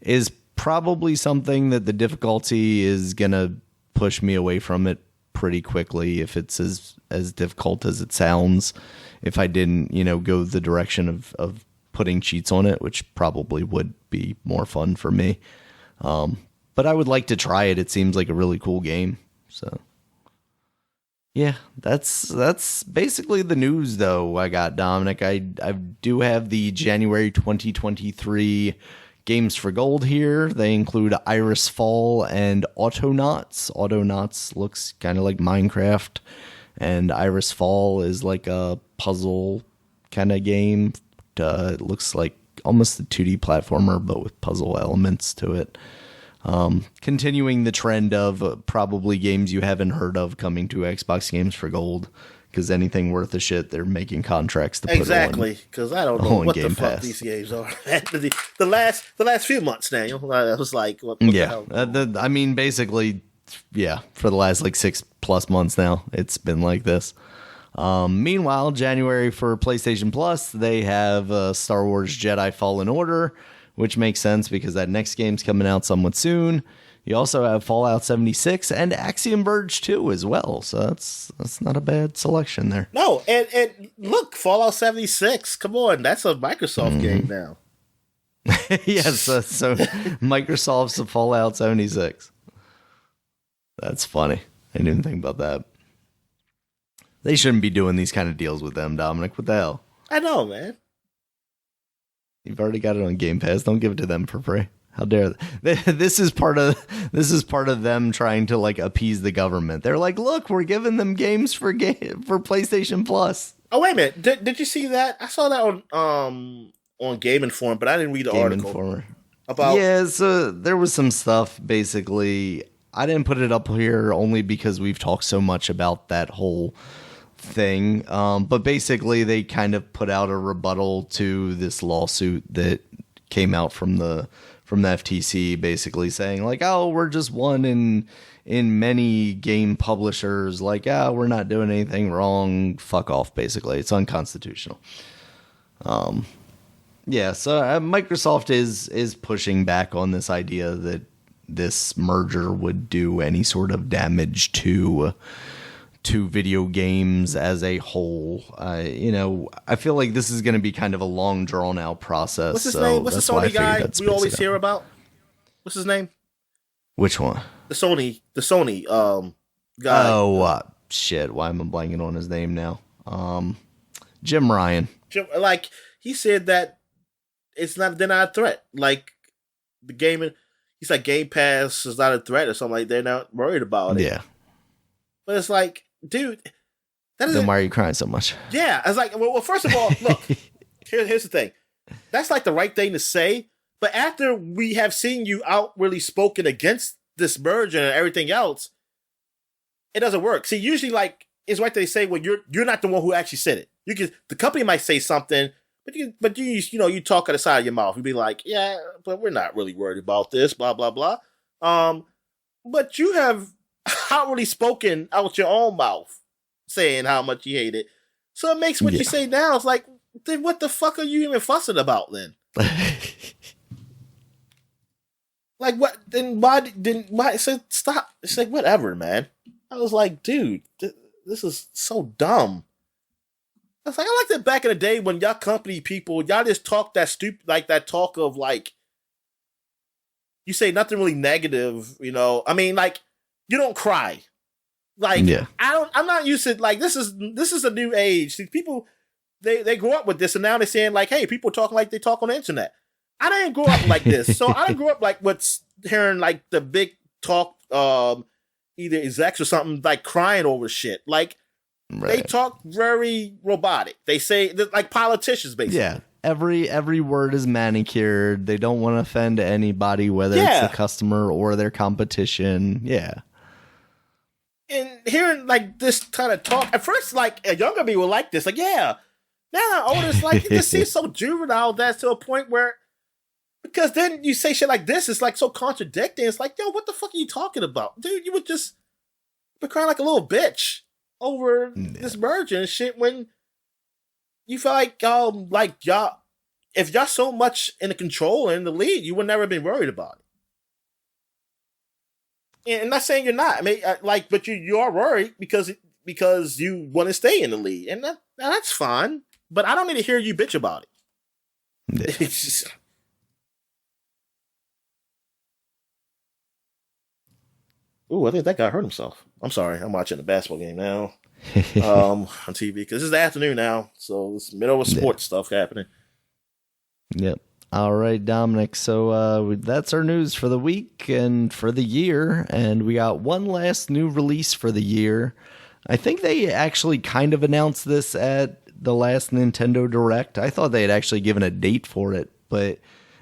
is probably something that the difficulty is gonna push me away from it pretty quickly if it's as difficult as it sounds. If I didn't, go the direction of putting cheats on it, which probably would be more fun for me. But I would like to try it. It seems like a really cool game. So yeah, that's basically the news though. I got Dominic. I do have the January 2023 Games for Gold here. They include Iris Fall and Autonauts. Autonauts looks kind of like Minecraft, and Iris Fall is like a puzzle kind of game. It looks like almost a 2D platformer, but with puzzle elements to it. Continuing the trend of probably games you haven't heard of coming to Xbox Games for Gold. Because anything worth a shit, they're making contracts to put exactly. Because I don't know what the fuck these games are. the last few months now, I was like, what the hell? I mean, basically, yeah. For the last like 6+ months now, it's been like this. Meanwhile, January for PlayStation Plus, they have Star Wars Jedi Fallen Order, which makes sense because that next game's coming out somewhat soon. You also have Fallout 76 and Axiom Verge 2 as well, so that's not a bad selection there. No, and look, Fallout 76, come on, that's a Microsoft game now. Yes, so Microsoft's Fallout 76. That's funny. I didn't even think about that. They shouldn't be doing these kind of deals with them, Dominic. What the hell? I know, man. You've already got it on Game Pass. Don't give it to them for free. How dare they? This is part of them trying to like appease the government. They're like, look, we're giving them games for PlayStation Plus. Oh wait a minute, did you see that? I saw that on Game Informer, but I didn't read the article. Informer. About so there was some stuff. Basically, I didn't put it up here only because we've talked so much about that whole thing. But basically, they kind of put out a rebuttal to this lawsuit that came out from the FTC, basically saying like, oh, we're just one in many game publishers, like, we're not doing anything wrong, fuck off, basically. It's unconstitutional. Yeah, so Microsoft is pushing back on this idea that this merger would do any sort of damage to video games as a whole. I feel like this is going to be kind of a long, drawn-out process. What's his name? What's the Sony guy we always hear about? What's his name? Which one? The Sony guy. Oh, shit. Why am I blanking on his name now? Jim Ryan. Like, he said that they're not a threat. Like, the gaming, he's like, Game Pass is not a threat or something like that. They're not worried about it. Yeah. But it's like, dude, then why are you crying so much? Yeah, I was like, well, first of all, look, here's the thing. That's like the right thing to say, but after we have seen you outwardly spoken against this merger and everything else, it doesn't work. See, usually, like, it's right they say, well, you're not the one who actually said it. The company might say something, but you talk out the side of your mouth. You'd be like, yeah, but we're not really worried about this, blah blah blah. But you have outwardly spoken out your own mouth saying how much you hate it. So it makes what you say now, it's like, then what the fuck are you even fussing about then? Like, what? Then why? So stop. It's like, whatever, man. I was like, dude, this is so dumb. I was like, I liked it back in the day when y'all company people, y'all just talk that stupid, like that talk of like, you say nothing really negative, I mean, like, you don't cry. Like, I'm not used to, like, this is a new age. See, people, they grew up with this, and now they're saying, like, hey, people talking like they talk on the internet. I didn't grow up like this. So I didn't grow up like what's hearing, like, the big talk, either execs or something, like, crying over shit. Like, they talk very robotic. They say, like, politicians, basically. Yeah. Every word is manicured. They don't want to offend anybody, whether it's the customer or their competition. Yeah. And hearing like this kind of talk at first, like a younger me would like this, like yeah. Now I'm older, it's like it just seems so juvenile. That's to a point where because then you say shit like this, it's like so contradicting. It's like yo, what the fuck are you talking about, dude? You would just be crying like a little bitch over this merger and shit when you feel like y'all, if y'all so much in the control and in the lead, you would never have been worried about it. And I'm not saying you're not. I mean, but you are worried because you want to stay in the lead, and that's fine. But I don't need to hear you bitch about it. Yeah. Ooh, I think that guy hurt himself. I'm sorry. I'm watching the basketball game now on TV because it's the afternoon now, so it's middle of sports stuff happening. Yep. All right, Dominic. So that's our news for the week and for the year, and we got one last new release for the year. I think they actually kind of announced this at the last Nintendo Direct. I thought they had actually given a date for it, but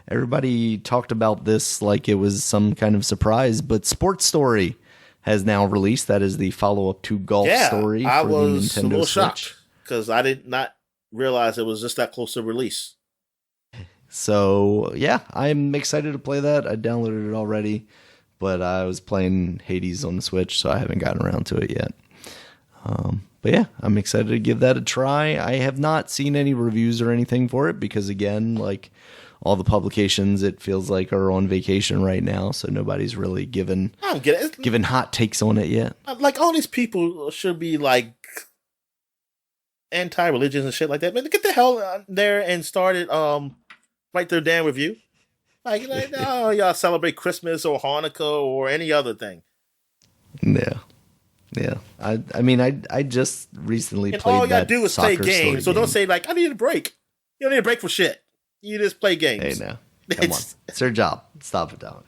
everybody talked about this like it was some kind of surprise. But Sports Story has now released. That is the follow-up to Golf Story I for the was Nintendo a little Switch. shocked because I did not realize it was just that close to release. So, yeah, I'm excited to play that. I downloaded it already, but I was playing Hades on the Switch, so I haven't gotten around to it yet. But yeah, I'm excited to give that a try. I have not seen any reviews or anything for it because, again, like all the publications, it feels like are on vacation right now, so nobody's really given hot takes on it yet. Like, all these people should be, like, anti-religious and shit like that. Man, get the hell out there and start it, write their damn review. Like no, y'all celebrate Christmas or Hanukkah or any other thing. Yeah. I mean, I just recently and played all y'all that do is play games. So game. don't say like, I need a break. You don't need a break for shit. You just play games. Hey, now, come on. It's their job. Stop it down.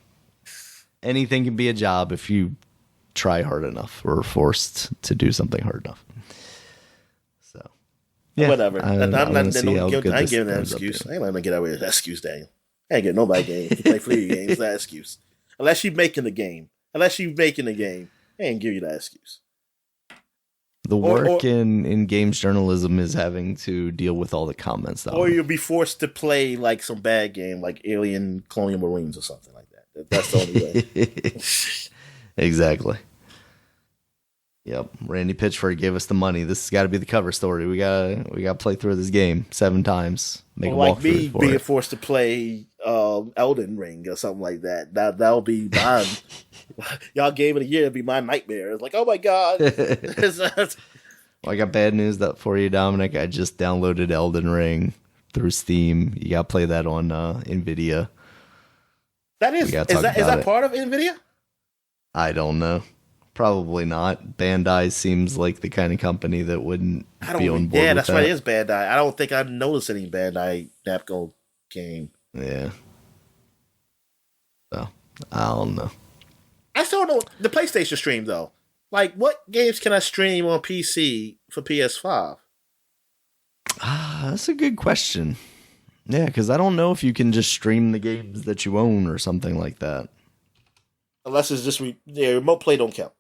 Anything can be a job if you try hard enough or are forced to do something hard enough. So, yeah. Whatever. I'm not giving that excuse. excuse. I ain't letting them get away with that excuse, Daniel. I ain't getting nobody game. You play free games, that excuse. Unless you're making the game. I ain't give you that excuse. The work in games journalism is having to deal with all the comments. Or you'll be forced to play like some bad game, like Alien Colonial Marines or something like that. That's the only way. Exactly. Yep. Randy Pitchford gave us the money. This has got to be the cover story. We gotta play through this game 7 times. Make like me being forced to play Elden Ring or something like that. That'll be mine. Y'all gave it a year, it'd be my nightmare. It's like, oh my god. Well, I got bad news for you, Dominic. I just downloaded Elden Ring through Steam. You gotta play that on NVIDIA. Is that part of NVIDIA? I don't know. Probably not. Bandai seems like the kind of company that wouldn't be on board. Yeah, that's right. It is Bandai. I don't think I've noticed any Bandai Namco game. Yeah. So, I don't know. I still don't know the PlayStation stream though. Like, what games can I stream on PC for PS5? That's a good question. Yeah, because I don't know if you can just stream the games that you own or something like that. Unless it's just remote play don't count.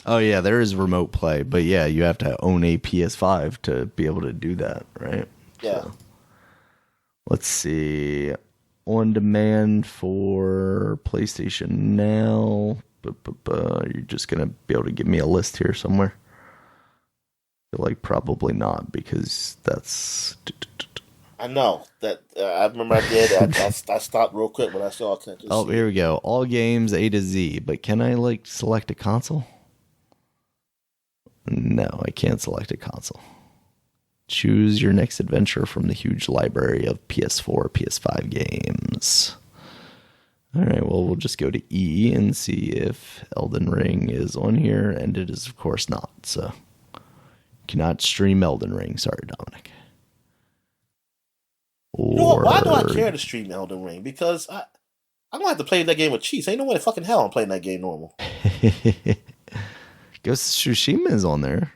Oh yeah, there is remote play, but yeah, you have to own a PS5 to be able to do that, right? Yeah. So, let's see. On demand for PlayStation Now. You're just going to be able to give me a list here somewhere. I feel like probably not because that's... I know. That I remember I did. I stopped real quick when I saw it. Oh, here we go. All games A to Z. But can I select a console? No, I can't select a console. Choose your next adventure from the huge library of PS4, PS5 games. All right, well, we'll just go to E and see if Elden Ring is on here, and it is, of course, not. So, cannot stream Elden Ring. Sorry, Dominic. Why do I care to stream Elden Ring? Because I'm going to have to play that game with cheats. Ain't no way in fucking hell I'm playing that game normal. Ghost of Tsushima is on there.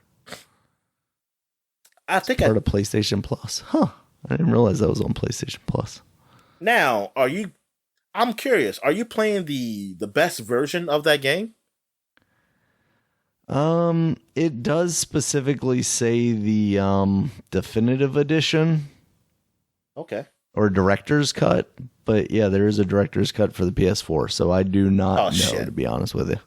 I think part of PlayStation Plus. Huh. I didn't realize that was on PlayStation Plus. Now, I'm curious. Are you playing the best version of that game? It does specifically say the definitive edition Okay. or director's cut, but yeah, there is a director's cut for the PS4, so I do not Oh know, shit. to be honest with you.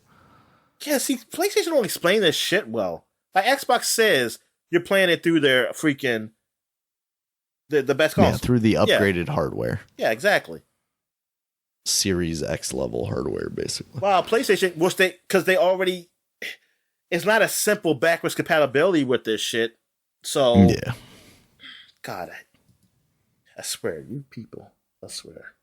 Yeah, see, PlayStation don't explain this shit well. Like Xbox says, you're playing it through their freaking the best console. Yeah, through the upgraded hardware. Yeah, exactly. Series X level hardware, basically. Wow, PlayStation, because they already, it's not a simple backwards compatibility with this shit. So, yeah. God, I swear, you people, I swear.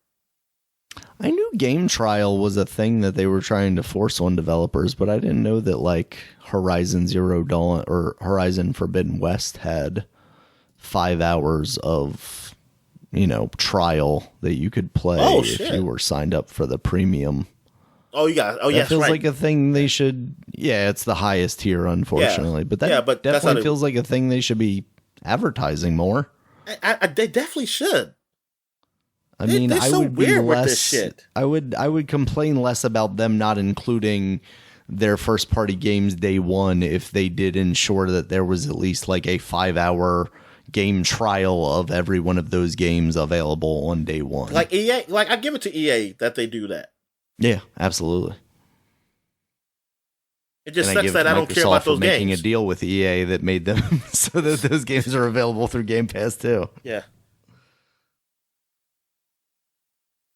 I knew game trial was a thing that they were trying to force on developers, but I didn't know that like Horizon Zero Dawn or Horizon Forbidden West had 5 hours of, trial that you could play if you were signed up for the premium. Oh, yeah, that feels like a thing they should. Yeah, it's the highest tier, unfortunately, but that definitely feels like a thing they should be advertising more. They definitely should. I mean, I would be less. This shit. I would complain less about them not including their first party games day one if they did ensure that there was at least like a 5-hour game trial of every one of those games available on day one. Like EA, like I give it to EA that they do that. Yeah, absolutely. It just sucks that I don't care about those games. Making a deal with EA that made them so that those games are available through Game Pass too. Yeah.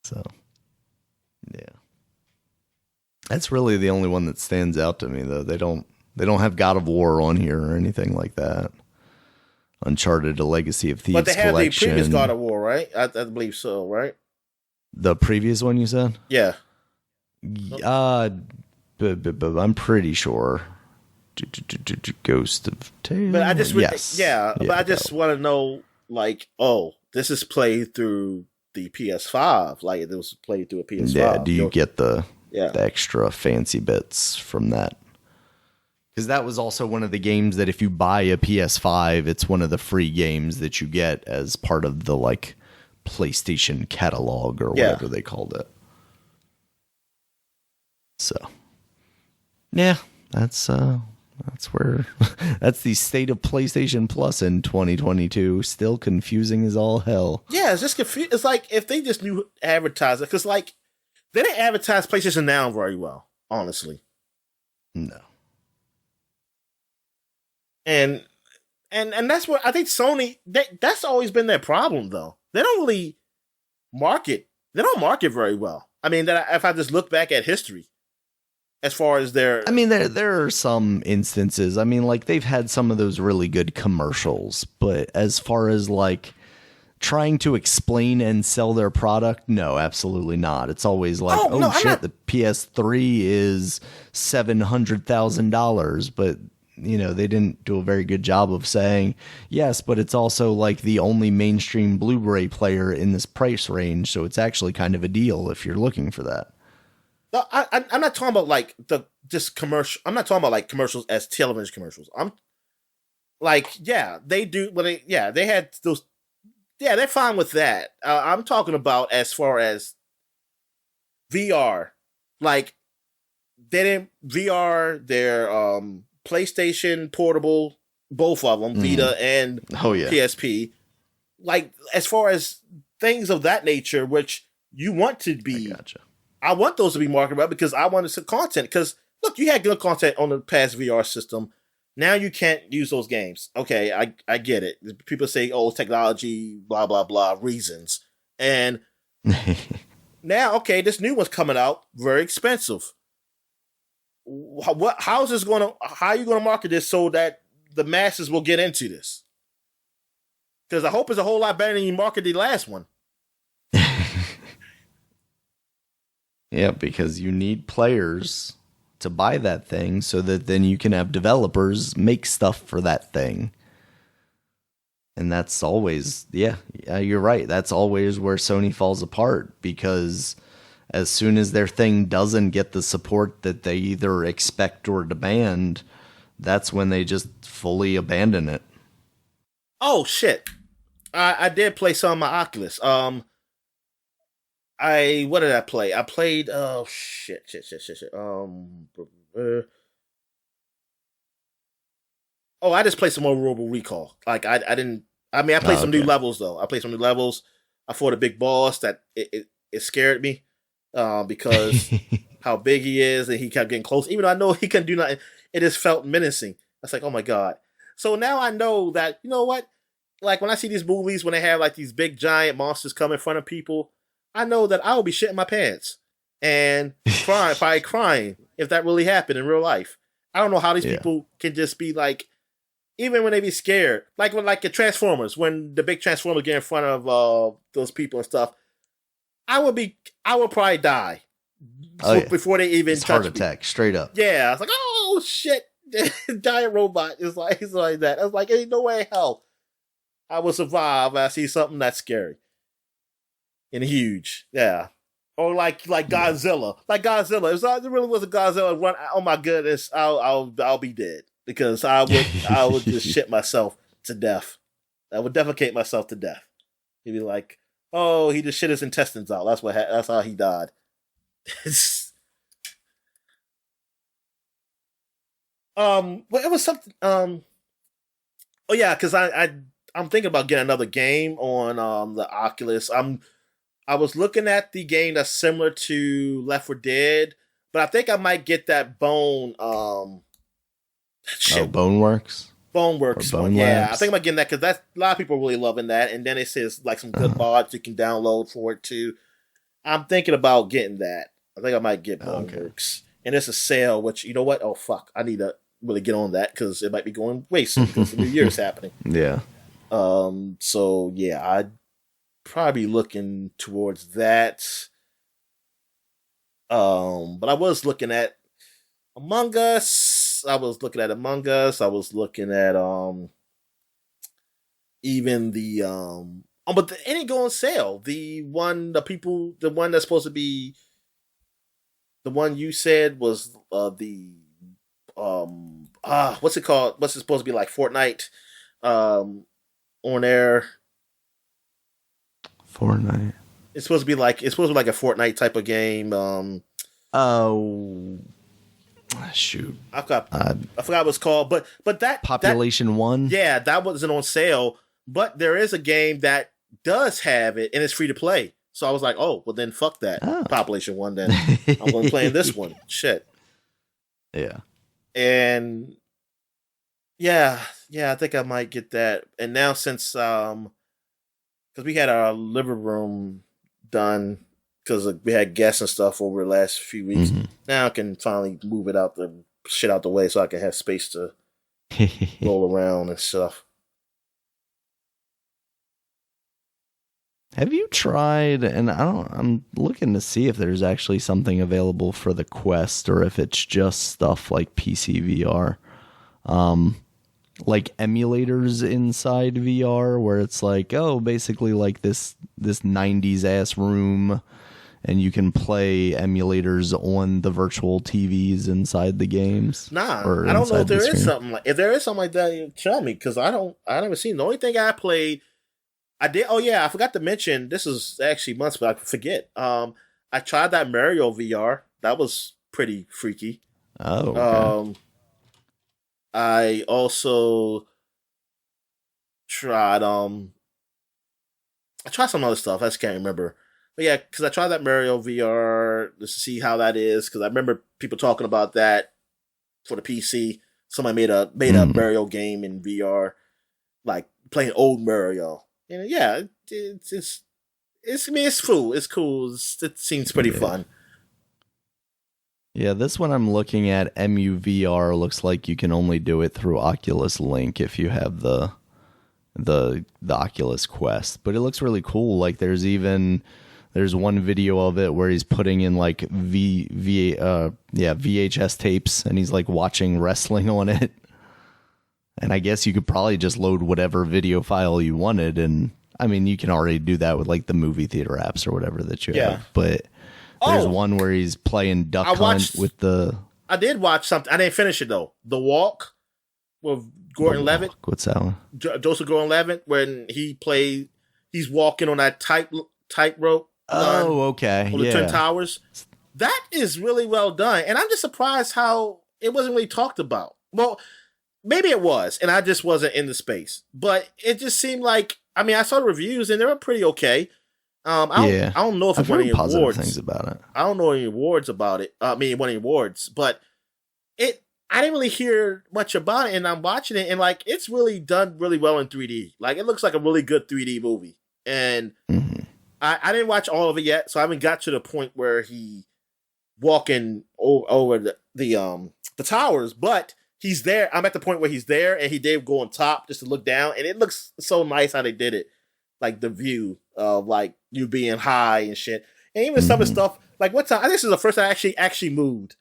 So, yeah, that's really the only one that stands out to me, though. They don't have God of War on here or anything like that. Uncharted: A Legacy of Thieves, but they have collection. The previous God of War, right? I believe so, right? The previous one you said? Yeah. But I'm pretty sure. Ghost of Tales. But I just but I just want to know, like, oh, this is played through the PS5, like it was played through a PS5. Yeah, do you get the extra fancy bits from that? Because that was also one of the games that if you buy a PS5, it's one of the free games that you get as part of the like PlayStation catalog or whatever they called it. So, yeah, that's where that's the state of PlayStation Plus in 2022. Still confusing as all hell. Yeah, it's just confusing. It's like if they just knew advertiser, because like they didn't advertise PlayStation Now very well, honestly. No. And that's what I think Sony. That's always been their problem, though. They don't really market. They don't market very well. I mean, if I just look back at history. As far as their... I mean, there are some instances. I mean, like, they've had some of those really good commercials. But as far as, like, trying to explain and sell their product, no, absolutely not. It's always like, the PS3 is $700,000. But, they didn't do a very good job of saying, yes, but it's also, like, the only mainstream Blu-ray player in this price range. So it's actually kind of a deal if you're looking for that. No, I'm not talking about like just commercial. I'm not talking about like commercials as television commercials. I'm like, they do. Well, they had those. Yeah, they're fine with that. I'm talking about as far as VR. Like they didn't VR their PlayStation Portable, both of them, Vita and PSP. Like as far as things of that nature, which you want to be. I want those to be marketed well because I wanted some content. Because, look, you had good content on the past VR system. Now you can't use those games. Okay, I get it. People say, oh, technology, blah, blah, blah, reasons. And now, okay, this new one's coming out, very expensive. How are you going to market this so that the masses will get into this? Because I hope it's a whole lot better than you marketed the last one. Yeah, because you need players to buy that thing so that then you can have developers make stuff for that thing. And that's always, you're right. That's always where Sony falls apart because as soon as their thing doesn't get the support that they either expect or demand, that's when they just fully abandon it. Oh, shit. I did play some of my Oculus. What did I play? I played shit. Oh, I just played some more Robo Recall. Like I didn't. I mean, I played some new levels though. I played some new levels. I fought a big boss that it scared me because how big he is and he kept getting close. Even though I know he couldn't do nothing, it just felt menacing. I was like, oh my god. So now I know that you know what. Like when I see these movies when they have like these big giant monsters come in front of people, I know that I will be shitting my pants and crying, probably crying if that really happened in real life. I don't know how these people can just be like, even when they be scared, like when like the Transformers, when the big Transformers get in front of those people and stuff, I would probably die before they even touch heart attack, me. straight up. Yeah, I was like, oh shit, giant robot is like that. I was like, ain't no way in hell I will survive. I see something that's scary and huge. Yeah. Or like Godzilla, like Godzilla. If there really was a Godzilla run, oh my goodness, I'll be dead because I would just shit myself to death. I would defecate myself to death. He'd be like, oh, he just shit his intestines out. That's how he died. Well, it was something. Oh yeah, because I'm thinking about getting another game on the Oculus. I was looking at the game that's similar to Left 4 Dead, but I think I might get that Bone. Boneworks. Boneworks one, yeah. I think I might get that because that's a lot of people are really loving that, and then it says like some good mods you can download for it too. I'm thinking about getting that. I think I might get Boneworks, and it's a sale. Which you know what? Oh fuck, I need to really get on that because it might be going way soon because the New Year's happening. Yeah. So yeah, I'd probably looking towards that. But I was looking at Among Us. I was looking at even the but it ain't go on sale. The one that's supposed to be the one you said was what's it called? What's it supposed to be like Fortnite? On air. Fortnite. It's supposed to be like a Fortnite type of game. Oh, shoot! I forgot what it's called, but that Population One. Yeah, that wasn't on sale, but there is a game that does have it and it's free to play. So I was like, oh, well then fuck that Population One. Then I'm going to play this one. Shit. Yeah. And yeah, I think I might get that. And now since because we had our living room done because we had guests and stuff over the last few weeks. Mm-hmm. Now I can finally move it out the way so I can have space to roll around and stuff. Have you tried, and I'm looking to see if there's actually something available for the Quest or if it's just stuff like PC VR. Like emulators inside VR where it's like, oh, basically like this 90s ass room and you can play emulators on the virtual TVs inside the games. Nah, I don't know if there is something like that, tell me, because I never seen. The only thing I played I did. Oh yeah, I forgot to mention. This is actually months, but I forget. I tried that Mario VR. That was pretty freaky. Oh. Okay. I also tried. I tried some other stuff. I just can't remember. But yeah, because I tried that Mario VR just to see how that is. Because I remember people talking about that for the PC. Somebody made a Mario game in VR, like playing old Mario. And yeah, it's cool. It's cool. It seems pretty fun. Yeah, this one I'm looking at, MUVR, looks like you can only do it through Oculus Link if you have the Oculus Quest. But it looks really cool. Like there's one video of it where he's putting in like VHS tapes and he's like watching wrestling on it. And I guess you could probably just load whatever video file you wanted. And I mean, you can already do that with like the movie theater apps or whatever that you have. But there's one where he's playing Duck Hunt with the... I did watch something. I didn't finish it though. The Walk with Gordon Levitt. What's that one? Joseph Gordon-Levitt, when he's walking on that tightrope. Oh, okay. On the Twin Towers. That is really well done. And I'm just surprised how it wasn't really talked about. Well, maybe it was, and I just wasn't in the space. But it just seemed like, I mean, I saw the reviews and they were pretty okay. I don't know if it I've won any heard positive awards. things about it. I don't know any awards about it. I mean, it won any awards, but I didn't really hear much about it, and I'm watching it, and like it's really done really well in 3D. Like it looks like a really good 3D movie, and I didn't watch all of it yet, so I haven't got to the point where he walking over the towers, but he's there. I'm at the point where he's there, and he did go on top just to look down, and it looks so nice how they did it, like the view of like you being high and shit, and even some of the stuff. Like what time? I think this is the first time I actually moved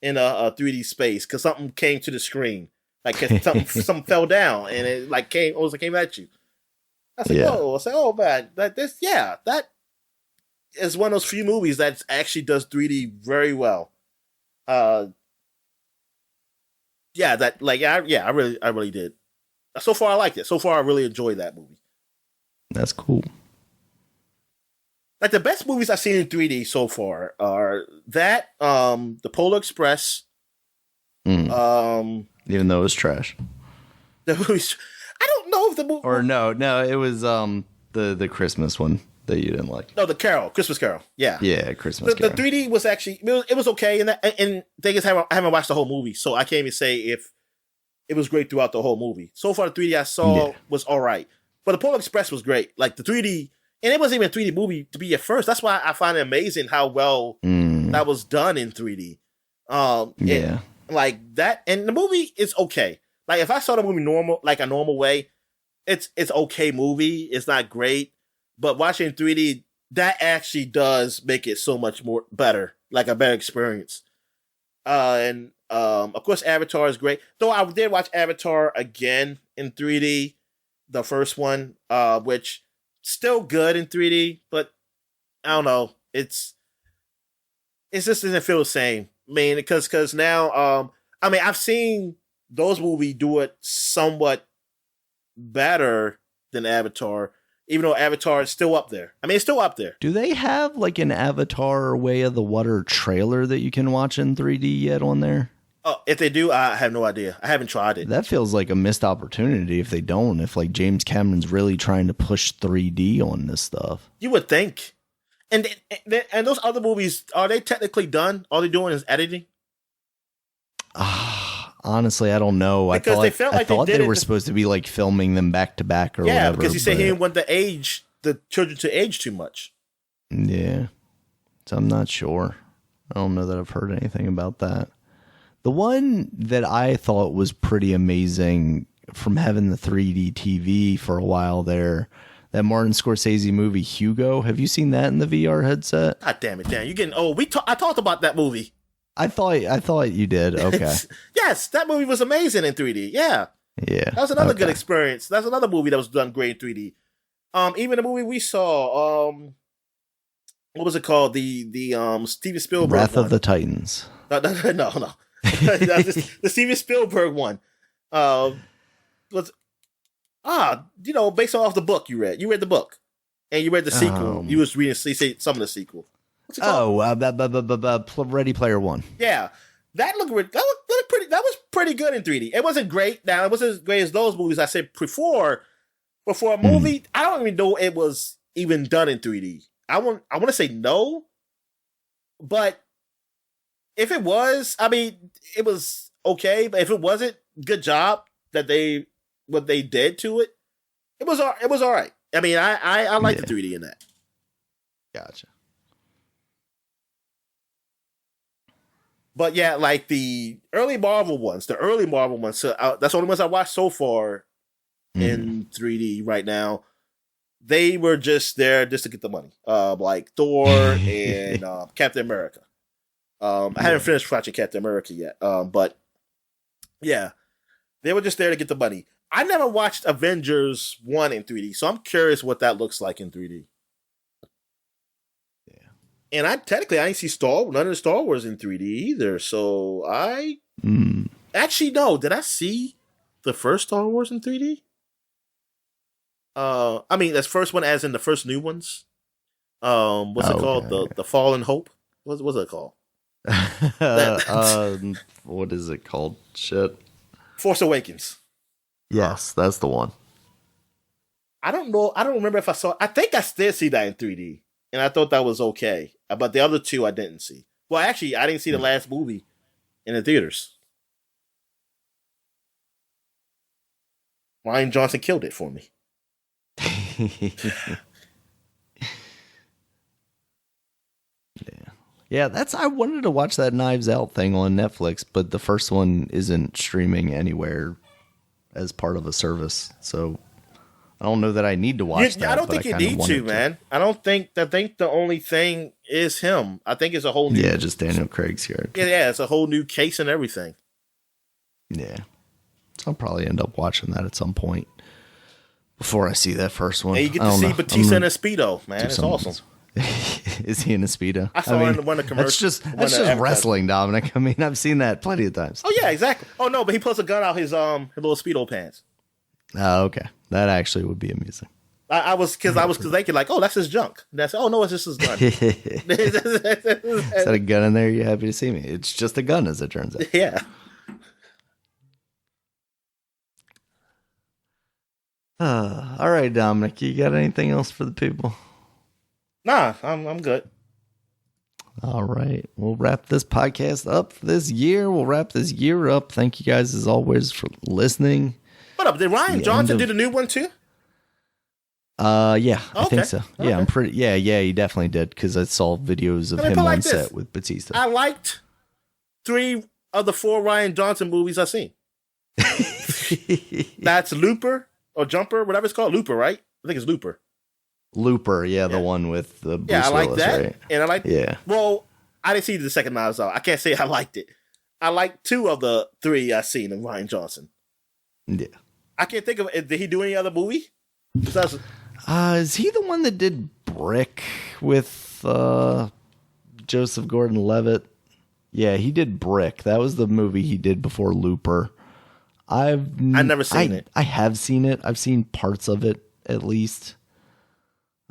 in a 3D space because something came to the screen, like something fell down and it like came at you. I said, "Oh, I said, oh man, that is one of those few movies that actually does 3D very well." I really did. So far, I liked it. So far, I really enjoyed that movie. That's cool. Like the best movies I've seen in 3D so far are that, The Polar Express. Even though it was trash. The movies. I don't know if the movie. Or no, it was the Christmas one that you didn't like. No, the Christmas Carol. Yeah, Christmas Carol. The 3D was actually it was okay, and thing is, I haven't watched the whole movie, so I can't even say if it was great throughout the whole movie. So far, the 3D I saw was all right, but the Polar Express was great. Like the 3D. And it wasn't even a 3D movie to be at first. That's why I find it amazing how well that was done in 3D. Like that, and the movie is okay. Like if I saw the movie a normal way, it's okay movie. It's not great, but watching 3D, that actually does make it so much more better, like a better experience. And of course, Avatar is great. Though I did watch Avatar again in 3D, the first one, which. Still good in 3D, but I don't know. It just doesn't feel the same. I mean, because now, I've seen those movies do it somewhat better than Avatar, even though Avatar is still up there. I mean, it's still up there. Do they have like an Avatar Way of the Water trailer that you can watch in 3D yet on there? Oh, if they do, I have no idea. I haven't tried it. That feels like a missed opportunity if they don't. If like James Cameron's really trying to push 3D on this stuff, you would think. And those other movies, are they technically done? All they're doing is editing. Honestly, I don't know. Because I thought they were supposed to be like filming them back to back or whatever. Yeah, because he said he didn't want the children to age too much. Yeah, so I'm not sure. I don't know that I've heard anything about that. The one that I thought was pretty amazing from having the 3D TV for a while there, that Martin Scorsese movie Hugo. Have you seen that in the VR headset? God damn it, Dan! You're getting old. I talked about that movie. I thought you did. Okay. Yes, that movie was amazing in 3D. Yeah. That was another good experience. That's another movie that was done great in 3D. Even the movie we saw, what was it called? The Steven Spielberg Wrath one. of the Titans. No. The Steven Spielberg one was based off the book you read. You read the book, and you read the sequel. You was reading some of the sequel. What's it called? Ready Player One. Yeah, that looked pretty. That was pretty good in 3D. It wasn't great. Now it wasn't as great as those movies I said before. But for a movie, I don't even know it was even done in 3D. I want to say no, but. If it was, I mean, it was okay. But if it wasn't, good job that what they did to it. It was all right. I mean, I like the 3D in that. Gotcha. But yeah, like the early Marvel ones. So that's the only ones I watched so far in 3D right now. They were just there just to get the money. Like Thor and Captain America. I haven't finished watching Captain America yet, but yeah, they were just there to get the money. I never watched Avengers 1 in 3D, so I'm curious what that looks like in 3D. Yeah, and I didn't see none of the Star Wars in 3D either, so I actually no. Did I see the first Star Wars in 3D? I mean, that's first one as in the first new ones. What's it called? The Fallen Hope. What's it called? What is it called? Shit. Force Awakens. Yes, that's the one. I don't know. I don't remember if I saw. I think I did see that in 3D, and I thought that was okay. But the other two I didn't see. Well, actually, I didn't see the last movie in the theaters. Rian Johnson killed it for me. Yeah, I wanted to watch that Knives Out thing on Netflix, but the first one isn't streaming anywhere as part of a service. So I don't know that I need to watch that. I don't think you need to, man. I think the only thing is him. I think it's a whole new... Yeah, just Daniel Craig's character. Yeah, it's a whole new case and everything. Yeah. So I'll probably end up watching that at some point before I see that first one. And you get to see Batista in a Speedo, man. It's awesome. Is he in a Speedo? I saw it in one of the commercials. That's just wrestling, Dominic. I mean, I've seen that plenty of times. Oh, yeah, exactly. Oh, no, but he pulls a gun out his little Speedo pants. Oh, okay. That actually would be amusing. I was thinking like, oh, that's his junk. And that's, oh, no, it's just his gun. Is that a gun in there? You're happy to see me. It's just a gun, as it turns out. Yeah. All right, Dominic, you got anything else for the people? Nah, I'm good. All right. We'll wrap this podcast up for this year. We'll wrap this year up. Thank you guys, as always, for listening. What up? Did Rian Johnson do the new one, too? Yeah, I think so. Okay. Yeah, I'm pretty. Yeah, he definitely did, because I saw videos of him on set with Batista. I liked 3 of the 4 Rian Johnson movies I've seen. That's Looper or Jumper, whatever it's called. Looper, right? I think it's Looper. Looper, yeah, the one with the Bruce I like Willis, that, right? and I like. Yeah. Well, I didn't see the second Knives Out. I can't say I liked it. I liked 2 of the 3 I've seen of Rian Johnson. Yeah. I can't think of. Did he do any other movie? Is he the one that did Brick with Joseph Gordon-Levitt? Yeah, he did Brick. That was the movie he did before Looper. I've never seen it. I have seen it. I've seen parts of it, at least.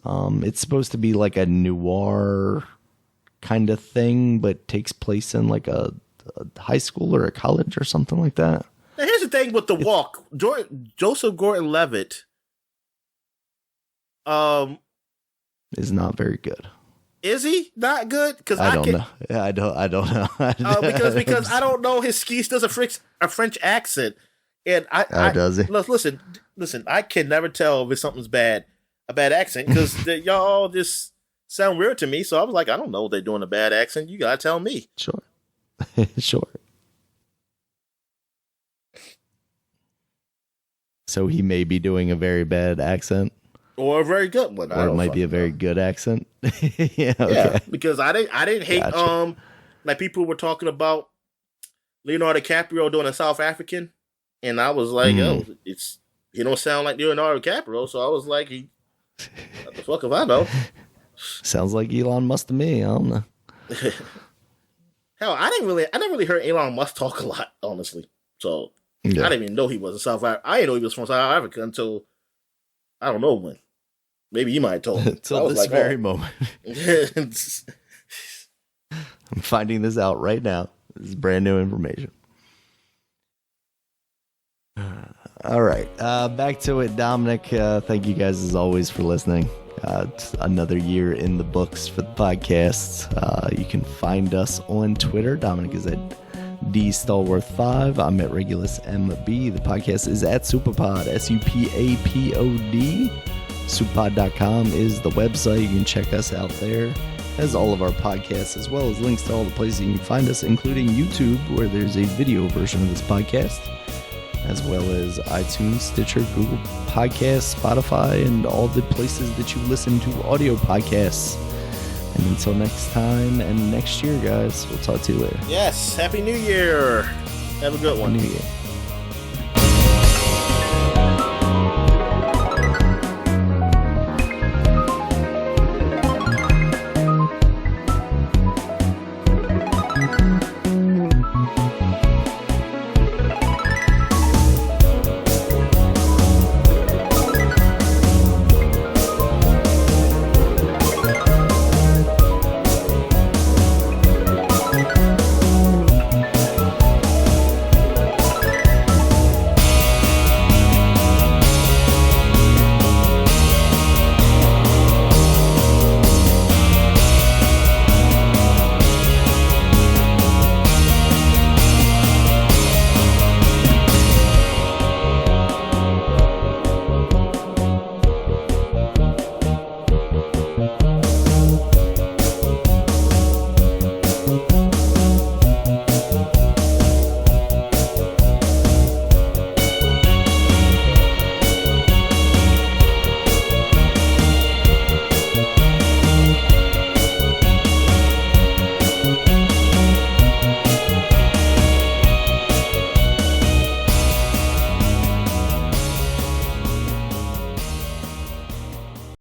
It's supposed to be like a noir kind of thing, but takes place in like a high school or a college or something like that. Now, here's the thing with The Walk. Joseph Gordon-Levitt is not very good. Is he not good? Because I don't know. Yeah, I don't know. because I don't know his ski does a French accent, and does he? Listen. I can never tell if something's bad. A bad accent, because y'all just sound weird to me. So I was like, I don't know if they're doing a bad accent. You gotta tell me. Sure. Sure. So he may be doing a very bad accent, or a very good one, or it might be a very good accent. Yeah, okay. Yeah, because I didn't hate like people were talking about Leonardo DiCaprio doing a South African, and I was like, oh, he don't sound like Leonardo DiCaprio, so I was like, what the fuck if I know? Sounds like Elon Musk to me. I don't know. Hell, I never really heard Elon Musk talk a lot, honestly. So yeah. I didn't even know he was a South African. I didn't know he was from South Africa until I don't know when. Maybe you might have told me. Until this very moment. I'm finding this out right now. This is brand new information. All right, back to it, Dominic. Thank you guys as always for listening. It's another year in the books for the podcast. You can find us on Twitter. Dominic is at DStalworth5. I'm at Regulus MB. The podcast is at Supapod, SUPAPOD. Supapod.com is the website. You can check us out there. As all of our podcasts, as well as links to all the places you can find us, including YouTube, where there's a video version of this podcast, as well as iTunes, Stitcher, Google Podcasts, Spotify, and all the places that you listen to audio podcasts. And until next time and next year, guys, we'll talk to you later. Yes, Happy New Year. Have a good one. Happy New Year.